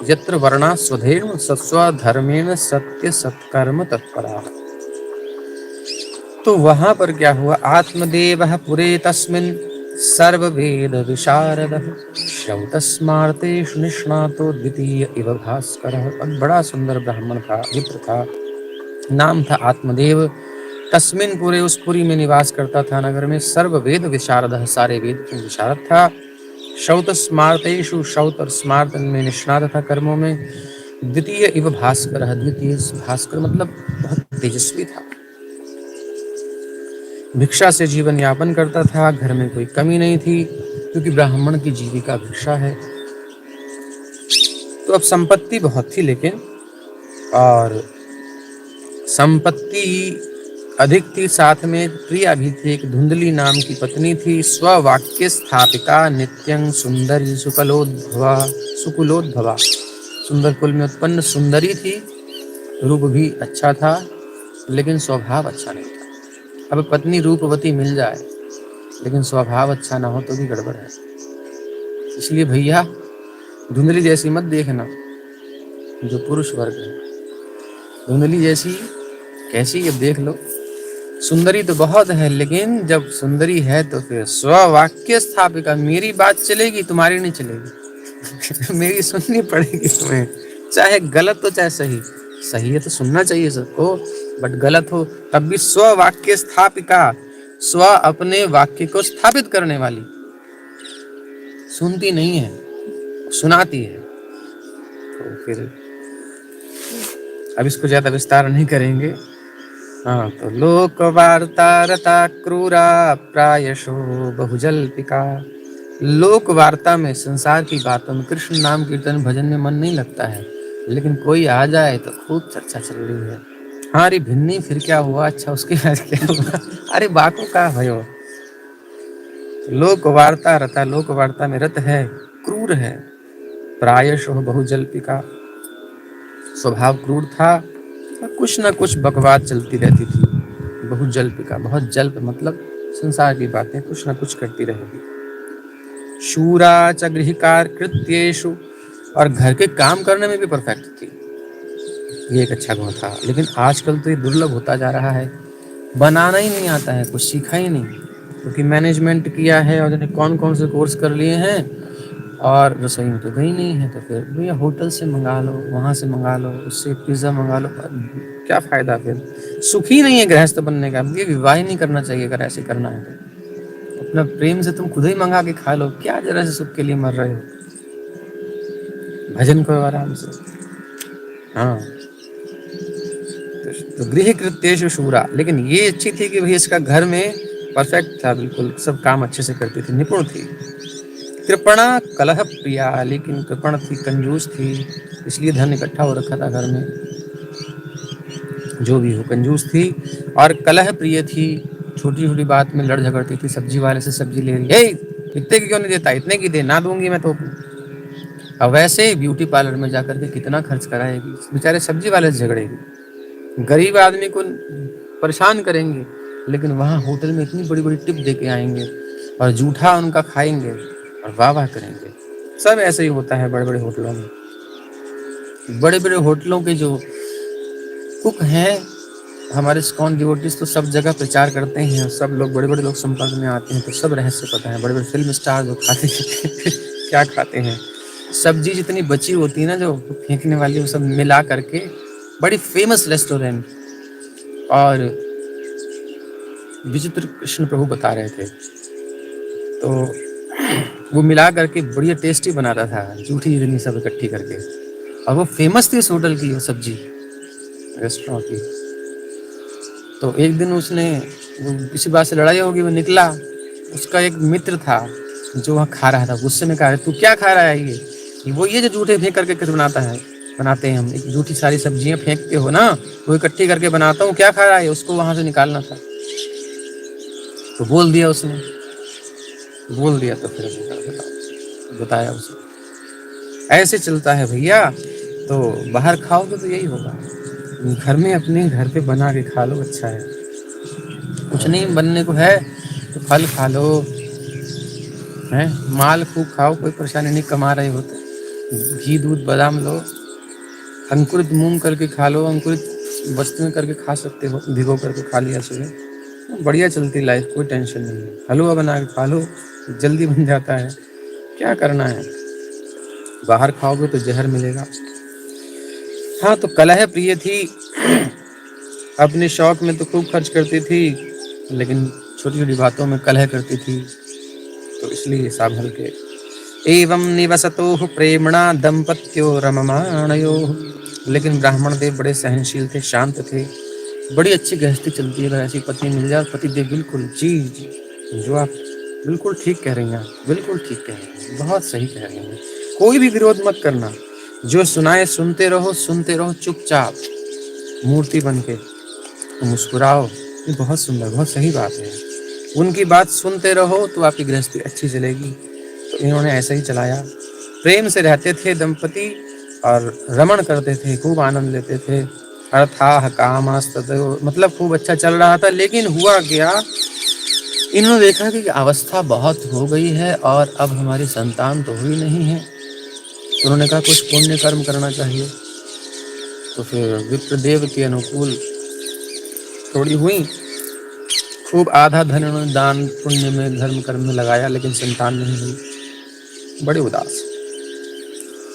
यत्र वर्णा स्वधर्म स्वधर्मेण सत्य सत्कर्म तत्परा। तो वहां पर क्या हुआ, आत्मदेवः पुरे तस्मिन् सर्ववेद विशारदः श्रौतस्मार्तेषु निष्णातो द्वितीय इव भास्करः। और बड़ा सुंदर ब्राह्मण था, विप्र था, नाम था आत्मदेव। तस्मिन पुरे, उस पुरी में निवास करता था, नगर में। सर्व वेद विशारद, सारे वेद की विशारद था। शौत स्मार्तेषु, शौत और स्मार्त में निष्णात था, कर्मों में। द्वितीय इव भास्कर, द्वितीय भास्कर मतलब बहुत तेजस्वी था। भिक्षा से जीवन यापन करता था, घर में कोई कमी नहीं थी, क्योंकि ब्राह्मण की जीविका भिक्षा है। तो अब संपत्ति बहुत थी, लेकिन और संपत्ति अधिक थी, साथ में प्रिया भी थी। एक धुंधली नाम की पत्नी थी, स्ववाक्य स्थापिका, नित्यं सुंदरी सुकुलोद्भवा, सुकुलोद्भवा, सुंदर कुल में उत्पन्न सुंदरी थी। रूप भी अच्छा था, लेकिन स्वभाव अच्छा नहीं था। अब पत्नी रूपवती मिल जाए, लेकिन स्वभाव अच्छा ना हो तो भी गड़बड़ है। इसलिए भैया धुंधली जैसी मत देखना, जो पुरुष वर्ग है। धुंधली जैसी कैसी, ये देख लो। सुंदरी तो बहुत है, लेकिन जब सुंदरी है तो फिर स्ववाक्य स्थापिका, मेरी बात चलेगी, तुम्हारी नहीं चलेगी। मेरी सुननी पड़ेगी तुम्हें, चाहे गलत हो चाहे सही। सही है तो सुनना चाहिए सबको, बट गलत हो तब भी। स्ववाक्य स्थापिका, स्व अपने वाक्य को स्थापित करने वाली। सुनती नहीं है, सुनाती है। तो फिर अब इसको ज्यादा विस्तार नहीं करेंगे। हाँ, तो लोक वार्ता रता क्रूरा प्रायशो बहुजल्पिका। लोक वार्ता में, संसार की बातों में, कृष्ण नाम कीर्तन भजन में मन नहीं लगता है, लेकिन कोई आ जाए तो खूब चर्चा चल रही है। हाँ, अरे भिन्नी फिर क्या हुआ, अच्छा उसके बाद क्या हुआ, अरे बाको का भयो। लोक वार्ता रता, लोक वार्ता में रत है, क्रूर है। प्रायशो बहुजल्पिका, स्वभाव क्रूर था, कुछ न कुछ बकवाद चलती रहती थी। बहुत जल्पिका, बहुत जल्प मतलब संसार की बातें कुछ न कुछ करती रहेगी। शूरा च गृहकार कृत्येषु, और घर के काम करने में भी परफेक्ट थी। ये एक अच्छा गुण था, लेकिन आजकल तो ये दुर्लभ होता जा रहा है। बनाना ही नहीं आता है, कुछ सीखा ही नहीं, क्योंकि मैनेजमेंट किया है और कौन कौन से कोर्स कर लिए हैं, और रसोई में तो गई नहीं है। तो फिर भैया होटल से मंगा लो, वहाँ से मंगा लो, उससे पिज्ज़ा मंगा लो, क्या फ़ायदा फिर। सुख ही नहीं है गृहस्थ बनने का। ये विवाह ही नहीं करना चाहिए अगर ऐसे करना है तो। अपना प्रेम से तुम खुद ही मंगा के खा लो, क्या जरा से सुख के लिए मर रहे हो। भजन करो आराम से। हाँ, तो गृह कृत्येषु शूरा, लेकिन ये अच्छी थी कि भाई इसका घर में परफेक्ट था, बिल्कुल सब काम अच्छे से करती थी, निपुण थी। कृपणा कलह प्रिया, लेकिन कृपण थी, कंजूस थी, इसलिए धन इकट्ठा हो रखा था घर में। जो भी हो, कंजूस थी और कलह प्रिय थी। छोटी छोटी बात में लड़ झगड़ती थी। सब्जी वाले से सब्जी ले रही, हे इतने की क्यों नहीं देता, इतने की दे, ना दूंगी मैं तो। अब वैसे ही ब्यूटी पार्लर में जाकर के कितना खर्च कराएगी, बेचारे सब्जी वाले से झगड़ेगी, गरीब आदमी को परेशान करेंगे, लेकिन वहाँ होटल में इतनी बड़ी बड़ी टिप दे के आएंगे और जूठा उनका खाएंगे और वाह वाह करेंगे। सब ऐसे ही होता है बड़े बड़े होटलों में। बड़े बड़े होटलों के जो कुक हैं, हमारे इस्कॉन डिवोटीज तो सब जगह प्रचार करते हैं, सब लोग बड़े बड़े लोग संपर्क में आते हैं तो सब रहस्य पता है। बड़े बड़े फिल्म स्टार जो खाते हैं क्या खाते हैं, सब्जी जितनी बची होती है ना जो फेंकने वाली, वो सब मिला करके बड़ी फेमस रेस्टोरेंट। और विचित्र कृष्ण प्रभु बता रहे थे, तो वो मिला करके बढ़िया टेस्टी बनाता था, जूठी इतनी सब इकट्ठी करके। और वो फेमस थी उस होटल की, वो सब्जी रेस्टोरेंट की। तो एक दिन उसने, किसी बात से लड़ाई होगी, वो निकला, उसका एक मित्र था जो वहाँ खा रहा था, गुस्से में कहा, तू क्या खा रहा है ये वो ये जो जूठे फेंक करके कुछ बनाते हैं हम, एक जूठी सारी सब्जियां फेंकते हो ना, वो इकट्ठी करके बनाता हूँ, क्या खा रहा है, उसको वहां से निकालना था। तो बोल दिया उसने, बोल दिया तो फिर बताया उसे। ऐसे चलता है भैया। तो बाहर खाओगे तो यही होगा, घर में अपने घर पे बना के खा लो, अच्छा है। कुछ नहीं बनने को है तो फल खा लो, है माल खूब खाओ, कोई परेशानी नहीं, कमा रहे हो तो घी दूध बादाम लो, अंकुरित मूंग करके खा लो, अंकुरित वस्तुएं करके खा सकते हो, भिगो करके खा लिया सुबह, बढ़िया चलती लाइफ, कोई टेंशन नहीं है। हलवा बना के खा लो, जल्दी बन जाता है। क्या करना है, बाहर खाओगे तो जहर मिलेगा। हाँ, तो कलह प्रिय थी, अपने शौक में तो खूब खर्च करती थी, लेकिन छोटी छोटी बातों में कलह करती थी, तो इसलिए साभल के एवं निवसतोः प्रेमणा दंपत्यो रममाणयोः। लेकिन ब्राह्मण देव बड़े सहनशील थे, शांत थे। बड़ी अच्छी गृहस्थी चलती है, अगर ऐसी पत्नी मिल जाए। पति देव बिल्कुल जी जी, जो आप बिल्कुल ठीक कह रही हैं, आप बिल्कुल ठीक कह रही हैं, बहुत सही कह रही हैं। कोई भी विरोध मत करना, जो सुनाए सुनते रहो चुपचाप, मूर्ति बन के मुस्कुराओ। ये बहुत सुंदर, बहुत सही बात है। उनकी बात सुनते रहो तो आपकी गृहस्थी अच्छी चलेगी। तो इन्होंने ऐसा ही चलाया। प्रेम से रहते थे दंपति और रमण करते थे, खूब आनंद लेते थे। अर्थाह कामस्ततो, मतलब खूब अच्छा चल रहा था। लेकिन हुआ क्या, इन्होंने देखा कि अवस्था बहुत हो गई है और अब हमारी संतान तो हुई नहीं है। तो उन्होंने कहा कुछ पुण्य कर्म करना चाहिए। तो फिर विप्रदेव के अनुकूल थोड़ी हुई, खूब आधा धन उन्होंने दान पुण्य में धर्म कर्म में लगाया, लेकिन संतान नहीं हुई। बड़े उदास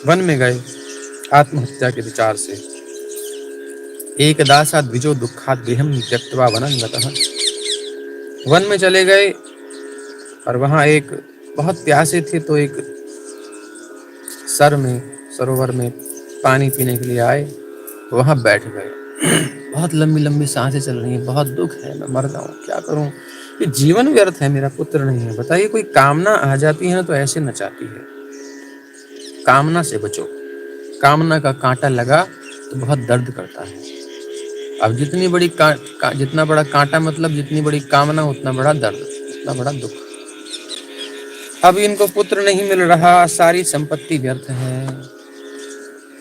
वन में गए आत्महत्या के विचार से। एक दासा द्विजो दुखात गृहम त्यक्त्वा वनं गतः। वन में चले गए और वहां एक बहुत प्यासे थे, तो एक सरोवर में पानी पीने के लिए आए, तो वहां बैठ गए। बहुत लंबी लंबी सांसें चल रही हैं, बहुत दुख है, मैं मर जाऊं, क्या करूं, ये जीवन व्यर्थ है, मेरा पुत्र नहीं है। बताइए, कोई कामना आ जाती है ना तो ऐसे नचाती है। कामना से बचो, कामना का कांटा लगा तो बहुत दर्द करता है। अब जितनी बड़ी जितना बड़ा कांटा, मतलब जितनी बड़ी कामना उतना बड़ा दर्द, उतना बड़ा दुख। अब इनको पुत्र नहीं मिल रहा, सारी संपत्ति व्यर्थ है,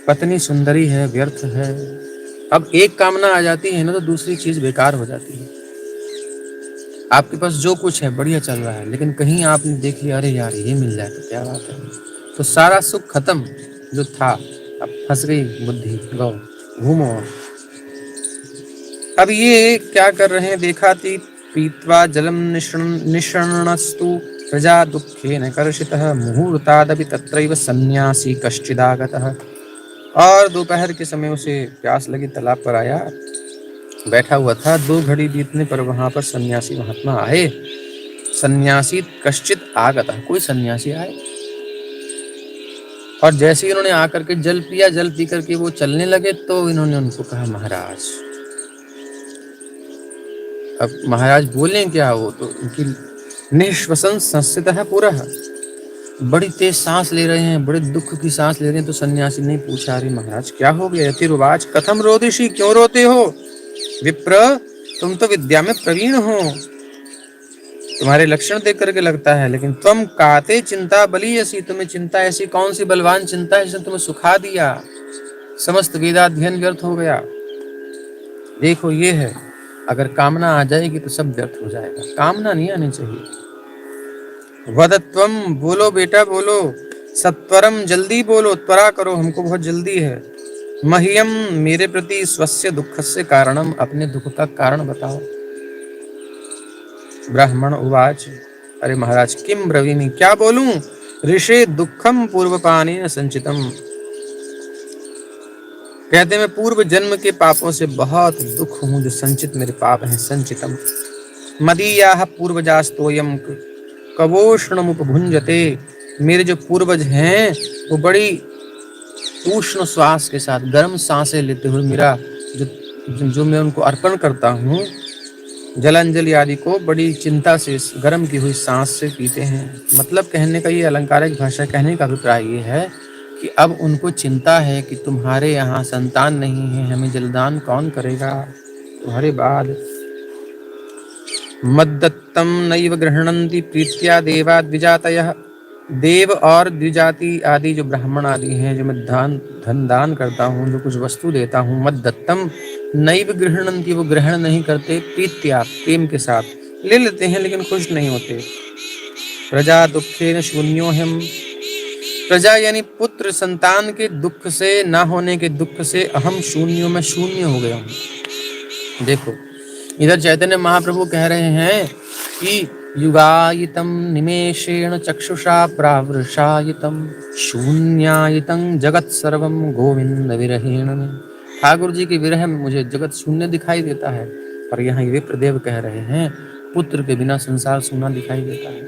पत्नी सुंदरी है, व्यर्थ है। अब एक कामना आ जाती है ना तो दूसरी चीज बेकार हो जाती है। आपके पास जो कुछ है बढ़िया चल रहा है, लेकिन कहीं आपने देख लिया, अरे यार ये मिल जाए तो क्या बात है, तो सारा सुख खत्म जो था। अब फंस गई बुद्धि, गौ घूमो। अब ये क्या कर रहे हैं, देखा थी पीत्वा जलम निषण्णस्तु प्रजा दुखेन कर्षितः मुहूर्तादपि तत्रैव सन्यासी कश्चिदागतः। और दोपहर के समय उसे प्यास लगी, तालाब पर आया, बैठा हुआ था। 2 घड़ी बीतने पर वहां पर सन्यासी महात्मा आए। सन्यासी कश्चित आगतः, कोई सन्यासी आए, और जैसे ही उन्होंने आकर के जल पिया, जल पी करके वो चलने लगे, तो इन्होंने उनको कहा महाराज। अब महाराज बोले क्या, वो तो उनकी निश्वसन संस्थितः पुरः, बड़ी तेज सांस ले रहे हैं, बड़े दुख की सांस ले रहे हैं। तो सन्यासी ने पूछा, अरे महाराज क्या हो गया। यतिरुवाच कथम रोदिषि, क्यों रोते हो। विप्र, तुम तो विद्या में प्रवीण हो, तुम्हारे लक्षण देख करके लगता है, लेकिन तुम काते चिंता बलीयसी, तुम्हें चिंता ऐसी कौन सी बलवान चिंता है जिसने तुम्हें सुखा दिया, समस्त वेदाध्ययन व्यर्थ हो गया। देखो ये है, अगर कामना आ जाएगी तो सब व्यर्थ हो जाएगा, कामना नहीं आनी चाहिए। वदत्वम, बोलो बेटा बोलो, सत्वरम, जल्दी बोलो, त्वरा करो, हमको बहुत जल्दी है। मह्यम, मेरे प्रति, स्वस्य दुःखस्य कारणम, अपने दुख का कारण बताओ। ब्राह्मण उवाच, अरे महाराज किम ब्रवीमि, क्या बोलूं। ऋषे दुखम पूर्वपानेन संचितम, कहते मैं पूर्व जन्म के पापों से बहुत दुख हूं, जो संचित मेरे पाप हैं। संचितम मदीयाः पूर्वजास्तोयम कवोष्णमुपभुंजते, मेरे जो पूर्वज हैं वो बड़ी उष्ण श्वास के साथ, गर्म सांसें लेते हुए मेरा जो मैं उनको अर्पण करता हूँ, जलांजलि आदि को बड़ी चिंता से गर्म की हुई सांस से पीते हैं। मतलब कहने का ये अलंकारिक भाषा, कहने का अभिप्राय ये है कि अब उनको चिंता है कि तुम्हारे यहाँ संतान नहीं है, हमें जलदान कौन करेगा तुम्हारे बाद। मद्दत्तम नैव गृह्णन्ति प्रीत्या देवा द्विजातयः, देव और द्विजाति आदि जो ब्राह्मण आदि हैं, जो मैं धन दान करता हूँ, जो कुछ वस्तु देता हूँ, मद्दत्तम नैव गृह्णन्ति, वो ग्रहण नहीं करते, प्रीत्या, प्रेम के साथ ले लेते हैं लेकिन खुश नहीं होते। प्रजा दुखेन शून्योऽहम्, प्रजा यानी पुत्र संतान के दुख से, ना होने के दुख से, अहम शून्यो, में शून्य हो गया हूँ। देखो इधर चैतन्य महाप्रभु कह रहे हैं कि युगायितं निमेषेण चक्षुषा प्रावृषायितं शून्यायितं जगत सर्वं गोविंद विरहेण में। ठाकुर जी के विरह में मुझे जगत शून्य दिखाई देता है, पर यहाँ विप्रदेव कह रहे हैं पुत्र के बिना संसार सूना दिखाई देता है।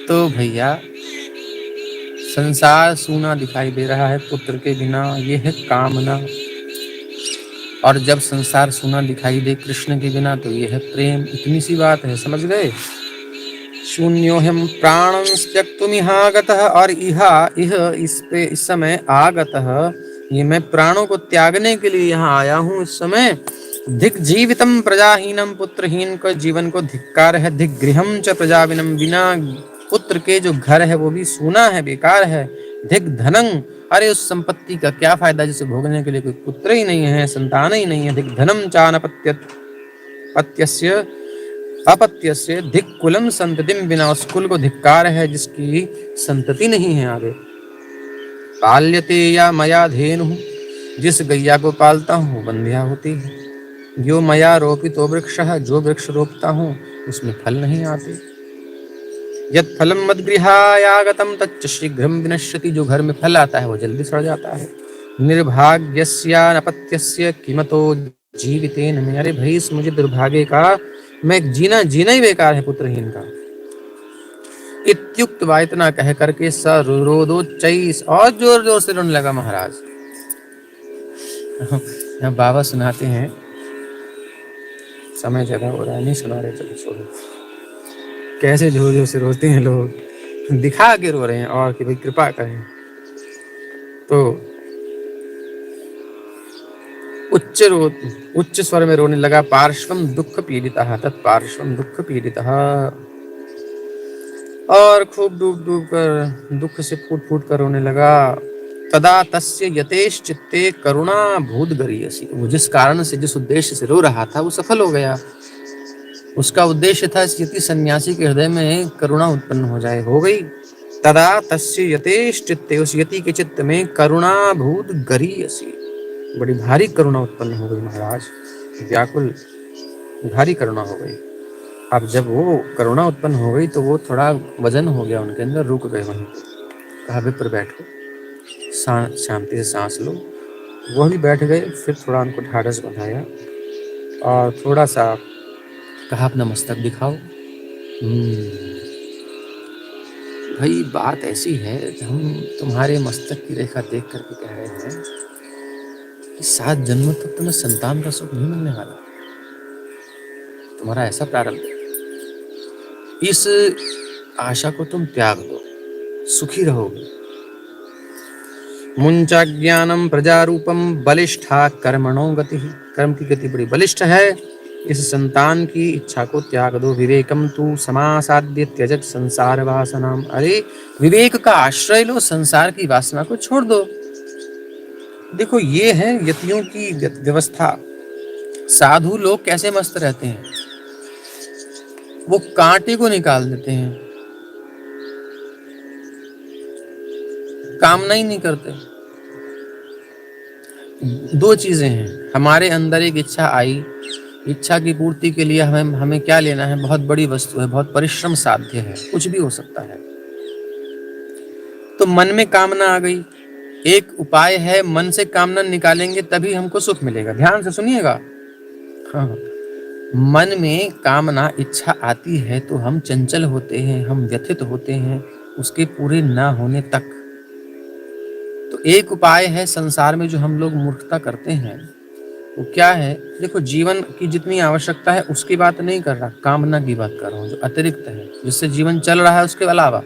तो भैया संसार सूना दिखाई दे रहा है पुत्र के बिना, ये है कामना। और जब संसार सूना दिखाई दे कृष्ण के बिना तो ये है प्रेम। इतनी सी बात है, समझ गए। शून्योहम प्राणं त्यक्तुमिहागतः, और इस समय आगतः, ये मैं प्राणों को त्यागने के लिए यहाँ आया हूँ इस समय। धिक जीवितम प्रजाहीनम, पुत्रहीन को जीवन को धिक्कार है। धिक गृहम च प्रजाविनम, बिना पुत्र के जो घर है वो भी सूना है, बेकार है। धिक धनंग, अरे उस संपत्ति का क्या फायदा जिसे भोगने के लिए कोई पुत्र ही नहीं है, संतान ही नहीं है। धिक धनम चानपत्यस्य अपत्यस्य, धिक कुलम संततिम, बिना उस कुल को धिक्कार है जिसकी संतति नहीं है आगे। पाल्यते या मया धेनु, जिस गैया को पालता हूँ बंध्या होती है। यो मया रोपितो वृक्षः, जो वृक्ष रोपता हूँ उसमें फल नहीं आते। यत् फलम मद्गृहायागतम तच्च शीघ्रं विनश्यति, जो घर में फल आता है वो जल्दी सड़ जाता है। निर्भाग्यस्य नपत्यस्य किमतो जीवितेन में, अरे भाई इस मुझे दुर्भाग्य का, मैं जीना ही बेकार है पुत्रहीन का। इत्युक्त इतना कह करके स रोदोच्चैः, और जोर जोर से रोने लगा महाराज। यहाँ बाबा सुनाते हैं, समय ज्यादा हो रहा है, नहीं सुना रहे, चलो छोड़ो। कैसे जोर जोर से रोते हैं लोग, दिखा के रो रहे हैं और कि भाई कृपा करें। तो उच्च स्वर में रोने लगा। पार्श्वम दुख पीड़ितः, तत्पार्श्वम दुख पीड़ितः, और खूब डूब डूब कर दुख से फूट फूट कर रोने लगा। तदा तस्य यतेश चित्ते करुणा भूत गरीयसी, वो जिस कारण से, जिस उद्देश्य से रो रहा था वो सफल हो गया। उसका उद्देश्य था इस यति सन्यासी के हृदय में करुणा उत्पन्न हो जाए, हो गई। तदा तस्य यतेश चित्ते, उस यति के चित्त में करुणा भूत गरीयसी, बड़ी भारी करुणा उत्पन्न हो गई महाराज, व्याकुल भारी करुणा हो गई। अब जब वो करुणा उत्पन्न हो गई तो वो थोड़ा वजन हो गया उनके अंदर, रुक गए वहीं। कहा विप्र बैठो, शांति से सांस लो। वो भी बैठ गए। फिर थोड़ा उनको ढाढ़स बंधाया और थोड़ा सा कहा अपना मस्तक दिखाओ। भाई बात ऐसी है, हम तुम्हारे मस्तक की रेखा देख करके कह रहे हैं कि 7 जन्म तक तुम्हें संतान का सुख नहीं मिलने वाला, तुम्हारा ऐसा प्रारब्ध है। इस आशा को तुम त्याग दो, सुखी रहोगे। मुंचा ज्ञानम प्रजारूपम बलिष्ठा कर्मणो गति, कर्म की गति बड़ी बलिष्ठ है। इस संतान की इच्छा को त्याग दो। विवेकम तू समासाद्य त्यजत संसार वासनाम, अरे विवेक का आश्रय लो, संसार की वासना को छोड़ दो। देखो ये है यतियों की व्यवस्था। साधु लोग कैसे मस्त रहते हैं, वो कांटे को निकाल देते हैं, कामना ही नहीं करते। 2 चीजें हैं, हमारे अंदर एक इच्छा आई, इच्छा की पूर्ति के लिए हमें क्या लेना है, बहुत बड़ी वस्तु है, बहुत परिश्रम साध्य है, कुछ भी हो सकता है। तो मन में कामना आ गई, एक उपाय है, मन से कामना निकालेंगे तभी हमको सुख मिलेगा। ध्यान से सुनिएगा। हाँ, मन में कामना इच्छा आती है तो हम चंचल होते हैं, हम व्यथित होते हैं उसके पूरे ना होने तक। तो एक उपाय है संसार में जो हम लोग मूर्खता करते हैं, वो क्या है, देखो जीवन की जितनी आवश्यकता है उसकी बात नहीं कर रहा, कामना की बात कर रहा हूँ, जो अतिरिक्त है, जिससे जीवन चल रहा है उसके अलावा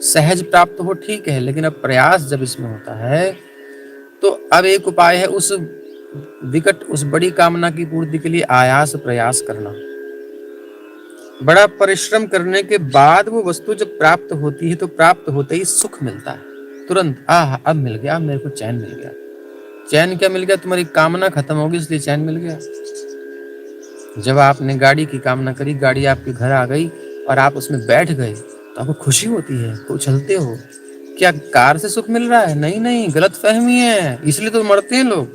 सहज प्राप्त हो ठीक है, लेकिन अब प्रयास जब इसमें होता है तो अब एक उपाय है उस विकट, उस बड़ी कामना की पूर्ति के लिए आयास प्रयास करना। बड़ा परिश्रम करने के बाद वो वस्तु जब प्राप्त होती है तो प्राप्त होते ही सुख मिलता है तुरंत। अब मिल गया, मेरे को चैन मिल गया। चैन क्या मिल गया, तुम्हारी कामना खत्म होगी इसलिए चैन मिल गया। जब आपने गाड़ी की कामना करी, गाड़ी आपके घर आ गई और आप उसमें बैठ गए तो आपको खुशी होती है, तो चलते हो। क्या कार से सुख मिल रहा है? नहीं, गलत फहमी है, इसलिए तो मरते हैं लोग।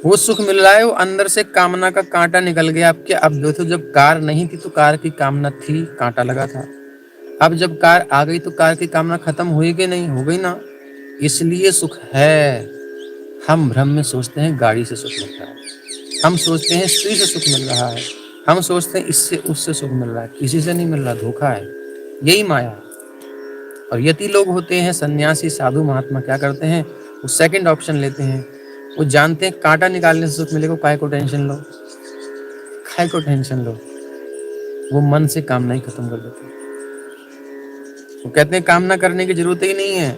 वो सुख मिल रहा है, वो अंदर से कामना का कांटा निकल गया आपके। अब देखो, जब कार नहीं थी तो कार की कामना थी, कांटा लगा था। अब जब कार आ गई तो कार की कामना खत्म हुई कि नहीं? हो गई ना। इसलिए सुख है। हम भ्रम में सोचते हैं गाड़ी से सुख मिल रहा है, हम सोचते हैं स्त्री से सुख मिल रहा है, हम सोचते हैं इससे उससे सुख मिल रहा है। किसी से नहीं मिल रहा, धोखा है, यही माया है। और यति लोग होते हैं सन्यासी साधु महात्मा, क्या करते हैं? वो सेकंड ऑप्शन लेते हैं। वो जानते हैं कांटा निकालने से सुख मिलेगा, काय को टेंशन लो, काय को टेंशन लो। वो मन से कामना ही खत्म कर देते हैं। वो कहते हैं कामना करने की जरूरत ही नहीं है,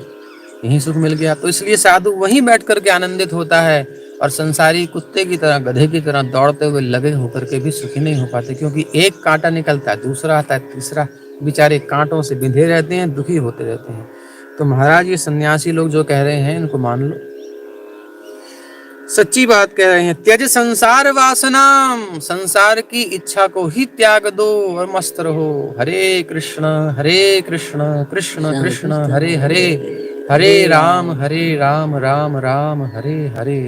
यही सुख मिल गया। तो इसलिए साधु वहीं बैठ करके आनंदित होता है, और संसारी कुत्ते की तरह, गधे की तरह दौड़ते हुए लगे होकर के भी सुखी नहीं हो पाते, क्योंकि एक कांटा निकलता है, दूसरा आता है, तीसरा, बेचारे कांटों से बिंधे रहते हैं, दुखी होते रहते हैं। तो महाराज ये सन्यासी लोग जो कह रहे हैं इनको मान लो, सच्ची बात कह रहे हैं। त्यज संसार वासनाम, संसार की इच्छा को ही त्याग दो और मस्त रहो। हरे कृष्ण कृष्ण कृष्ण हरे हरे, हरे राम राम राम हरे हरे।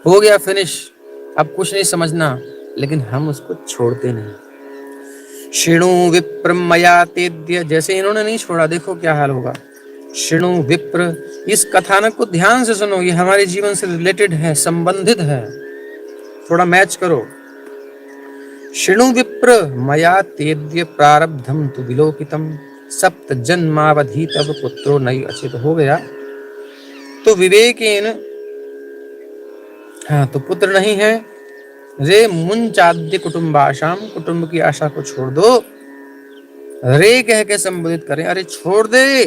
हो गया फिनिश, अब कुछ नहीं समझना, लेकिन हम उसको छोड़ते नहीं। शिणु विप्र मया तेद्य, जैसे इन्होंने नहीं छोड़ा, देखो क्या हाल होगा। शिणु विप्र, इस कथानक को ध्यान से सुनो, ये हमारे जीवन से रिलेटेड है, संबंधित है, थोड़ा मैच करो। शिणु विप्र मया तेद्य प्रारब्धम तु विलोकितम, सप्त जन्मावधि तब पुत्रो नई अचित। हो गया तो विवेकेन, हाँ तो पुत्र नहीं है। रे मुंचाद्य कुटुंबाशाम, कुटुंब की आशा को छोड़ दो। रे कह के संबोधित करें, अरे छोड़ दे।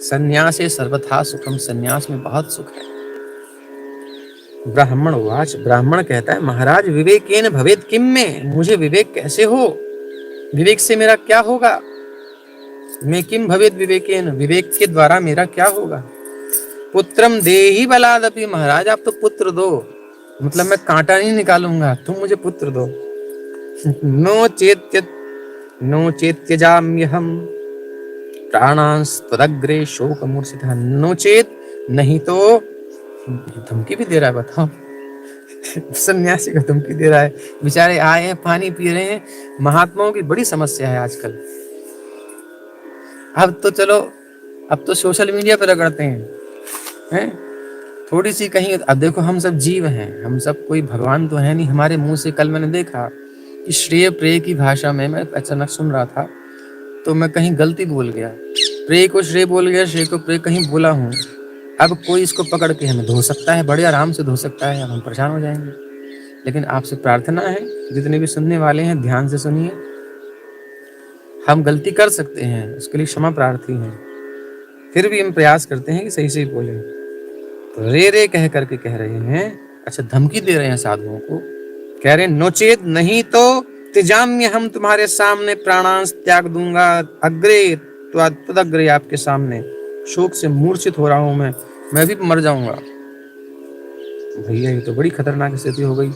संन्यासे सर्वथा सुखम, संन्यास में बहुत सुख है। ब्राह्मण वाच, ब्राह्मण कहता है महाराज विवेकेन भवेत किम में, मुझे विवेक कैसे हो, विवेक से मेरा क्या होगा। मैं किम भवेत विवेकेन, विवेक के द्वारा मेरा क्या होगा। पुत्रम देहि बलादपि, महाराज आप तो पुत्र दो, मतलब मैं कांटा नहीं निकालूंगा, तुम मुझे पुत्र दो। नो चेत्यजाम्यहम प्राणांस्तदग्रे शोक मूर्छितः, नोचेत, नहीं तो। धमकी भी दे रहा है, बताओ। सन्यासी को धमकी दे रहा है, बेचारे आए हैं पानी पी रहे हैं। महात्माओं की बड़ी समस्या है आजकल। अब तो चलो, अब तो सोशल मीडिया पर रगड़ते हैं, थोड़ी सी कहीं। अब देखो हम सब जीव हैं, हम सब कोई भगवान तो है नहीं। हमारे मुंह से कल मैंने देखा कि श्रेय प्रेय की भाषा में, मैं अचानक सुन रहा था तो मैं कहीं गलती बोल गया, प्रेय को श्रेय बोल गया, श्रेय को प्रेय कहीं बोला हूँ। अब कोई इसको पकड़ के हमें धो सकता है, बड़े आराम से धो सकता है, अब हम परेशान हो जाएंगे। लेकिन आपसे प्रार्थना है, जितने भी सुनने वाले हैं ध्यान से सुनिए, हम गलती कर सकते हैं, उसके लिए क्षमा प्रार्थी हैं, फिर भी हम प्रयास करते हैं कि सही सही बोलें। तो रे रे कह करके कह रहे हैं, अच्छा धमकी दे रहे हैं साधुओं को, कह रहे हैं नोचेत, नहीं तो तिजाम्य, हम तुम्हारे सामने प्राणांश त्याग दूंगा, अग्रे तदग्रे, आपके सामने शोक से मूर्छित हो रहा हूं मैं भी मर जाऊंगा। भैया ये तो बड़ी खतरनाक स्थिति हो गई।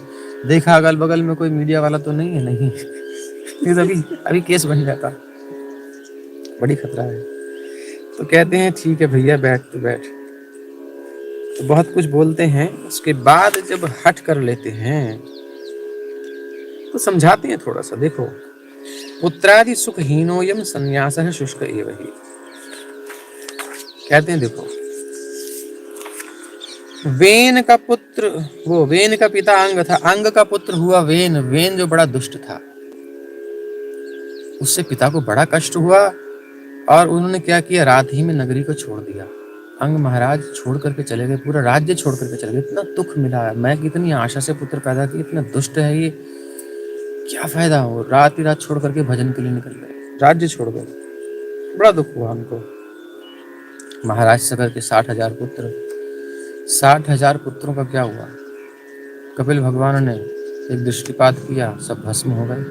देखा अगल बगल में कोई मीडिया वाला तो नहीं है, नहीं तो अभी केस बन जाता, बड़ी खतरा है। तो कहते हैं ठीक है भैया बैठ, तो बैठ। तो बहुत कुछ बोलते हैं, उसके बाद जब हट कर लेते हैं तो समझाते हैं थोड़ा सा। देखो, पुत्रादि सुख हीनोयम संन्यासः शुष्क एव हि, कहते हैं देखो, वेन का पुत्र, वो वेन का पिता अंग था, अंग का पुत्र हुआ वेन, वेन जो बड़ा दुष्ट था, उससे पिता को बड़ा कष्ट हुआ और उन्होंने क्या किया, रात ही में नगरी को छोड़ दिया। अंग महाराज छोड़ करके चले गए, पूरा राज्य छोड़ करके चले गए। इतना दुख मिला है, मैं कितनी आशा से पुत्र पैदा की, इतना दुष्ट है ये, क्या फायदा हो। रात ही रात छोड़ करके भजन के लिए निकल गए, राज्य छोड़ गए, बड़ा दुख हुआ उनको। महाराज सगर के 60,000 पुत्र, 60,000 पुत्रों का क्या हुआ। कपिल भगवान ने एक दृष्टिपात किया, सब भस्म हो गए।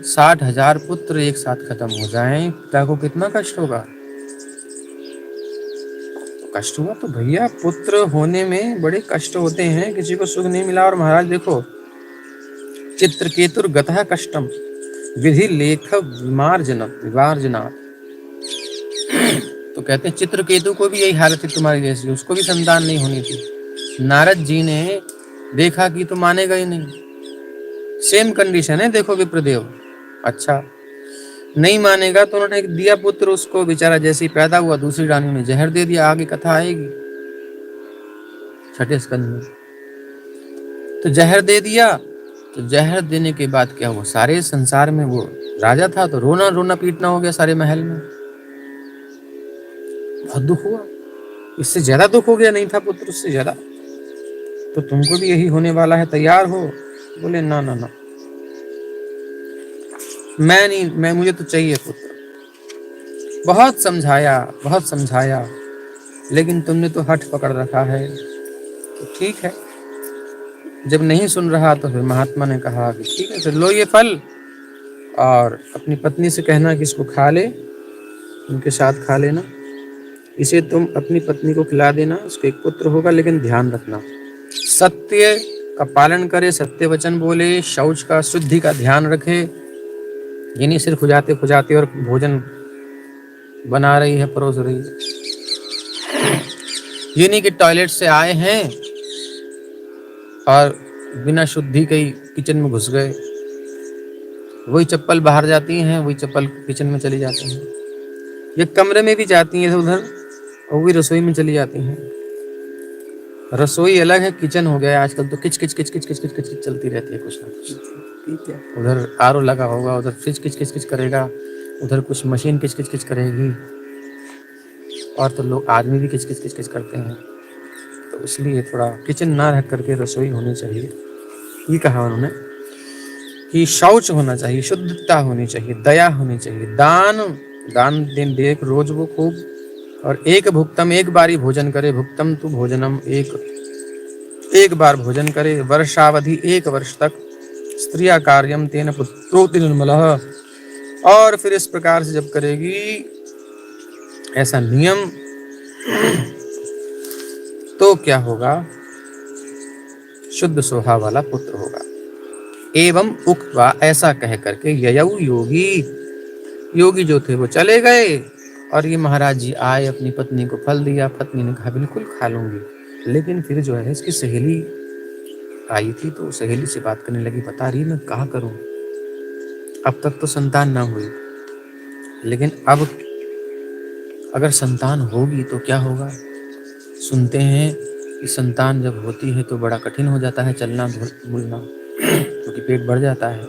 60,000 पुत्र एक साथ खत्म हो जाएं, पिता को कितना कष्ट होगा। कष्ट हुआ तो भैया, पुत्र होने में बड़े कष्ट होते हैं, किसी को सुख नहीं मिला। और महाराज देखो, चित्रकेतुर गतः कष्टम विधि लेख विमार्जना, तो कहते हैं चित्रकेतु को भी यही हालत थी तुम्हारी जैसी, उसको भी संतान नहीं होनी थी। नारद जी ने देखा कि तो मानेगा ही नहीं, सेम कंडीशन है, देखो विप्रदेव। अच्छा, नहीं मानेगा तो उन्होंने दिया पुत्र उसको, बेचारा जैसे ही पैदा हुआ दूसरी रानी ने जहर दे दिया। आगे कथा आएगी 6ठे स्कंद में। तो जहर दे दिया, तो जहर देने के बाद क्या हुआ, सारे संसार में वो राजा था तो रोना रोना पीटना हो गया सारे महल में, बहुत दुख हुआ। इससे ज्यादा दुख हो गया, नहीं था पुत्र उससे ज्यादा। तो तुमको भी यही होने वाला है, तैयार हो? बोले ना ना ना, मैं नहीं, मुझे तो चाहिए पुत्र। बहुत समझाया, बहुत समझाया, लेकिन तुमने तो हठ पकड़ रखा है। तो ठीक है, जब नहीं सुन रहा तो फिर महात्मा ने कहा कि ठीक है, फिर लो ये फल और अपनी पत्नी से कहना कि इसको खा ले, उनके साथ खा लेना, इसे तुम अपनी पत्नी को खिला देना, उसको एक पुत्र होगा। लेकिन ध्यान रखना, सत्य का पालन करे, सत्य वचन बोले, शौच का, शुद्धि का ध्यान रखे। ये नहीं सिर्फ खुजाते खुजाते और भोजन बना रही है, परोस रही है। ये नहीं कि टॉयलेट से आए हैं और बिना शुद्धि के ही किचन में घुस गए, वही चप्पल बाहर जाती हैं, वही चप्पल किचन में चली जाती हैं, ये कमरे में भी जाती हैं उधर और वही रसोई में चली जाती हैं। रसोई अलग है, किचन हो गया आजकल तो किच किच किच किच किच किच किच किच चलती रहती है कुछ ना कुछ। ठीक है, उधर आरओ लगा होगा, उधर फ्रिज किच किच किच करेगा, उधर कुछ मशीन किच किच किच करेगी, और तो लोग आदमी भी किच किच किच किच करते हैं। तो इसलिए थोड़ा किचन ना रख करके रसोई होनी चाहिए। ये कहा उन्होंने कि शौच होना चाहिए, शुद्धता होनी चाहिए, दया होनी चाहिए, दान दिन दे रोज वो खूब, और एक भुक्तम, एक बारी भोजन करे, भुक्तम तु भोजनम, एक बार भोजन करे, वर्षावधि 1 वर्ष तक, स्त्रिया कार्यम तेन पुत्रोति निर्मलः। और फिर इस प्रकार से जब करेगी ऐसा नियम, तो क्या होगा, शुद्ध स्वभाव वाला पुत्र होगा। एवं उक्त्वा, ऐसा कह करके, ययौ योगी जो थे वो चले गए, और ये महाराज जी आए, अपनी पत्नी को फल दिया। पत्नी ने कहा बिल्कुल खा लूंगी। लेकिन फिर जो है इसकी सहेली आई थी, तो सहेली से बात करने लगी, बता रही मैं क्या करूं, अब तक तो संतान ना हुई, लेकिन अब अगर संतान होगी तो क्या होगा। सुनते हैं कि संतान जब होती है तो बड़ा कठिन हो जाता है चलना बुलना, क्योंकि पेट बढ़ जाता है।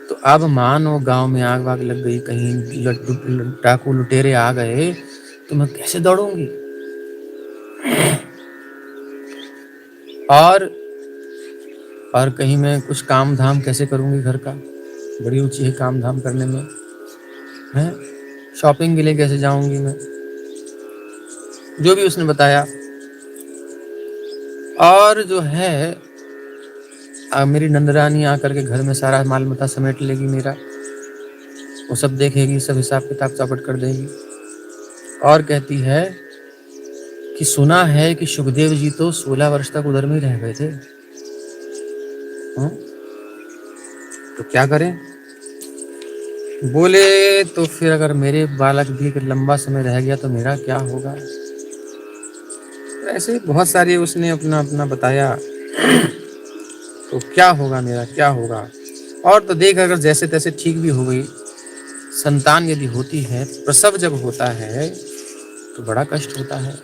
तो अब मानो गांव में आग वाग लग गई, कहीं डाकू लुटेरे आ गए, तो मैं कैसे दौड़ूंगी, और कहीं मैं कुछ काम धाम कैसे करूंगी घर का, बड़ी रुचि है काम धाम करने में, है शॉपिंग के लिए कैसे जाऊंगी मैं, जो भी उसने बताया। और जो है मेरी नंदरानी आकर के घर में सारा माल मता समेट लेगी मेरा, वो सब देखेगी, सब हिसाब किताब चौपट कर देगी। और कहती है कि सुना है कि सुखदेव जी तो 16 वर्ष तक उधर में ही रह गए थे। तो क्या करें? बोले तो फिर अगर मेरे बालक भी लंबा समय रह गया तो मेरा क्या होगा। ऐसे बहुत सारी उसने अपना अपना बताया, तो क्या होगा मेरा, क्या होगा। और तो देख, अगर जैसे तैसे ठीक भी हो गई, संतान यदि होती है, प्रसव जब होता है तो बड़ा कष्ट होता है।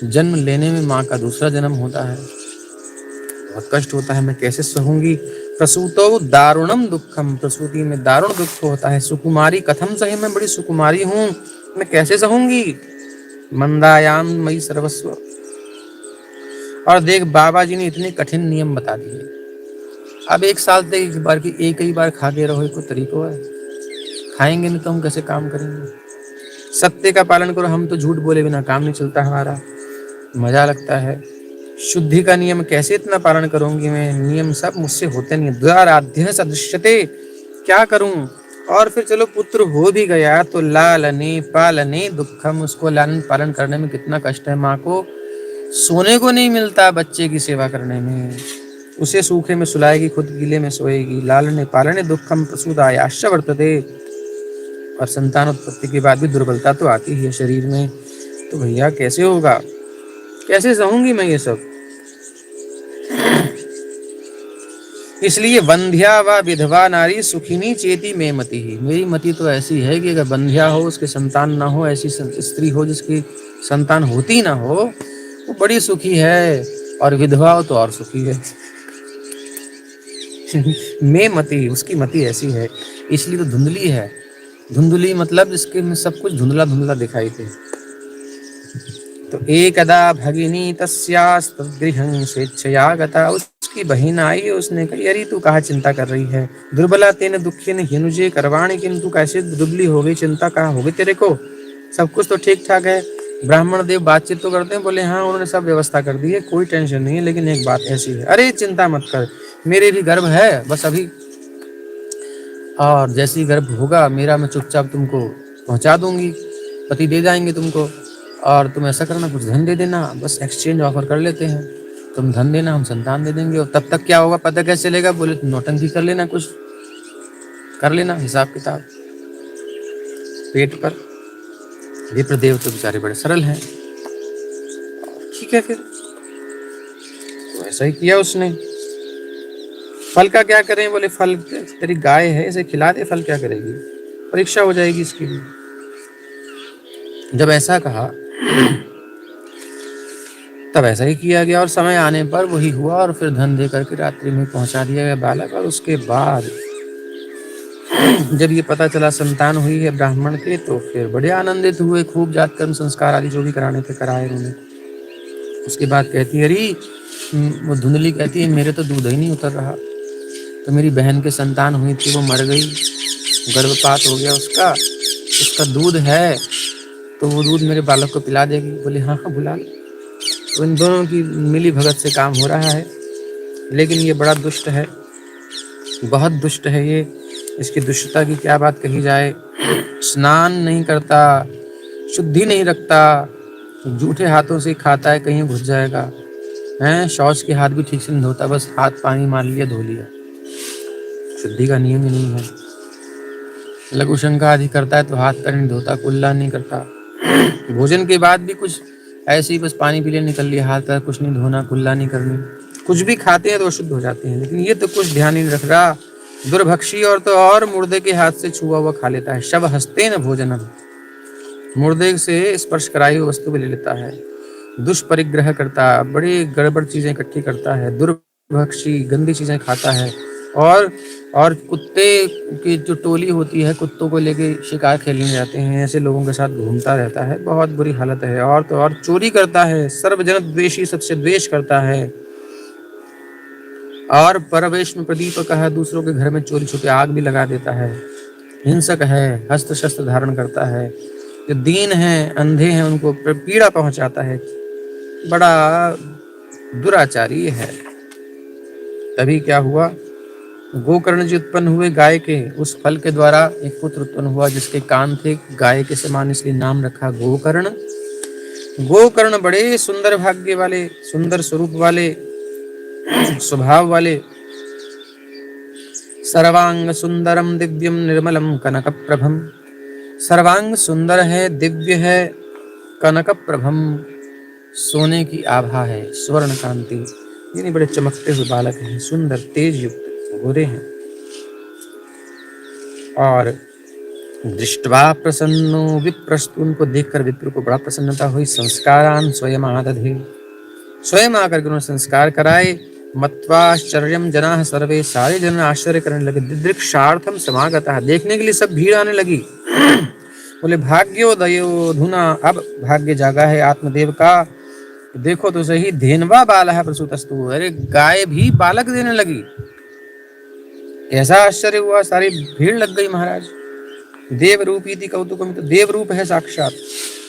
जन्म लेने में माँ का दूसरा जन्म होता है, बहुत कष्ट होता है। मैं कैसे सहूंगी। प्रसूतो दारुणम दुखम, प्रसूति में दारुण दुख होता है। सुकुमारी कथम सही, मैं बड़ी सुकुमारी हूँ, मैं कैसे सहूंगी। मंदायाम मई सर्वस्व। और देख, बाबा जी ने इतने कठिन नियम बता दिए। अब 1 साल तक एक ही बार खा के रहो, कोई तरीको है? खाएंगे नहीं तो हम कैसे काम करेंगे। सत्य का पालन करो, हम तो झूठ बोले बिना काम नहीं चलता हमारा, मजा लगता है। शुद्धि का नियम कैसे इतना पालन करूंगी मैं, नियम सब मुझसे होते नहीं। द्वाराध्य सदृश्यते, क्या करूं। और फिर चलो पुत्र हो भी गया तो लालने पालने दुखम, उसको लालन पालन करने में कितना कष्ट है। माँ को सोने को नहीं मिलता बच्चे की सेवा करने में, उसे सूखे में सुलाएगी, खुद गीले में सोएगी। लालने पालने दुखम प्रसूदायाश्च वर्तते। और संतान उत्पत्ति के बाद भी दुर्बलता तो आती ही है शरीर में। तो भैया कैसे होगा, कैसे सहूंगी मैं ये सब। इसलिए बंध्या व विधवा नारी सुखिनी चेती में मति ही, मेरी मति तो ऐसी है कि अगर बंध्या हो, उसके संतान ना हो, ऐसी स्त्री हो जिसकी संतान होती ना हो, वो बड़ी सुखी है, और विधवा हो तो और सुखी है। में मति, उसकी मति ऐसी है, इसलिए तो धुंधली है। धुंधली मतलब जिसके में सब कुछ धुंधला धुंधला दिखाई दे। तो एकदा भगिनी तस्यास्तगृहं स्वेच्छया गता, उसकी बहन आई, उसने कही अरे तू कहाँ चिंता कर रही है, दुर्बला तेन दुखिन हिनुजे करवाणी, किंतु कैसे दुबली हो गई, चिंता कहाँ हो गई तेरे को, सब कुछ तो ठीक ठाक है। ब्राह्मण देव बातचीत तो करते हैं, बोले हाँ उन्होंने सब व्यवस्था कर दी है, कोई टेंशन नहीं है, लेकिन एक बात ऐसी है, अरे चिंता मत कर, मेरे भी गर्भ है बस अभी, और जैसी गर्भ होगा मेरा मैं चुपचाप तुमको पहुंचा दूंगी, पति दे जाएंगे तुमको, और तुम ऐसा करना कुछ धन दे देना, बस एक्सचेंज ऑफर कर लेते हैं, तुम धन देना हम संतान दे देंगे। और तब तक क्या होगा पता कैसे चलेगा, बोले तुम नौटंकी कर लेना, कुछ कर लेना हिसाब किताब पेट पर। विप्रदेव तो बेचारे बड़े सरल हैं, ठीक है फिर तो ऐसा ही किया उसने। फल का क्या करें, बोले फल तेरी गाय है इसे खिला दे, फल क्या करेगी, परीक्षा हो जाएगी इसकी भी। जब ऐसा कहा तब ऐसा ही किया गया, और समय आने पर वही हुआ, और फिर धन दे करके रात्रि में पहुंचा दिया गया बालक। और उसके बाद जब ये पता चला संतान हुई है ब्राह्मण के, तो फिर बड़े आनंदित हुए, खूब जात कर्म संस्कार आदि जो भी कराने थे कराए उन्होंने। उसके बाद कहती है अरे, वो धुंधली कहती है मेरे तो दूध ही नहीं उतर रहा, तो मेरी बहन के संतान हुई थी वो मर गई, गर्भपात हो गया उसका, उसका दूध है तो वो दूध मेरे बालक को पिला देगी। बोले हाँ हाँ बुला लो। तो इन दोनों की मिली भगत से काम हो रहा है, लेकिन ये बड़ा दुष्ट है, बहुत दुष्ट है ये, इसकी दुष्टता की क्या बात कही जाए। स्नान नहीं करता, शुद्धि नहीं रखता, जूठे हाथों से खाता है, कहीं घुस जाएगा हैं, शौच के हाथ भी ठीक से नहीं धोता, बस हाथ पानी मार लिया धो लिया, शुद्धि का नियम ही नहीं है। लघु शंका आदि करता है तो हाथ पैर नहीं धोता, कुल्ला नहीं करता, भोजन के बाद भी कुछ ऐसे ही बस पानी पी ले निकल लिया, हाथ पैर कुछ नहीं धोना, कुल्ला नहीं करनी, कुछ भी खाते हैं तो अशुद्ध हो जाते हैं। लेकिन ये तो कुछ ध्यान नहीं रख रहा, दुर्भक्षी और तो और मुर्दे के हाथ से छुआ हुआ खा लेता है, शव हस्ते न भोजनम, मुर्दे से स्पर्श कराई हुई वस्तु भी ले लेता है, दुष्परिग्रह करता, बड़ी गड़बड़ चीजें इकट्ठी करता है, दुर्भक्षी गंदी चीजें खाता है, और कुत्ते की जो टोली होती है, कुत्तों को लेके शिकार खेलने जाते हैं, ऐसे लोगों के साथ घूमता रहता है, बहुत बुरी हालत है। और तो और चोरी करता है, सर्वजन द्वेषी, सबसे द्वेष करता है, और परवेश में प्रदीपक है, दूसरों के घर में चोरी छुपे आग भी लगा देता है, हिंसक है, हस्त्र शस्त्र धारण करता है, जो दीन हैं अंधे हैं उनको पीड़ा पहुंचाता है, बड़ा दुराचारी है। तभी क्या हुआ, गोकर्ण जी उत्पन्न हुए गाय के, उस फल के द्वारा एक पुत्र उत्पन्न हुआ जिसके कान थे गाय के समान, इसलिए नाम रखा गोकर्ण। गोकर्ण बड़े सुंदर भाग्य वाले, सुंदर स्वरूप वाले, स्वभाव वाले, सर्वांग सुंदरम दिव्यम निर्मलम कनक प्रभम, सर्वांग सुंदर है, दिव्य है, कनक प्रभम सोने की आभा है, स्वर्ण कांति, यानी बड़े चमकते हुए बालक हैं, सुंदर तेज युक्त गोरे हैं। और दृष्टवा प्रसन्नो विप्रस्तु, उनको देखकर विप्र को बड़ा प्रसन्नता हुई। संस्कारान स्वयं आदधे, स्वयं आकर के उन्होंने संस्कार कराए। मत्वाश्चर्यम जनाः सर्वे, सारे जन आश्चर्य करने लगे। दिदृक्षार्थम समागतः, देखने के लिए सब भीड़ आने लगी। बोले भाग्योदयो धुना, अब भाग्य जागा है आत्मदेव का, देखो तो सही, धेनवा बालः प्रसूतस्तु, अरे गाय भी बालक देने लगी। ऐसा आश्चर्य हुआ, सारी भीड़ लग गई महाराज। देव रूपी थी कौतुकम, तो देव रूप है साक्षात,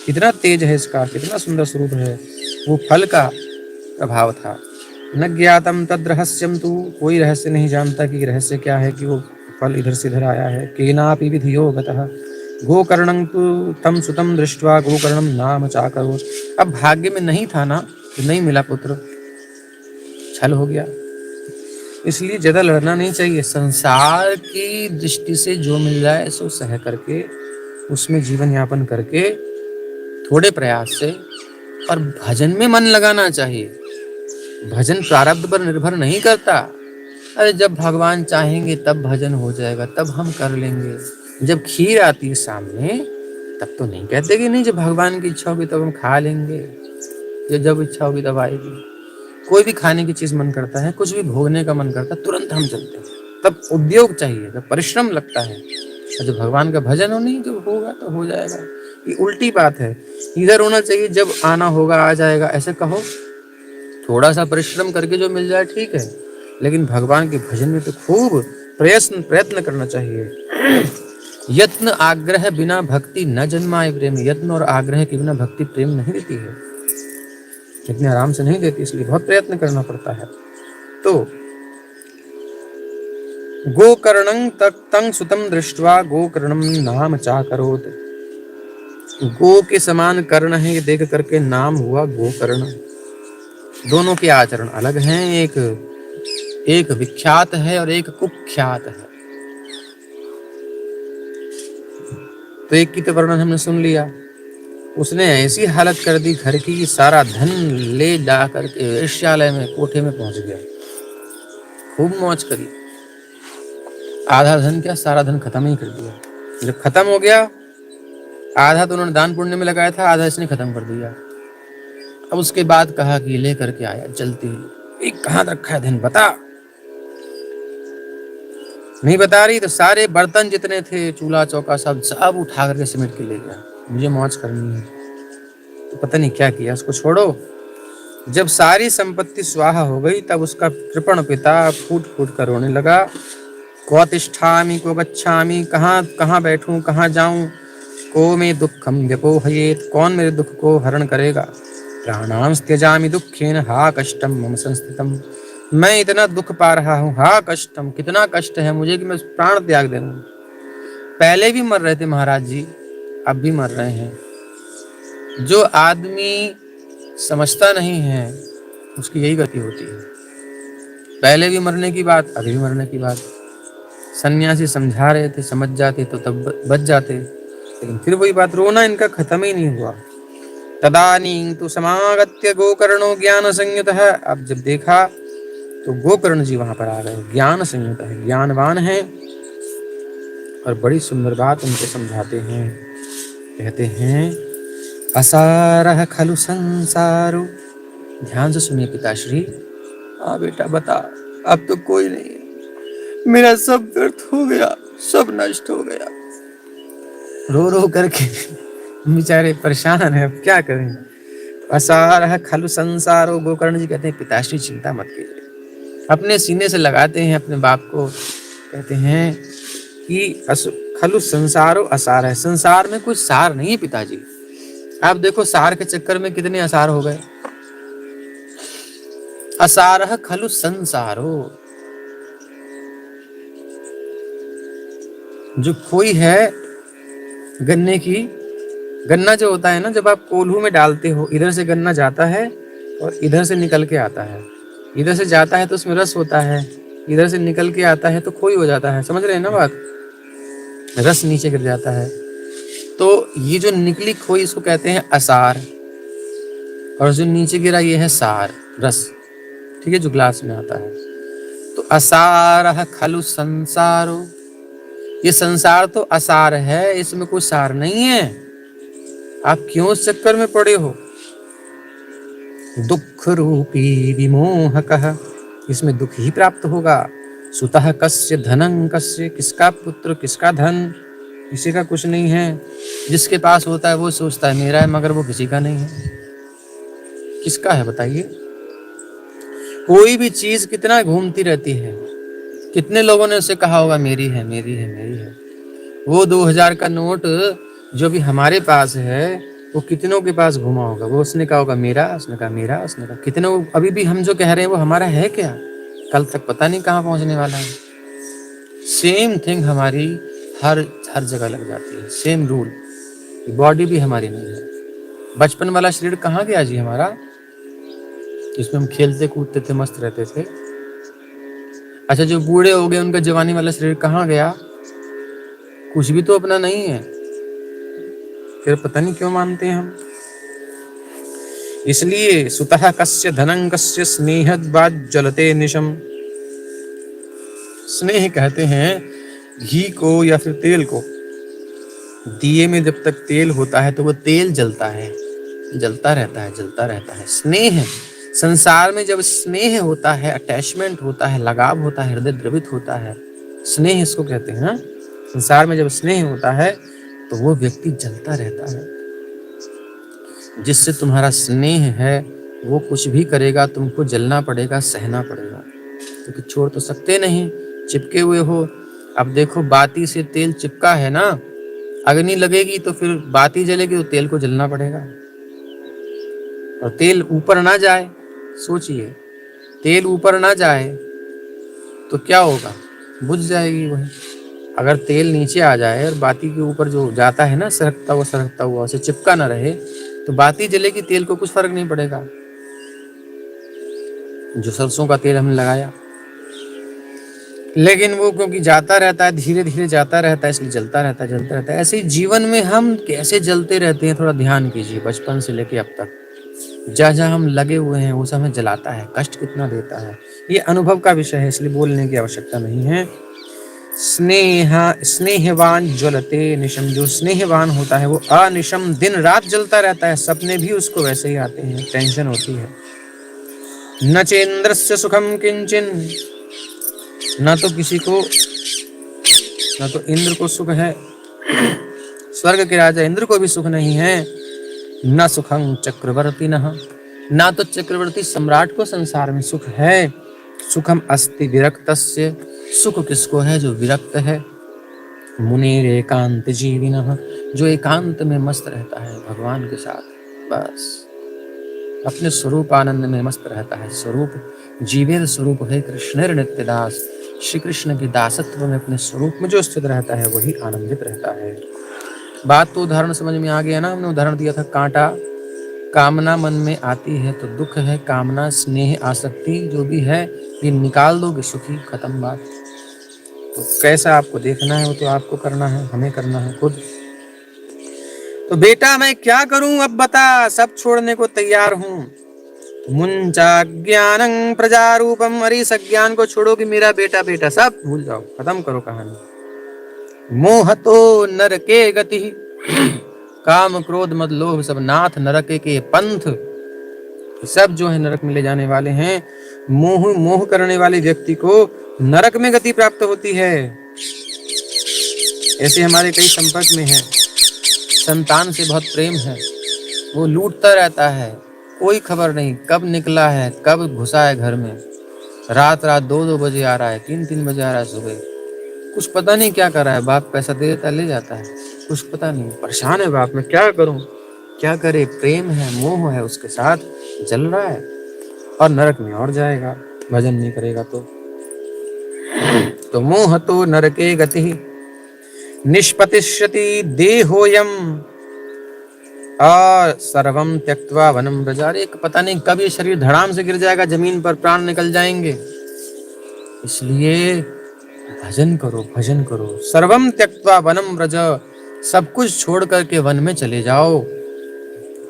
कितना तेज है इसका, कितना सुंदर स्वरूप है। वो फल का प्रभाव था। न ज्ञातम तद रहस्यम तु, कोई रहस्य नहीं जानता कि रहस्य क्या है कि वो फल इधर से इधर आया है। केनापि विधियो गतः गोकर्णं तु तम सुतम दृष्ट्वा गोकर्णम नाम चाकरोत्, अब भाग्य में नहीं था ना, तो नहीं मिला पुत्र, छल हो गया। इसलिए ज्यादा लड़ना नहीं चाहिए, संसार की दृष्टि से जो मिल जाए सो सह करके उसमें जीवन यापन करके थोड़े प्रयास से, और भजन में मन लगाना चाहिए। भजन प्रारब्ध पर निर्भर नहीं करता। अरे जब भगवान चाहेंगे तब भजन हो जाएगा, तब हम कर लेंगे। जब खीर आती है सामने तब तो नहीं कहते कि नहीं, जब भगवान की इच्छा होगी तब हम खा लेंगे, जब इच्छा होगी तब आएगी। कोई भी खाने की चीज मन करता है, कुछ भी भोगने का मन करता है, तुरंत हम चलते हैं। तब उद्योग चाहिए, तब परिश्रम लगता है। और जब भगवान का भजन हो, नहीं जब होगा तो हो जाएगा। ये उल्टी बात है। इधर होना चाहिए जब आना होगा आ जाएगा, ऐसे कहो। थोड़ा सा परिश्रम करके जो मिल जाए ठीक है, लेकिन भगवान के भजन में तो खूब प्रयत्न करना चाहिए। यत्न आग्रह बिना भक्ति न जन्माए प्रेम। यत्न और आग्रह के बिना भक्ति प्रेम नहीं देती है, इतने आराम से नहीं देती, इसलिए बहुत प्रयत्न करना पड़ता है। तो गोकर्णं तं सुतं दृष्ट्वा गोकर्णं नाम चाकरोत। गो के समान कर्ण है ये देख करके नाम हुआ गोकर्ण। दोनों के आचरण अलग हैं, एक विख्यात है और एक कुख्यात है। तो एक की तो वर्णन हमने सुन लिया, उसने ऐसी हालत कर दी घर की, सारा धन ले जा करके वेश्यालय में, कोठे में पहुंच गया, खूब मौज करी। आधा धन क्या, सारा धन खत्म ही कर दिया। जब खत्म हो गया, आधा तो उन्होंने दान पुण्य में लगाया था, आधा इसने खत्म कर दिया। अब उसके बाद कहा कि ले करके आया जल्दी, एक कहाँ रखा है धन बता। नहीं बता रही तो सारे बर्तन जितने थे, चूल्हा चौका सब उठा करके सिमट के ले गया, मुझे मौज करनी है। तो पता नहीं क्या किया, उसको छोड़ो। जब सारी संपत्ति स्वाहा हो गई, तब उसका कृपण पिता फूट फूट कर रोने लगा। क्व तिष्ठामि क्व गच्छामि, कहाँ कहाँ बैठूं, कहाँ जाऊं। को मे दुःखं व्यपोहयेत्, कौन मेरे दुख को हरण करेगा। प्राणां त्यजामि दुःखेन, हा कष्टं मम संस्थितम्। मैं इतना दुख पा रहा हूँ, हा कष्टम, कितना कष्ट है मुझे कि मैं प्राण त्याग दे दूं। पहले भी मर रहे थे महाराज जी, अब भी मर रहे हैं। जो आदमी समझता नहीं है उसकी यही गति होती है। पहले भी मरने की बात, अभी भी मरने की बात। सन्यासी समझा रहे थे, समझ जाते तो तब बच जाते, लेकिन फिर वही बात, रोना इनका खत्म ही नहीं हुआ। तदानीं तु समागत्य गोकर्णो ज्ञान संयुतः। अब जब देखा तो गोकर्ण जी वहां पर आ गए, ज्ञान संयुत है, ज्ञानवान है, और बड़ी सुंदर बात उनको समझाते हैं। कहते हैं असारः खलु संसारो। ध्यान से सुनिए पिताश्री। हाँ बेटा बता, अब तो कोई नहीं है, मेरा सब व्यर्थ हो गया, सब नष्ट हो गया। रो रो करके बेचारे परेशान है, अब क्या करें। असारः खलु संसारो। गोकर्ण जी कहते हैं पिताश्री चिंता मत कीजिए। अपने सीने से लगाते हैं अपने बाप को, कहते हैं कि खलु संसारो असार है, संसार में कोई सार नहीं है पिताजी। आप देखो सार के चक्कर में कितने असार हो गए। असारः खलु संसारो, जो खोई है गन्ने की, गन्ना जो होता है ना, जब आप कोल्हू में डालते हो, इधर से गन्ना जाता है और इधर से निकल के आता है। इधर से जाता है तो उसमें रस होता है, इधर से निकल के आता है तो खोई हो जाता है। समझ रहे हैं ना बात, रस नीचे गिर जाता है। तो ये जो निकली खोई, इसको कहते हैं असार, और जो नीचे गिरा ये है सार, रस, ठीक है, जो ग्लास में आता है। तो असारः खलु संसारो, ये संसार तो असार है, इसमें कोई सार नहीं है। आप क्यों इस चक्कर में पड़े हो। दुख रूपी विमोहकः, इसमें दुख ही प्राप्त होगा। सुतः कस्य धनं कस्य, किसका पुत्र किसका धन, किसी का कुछ नहीं है। जिसके पास होता है वो सोचता है मेरा है, मगर वो किसी का नहीं है। किसका है बताइए। कोई भी चीज कितना घूमती रहती है, कितने लोगों ने उसे कहा होगा मेरी है मेरी है मेरी है। वो 2000 का नोट जो भी हमारे पास है, वो कितनों के पास घुमा होगा, वो उसने कहा होगा मेरा, उसने कहा मेरा, उसने कहा कितने। अभी भी हम जो कह रहे हैं वो हमारा है क्या, कल तक पता नहीं कहाँ पहुंचने वाला है। सेम थिंग हमारी हर जगह लग जाती है, सेम रूल। बॉडी भी हमारी नहीं है। बचपन वाला शरीर कहाँ गया जी हमारा, जिसमें हम खेलते कूदते थे, मस्त रहते थे। अच्छा जो बूढ़े हो गए उनका जवानी वाला शरीर कहाँ गया, कुछ भी तो अपना नहीं है। फिर पता नहीं क्यों मानते हैं हम। इसलिए सुतः कस्य धनं कस्य स्नेहद्वाद जलते निशम। स्नेह कहते हैं घी को या फिर तेल को। दिए में जब तक तेल होता है तो वो तेल जलता है, जलता रहता है, जलता रहता है। स्नेह, संसार में जब स्नेह होता है, अटैचमेंट होता है, लगाव होता है, हृदय द्रवित होता है, स्नेह इसको कहते हैं। संसार में जब स्नेह होता है तो वो व्यक्ति जलता रहता है। जिससे तुम्हारा स्नेह है वो कुछ भी करेगा, तुमको जलना पड़ेगा, सहना पड़ेगा, क्योंकि छोड़ तो सकते नहीं, चिपके हुए हो। अब देखो बाती से तेल चिपका है ना, अग्नि लगेगी तो फिर बाती जलेगी तो तेल को जलना पड़ेगा, और तेल ऊपर ना जाए। सोचिए, तेल ऊपर ना जाए तो क्या होगा, बुझ जाएगी वही। अगर तेल नीचे आ जाए और बाती के ऊपर जो जाता है ना, सरकता हुआ उसे चिपका ना रहे तो बाती जलेगी, तेल को कुछ फर्क नहीं पड़ेगा। जो सरसों का तेल हमने लगाया, लेकिन वो क्योंकि जाता रहता है, धीरे धीरे जाता रहता है, इसलिए जलता रहता है, जलता रहता है। ऐसे ही जीवन में हम कैसे जलते रहते हैं, थोड़ा ध्यान कीजिए। बचपन से लेके अब तक जहाँ जहाँ हम लगे हुए हैं वो सब हमें जलाता है, कष्ट कितना देता है, ये अनुभव का विषय है, इसलिए बोलने की आवश्यकता नहीं है। स्नेहवान ज्वलते निशम। जो स्नेहवान होता है वो अनिशम, दिन रात जलता रहता है। सपने भी उसको वैसे ही आते हैं, टेंशन होती है। न चेन्द्रस्य सुखम किंचन, न तो किसी को, न तो इंद्र को सुख है, स्वर्ग के राजा इंद्र को भी सुख नहीं है। न सुखं चक्रवर्ती ना तो चक्रवर्ती सम्राट को संसार में सुख है। सुखम अस्ति विरक्तस्य, सुख किसको है, जो विरक्त है। मुनिर एकांत जीविनः, जो एकांत में मस्त रहता है भगवान के साथ, बस अपने स्वरूप आनंद में मस्त रहता है। स्वरूप जीवेर स्वरूप है कृष्णेर नित्य दास। श्री कृष्ण के दासत्व में अपने स्वरूप में जो स्थित रहता है वही आनंदित रहता है। बात तो उदाहरण समझ में आ गया ना। हमने उदाहरण दिया था, कांटा, कामना मन में आती है तो दुख है, कामना स्नेह आसक्ति जो भी है ये निकाल दोगे सुखी, खत्म बात। तो कैसा आपको देखना है वो तो आपको करना है, हमें करना है खुद। तो बेटा मैं क्या करूं अब बता, सब छोड़ने को तैयार हूं। मुंचा ज्ञानं प्रजारूपम, अरे इस अज्ञान को छोड़ो कि मेरा बेटा बेटा सब भूल जाओ, खत्म करो कहानी। मोह तो नरके गति, काम क्रोध मद लोभ सब नाथ नरके के पंथ, सब जो है नरक में ले जाने वाले हैं। मोह करने वाले व्यक्ति को नरक में गति प्राप्त होती है। ऐसे हमारे कई संपर्क में हैं, संतान से बहुत प्रेम है, वो लूटता रहता है, कोई खबर नहीं कब निकला है, कब घुसा है घर में, रात 2-2 बजे आ रहा है, 3-3 बजे आ रहा है सुबह, कुछ पता नहीं क्या कर रहा है। बाप पैसा दे देता ले जाता है, कुछ पता नहीं, परेशान है बाप, मैं क्या करूं, क्या करे। प्रेम है, मोह है, उसके साथ जल रहा है और नरक में और जाएगा भजन नहीं करेगा तो मोह तो नरके गति निष्पतिष्यति देहोयम और सर्वम त्यक्त्वा वनम व्रजा। एक पता नहीं कब ये शरीर धड़ाम से गिर जाएगा जमीन पर, प्राण निकल जाएंगे, इसलिए भजन करो, भजन करो। सर्वम त्यक्त्वा वनम व्रज, सब कुछ छोड़ करके वन में चले जाओ।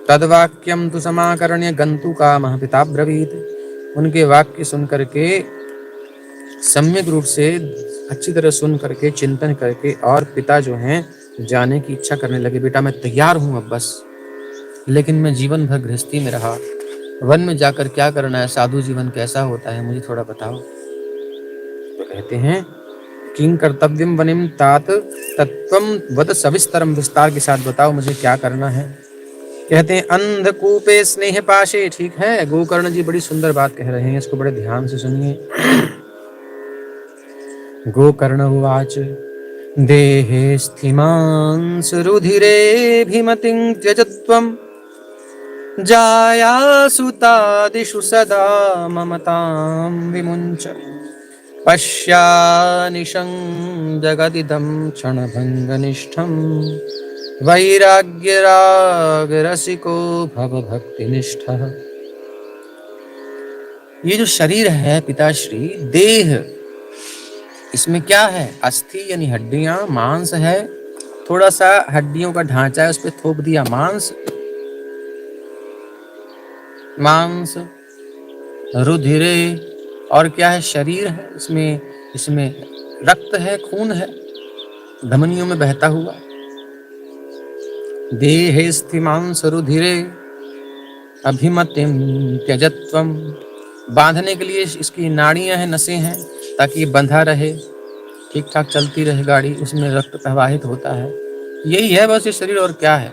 तद्वाक्यम तु समाकर्ण्य गंतु कामः पिता ब्रवीत। उनके वाक्य सुन करके सम्यक रूप से अच्छी तरह सुन करके चिंतन करके और पिता जो हैं जाने की इच्छा करने लगे। बेटा मैं तैयार हूं अब बस, लेकिन मैं जीवन भर गृहस्थी में रहा, वन में जाकर क्या करना है, साधु जीवन कैसा होता है मुझे थोड़ा बताओ। तो कहते हैं किं कर्तव्यम वनिम तात तत्वम वद सविस्तरम, विस्तार के साथ बताओ मुझे क्या करना है। कहते हैं अंधकूपे स्नेह पाशे। ठीक है, गोकर्ण जी बड़ी सुंदर बात कह रहे हैं, इसको बड़े ध्यान से सुनिए। गोकर्ण उवाच देहे स्थिमांस रुधिरेऽभिमतिं त्यजत्वं जायासुतादिषु सदा ममतां विमुञ्च पश्यानिशं जगदिदं क्षणभङ्गनिष्ठं वैराग्यरागरसिको भव भक्तिनिष्ठः। ये जो शरीर है पिताश्री, देह, इसमें क्या है, अस्थि यानी हड्डियां, मांस है, थोड़ा सा हड्डियों का ढांचा है, उस पर थोप दिया मांस, मांस, रुधिरे, और क्या है, शरीर है, इसमें रक्त है, खून है, धमनियों में बहता हुआ। देहे स्थिमांस रुधिरे अभिमतिम त्यजत्वम, बांधने के लिए इसकी नाड़ियां हैं, नसें हैं, ताकि ये बंधा रहे, ठीक ठाक चलती रहे गाड़ी, उसमें रक्त प्रवाहित होता है। यही है बस ये शरीर, और क्या है।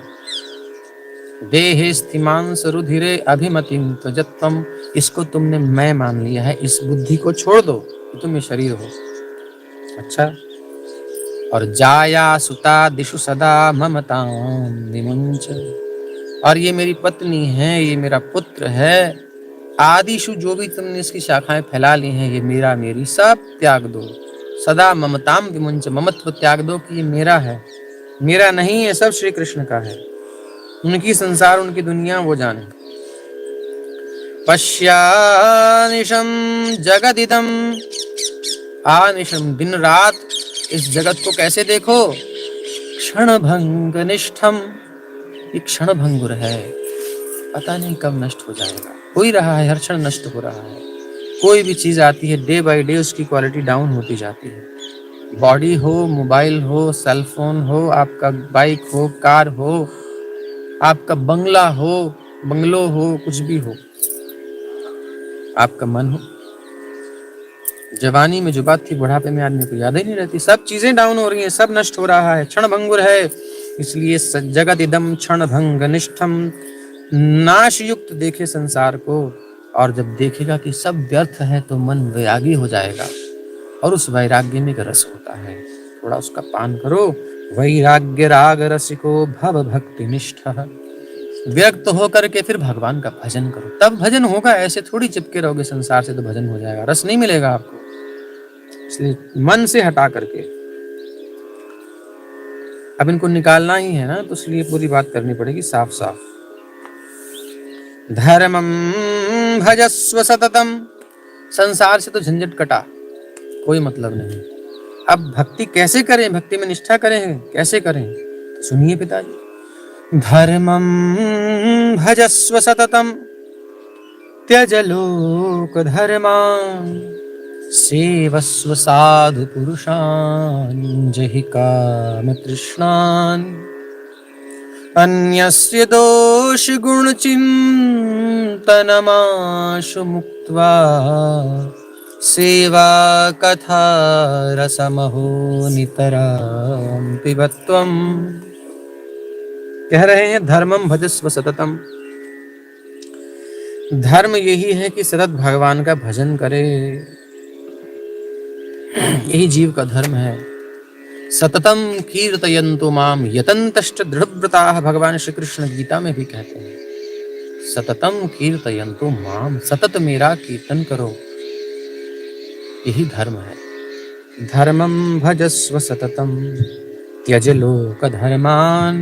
देहे स्थिमांस रुधिरे अभिमतिम त्यजत्वम, इसको तुमने मैं मान लिया है, इस बुद्धि को छोड़ दो कि तुम ये शरीर हो। अच्छा, और जाया सुता दिशु सदा ममताम विमुंच, और ये मेरी पत्नी है, ये मेरा पुत्र है, आदिशु जो भी तुमने इसकी शाखाएं फैला ली हैं, ये मेरा मेरी सब त्याग दो। सदा ममताम विमुंच, ममत्व त्याग दो कि ये मेरा है, मेरा नहीं है, सब श्री कृष्ण का है। उनकी संसार, उनकी दुनिया वो जाने। पश्यानिशम जगदिदम, आनिशम दिन रात इस जगत को कैसे देखो, क्षण भंग निष्ठम, ये क्षण भंगुर है, पता नहीं कब नष्ट हो जाएगा, हो ही रहा है, हर क्षण नष्ट हो रहा है। कोई भी चीज आती है, डे बाय डे उसकी क्वालिटी डाउन होती जाती है। बॉडी हो, मोबाइल हो, सेल फोन हो, आपका बाइक हो, कार हो, आपका बंगला हो, बंगलो हो, कुछ भी हो, आपका मन हो। जवानी में जो बात थी बुढ़ापे में आदमी को याद ही नहीं रहती। सब चीजें डाउन हो रही हैं, सब नष्ट हो रहा है, क्षण भंगुर है। इसलिए जगत इदम क्षण भंग निष्ठम, नाश युक्त देखे संसार को, और जब देखेगा कि सब व्यर्थ है तो मन वैरागी हो जाएगा, और उस वैराग्य में एक रस होता है, थोड़ा उसका पान करो। वैराग्य राग रसिको भव भक्ति निष्ठः, व्यक्त होकर के फिर भगवान का भजन करो, तब भजन होगा। ऐसे थोड़ी चिपके रहोगे संसार से तो भजन हो जाएगा, रस नहीं मिलेगा आपको। इसलिए मन से हटा करके, अब इनको निकालना ही है ना, तो इसलिए पूरी बात करनी पड़ेगी साफ साफ। धर्मम भजस्व सततम, संसार से तो झंझट कटा, कोई मतलब नहीं। अब भक्ति कैसे करें, भक्ति में निष्ठा करें, कैसे करें, सुनिए पिताजी। धर्मम भजस्व सततम त्यज लोक धर्मान, सेवस्व साधु पुरुषान् जहि काम तृष्णान्, अन्यस्य दोष गुण चिंतनमाशु मुक्त्वा, सेवा कथा रसमहो नितरां पिबत्वम्। कह रहे हैं धर्मम भजस्व सततम, धर्म यही है कि सतत भगवान का भजन करे, यही जीव का धर्म है। सततम कीर्तयन्तु माम यतन्तश्च दृढ़व्रताः, भगवान श्री कृष्ण गीता में भी कहते हैं सततम कीर्तयन्तु माम, सतत मेरा कीर्तन करो, यही धर्म है। धर्मम भजस्व सततम त्यज लोक धर्मान,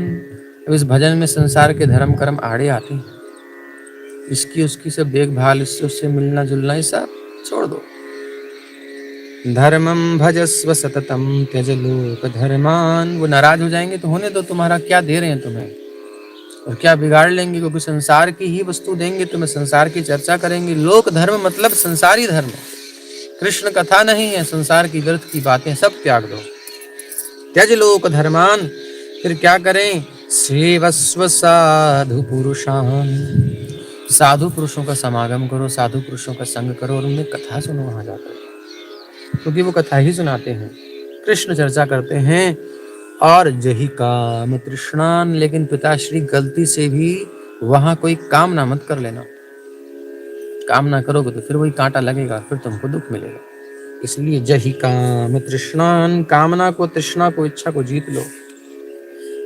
अब इस भजन में संसार के धर्म कर्म आड़े आते हैं, इसकी उसकी सब देखभाल, इससे उससे मिलना जुलना, ये सब छोड़ दो। धर्मम भजस्व सततम त्यज लोक धर्मान, वो नाराज हो जाएंगे तो होने दो, तुम्हारा क्या दे रहे हैं तुम्हें, और क्या बिगाड़ लेंगे, क्योंकि संसार की ही वस्तु देंगे तुम्हें, संसार की चर्चा करेंगे। लोक धर्म मतलब संसारी धर्म, कृष्ण कथा नहीं है, संसार की व्यर्थ की बातें सब त्याग दो। त्यज लोक धर्मान, फिर क्या करें, सेवस्व साधु पुरुषान, साधु पुरुषों का समागम करो, साधु पुरुषों का संग करो, और उनमें कथा सुनो वहां जाकर, क्योंकि वो कथा ही सुनाते हैं, कृष्ण चर्चा करते हैं। और जही काम तृष्णान, लेकिन पिताश्री गलती से भी वहां कोई कामना मत कर लेना, कामना करोगे तो फिर वही कांटा लगेगा, फिर तुमको दुख मिलेगा। इसलिए जही काम तृष्णान, कामना को, तृष्णा को, इच्छा को जीत लो,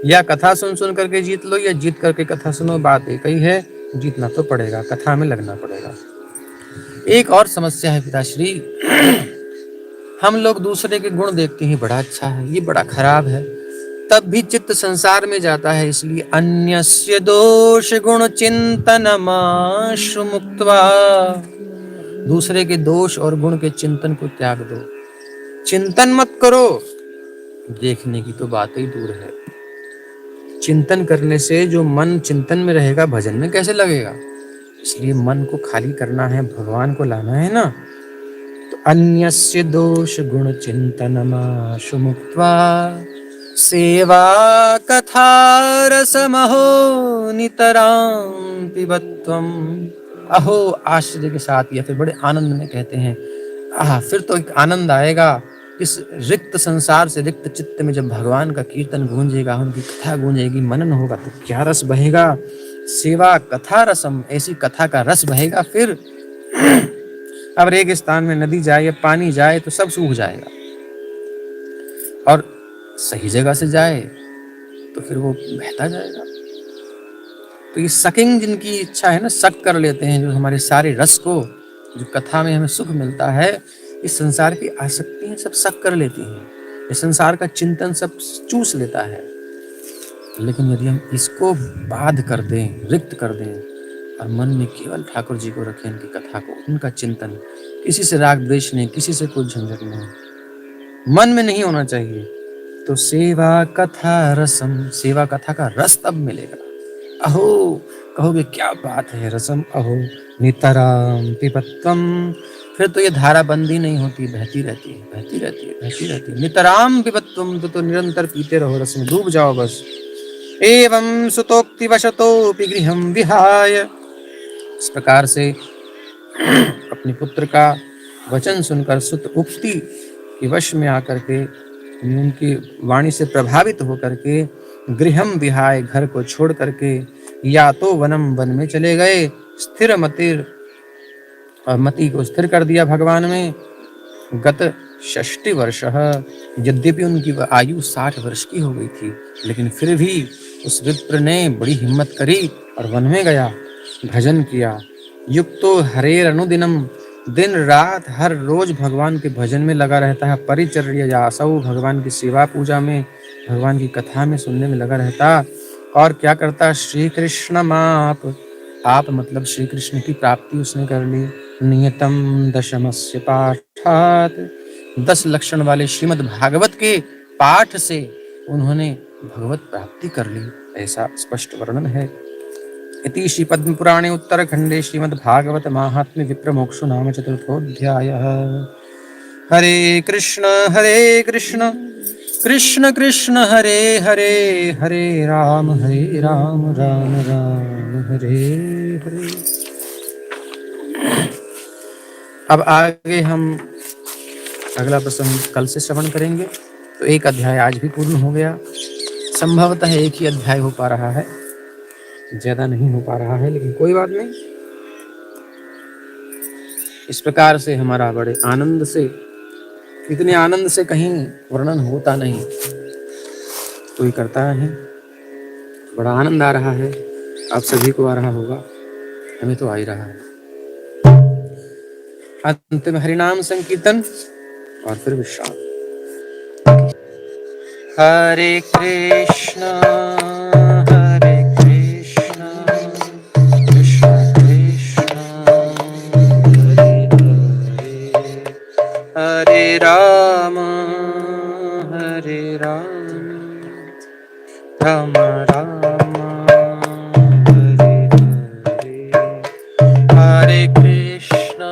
या कथा सुन सुन करके जीत लो, या जीत करके कथा सुनो, बात एक ही है, जीतना तो पड़ेगा, कथा में लगना पड़ेगा। एक और समस्या है पिताश्री, हम लोग दूसरे के गुण देखते हैं, बड़ा अच्छा है, ये बड़ा खराब है, तब भी चित्त संसार में जाता है। इसलिए अन्यस्य दोष गुण चिंतनमाशु मुक्त्वा, दूसरे के दोष और गुण के चिंतन को त्याग दो, चिंतन मत करो, देखने की तो बात ही दूर है। चिंतन करने से जो मन चिंतन में रहेगा, भजन में कैसे लगेगा? इसलिए मन को खाली करना है, भगवान को लाना है ना। तो अन्यस्य दोष गुण चिंतनमाशु मुक्त्वा सेवा कथा रसमहो नितरां पिबत्वम्। अहो आश्चर्य के साथ या फिर बड़े आनंद में कहते हैं, फिर तो एक आनंद आएगा इस रिक्त संसार से, रिक्त चित्त में जब भगवान का कीर्तन गूंजेगा, उनकी कथा गूंजेगी, मनन होगा तो क्या रस बहेगा। सेवा कथा रसम, ऐसी कथा का रस बहेगा। फिर अब रेगिस्तान में नदी जाए या पानी जाए तो सब सूख जाएगा, और सही जगह से जाए तो फिर वो बहता जाएगा। तो ये सकिंग जिनकी इच्छा है ना, सक कर लेते हैं जो हमारे सारे रस को, जो कथा में हमें सुख मिलता है, इस संसार की आसक्तियां सब सक कर लेती हैं, इस संसार का चिंतन सब चूस लेता है। लेकिन यदि हम इसको बाध कर दें, रिक्त कर दें, और मन में केवल ठाकुर जी को रखें, इनकी कथा को, उनका चिंतन, किसी से राग द्वेष नहीं, किसी से कोई झंझट नहीं, मन में नहीं होना चाहिए, तो सेवा कथा रसम, सेवा कथा का रस तब मिलेगा। अहो कहोगे क्या बात है, रसम अहो नितरां पिबत्वम्, फिर तो ये धारा बंदी नहीं होती, बहती रहती है, बहती रहती है, बहती रहती है। नितरां पिबत्वम्, तो निरंतर पीते रहो, रस में डूब जाओ बस। एवं सुतोक्ति वशतोऽपि गृहं विहाय, इस प्रकार से अपने पुत्र का वचन सुनकर सुत उक्ति के वश में आकर के, उनकी वाणी से प्रभावित होकर के, गृहम विहाय, घर को छोड़ करके, या तो वनम, वन में चले गए, स्थिर मतिर, और मति को स्थिर कर दिया भगवान में। गत 60 वर्ष, यद्यपि उनकी आयु 60 वर्ष की हो गई थी, लेकिन फिर भी उस विप्र ने बड़ी हिम्मत करी और वन में गया, भजन किया। युक्तो हरेर अनुदिनम, दिन रात हर रोज भगवान के भजन में लगा रहता है। परिचर्यासौ, भगवान की सेवा पूजा में, भगवान की कथा में सुनने में लगा रहता। और क्या करता, श्री कृष्ण आप मतलब श्री कृष्ण की प्राप्ति उसने कर ली। नियतम दशमस्य पाठात, 10 लक्षण वाले श्रीमद् भागवत के पाठ से उन्होंने भगवत प्राप्ति कर ली, ऐसा स्पष्ट वर्णन है। इति श्री पद्म पुराणे उत्तरखंडे श्रीमद् भागवत महात्म्य विप्रमोक्षो नाम चतुर्थोऽध्यायः। हरे कृष्ण कृष्ण कृष्ण हरे हरे, हरे राम राम राम हरे हरे। अब आगे हम अगला प्रसंग कल से श्रवण करेंगे। तो एक अध्याय आज भी पूर्ण हो गया। संभवतः एक ही अध्याय हो पा रहा है, ज्यादा नहीं हो पा रहा है, लेकिन कोई बात नहीं। इस प्रकार से हमारा बड़े आनंद से, इतने आनंद से कहीं वर्णन होता नहीं, कोई करता है। बड़ा आनंद आ रहा है, आप सभी को आ रहा होगा, हमें तो आ ही रहा है। अंत में हरिनाम संकीर्तन और फिर विश्राम। हरे कृष्णा हरे राम राम राम हरे हरे, हरे कृष्णा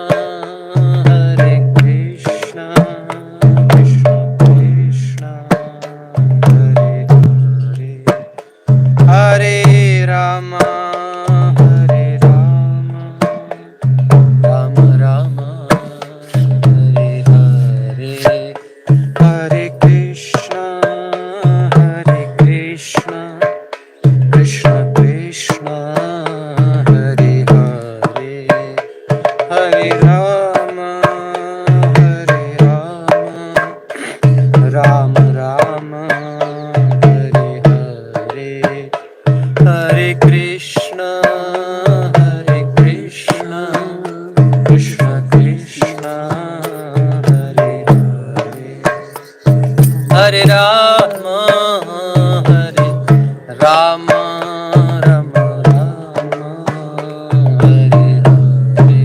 कृष्ण कृष्ण हरे हरे, हरे राम राम राम हरे हरे, हरे कृष्ण कृष्ण कृष्ण हरे हरे, हरे राम राम राम हरे हरे, हरे कृष्ण कृष्ण कृष्ण हरे हरे, हरे राम राम राम हरे हरे,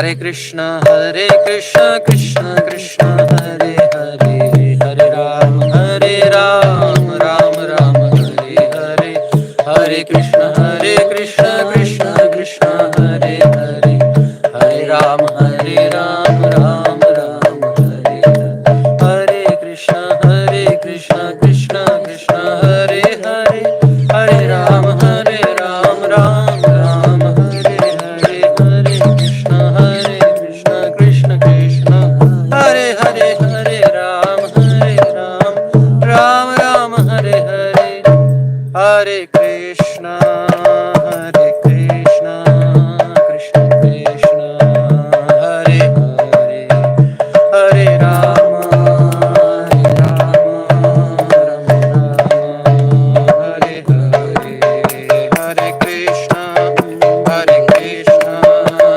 हरे कृष्णा कृष्ण कृष्ण हरे हरे, हरे राम राम राम हरे हरे, हरे कृष्ण कृष्ण कृष्ण हरे हरे, हरे राम राम राम हरे हरे, हरे कृष्ण कृष्ण कृष्ण हरे हरे, हरे राम राम राम हरे हरे, हरे कृष्ण कृष्ण कृष्ण हरे हरे, हरे राम राम राम हरे हरे, हरे कृष्ण कृष्ण कृष्ण हरे हरे, हरे राम राम हरे हरे, हरे कृष्ण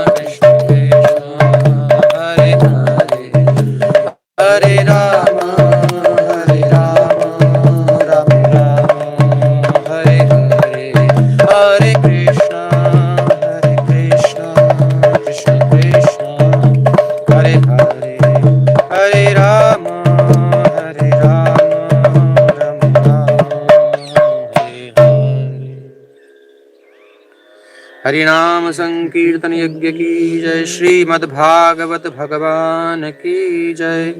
कृष्ण कृष्ण हरे हरे, हरे राम राम हरे हरे, हरे कृष्ण कृष्ण कृष्ण हरे हरे, हरे राम राम हरे हरे। हरिनाम संकीर्तन यज्ञ की जय, श्रीमद्भागवत भगवान की जय,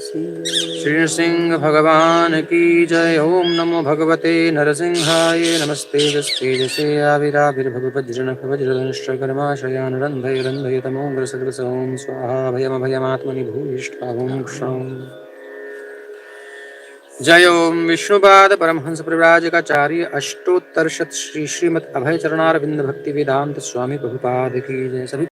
श्री नृसिंह भगवान की जय। ओम नमो भगवते नरसिंहाय, नमस्ते जस्तेजसे आविराविर्भवज्रनख वज्रधनुष्यकर्माशयान् रन्धय तमोग्रसदृश। ओम स्वाहा भयमभयमात्मनि भूयिष्ठा ओम क्षौम। जय ओम विष्णुपाद परमहंस परिव्राजकाचार्य अष्टोत्तर शत श्री श्रीमद अभय चरणारविंद भक्ति वेदांत स्वामी प्रभुपाद की जय। सभी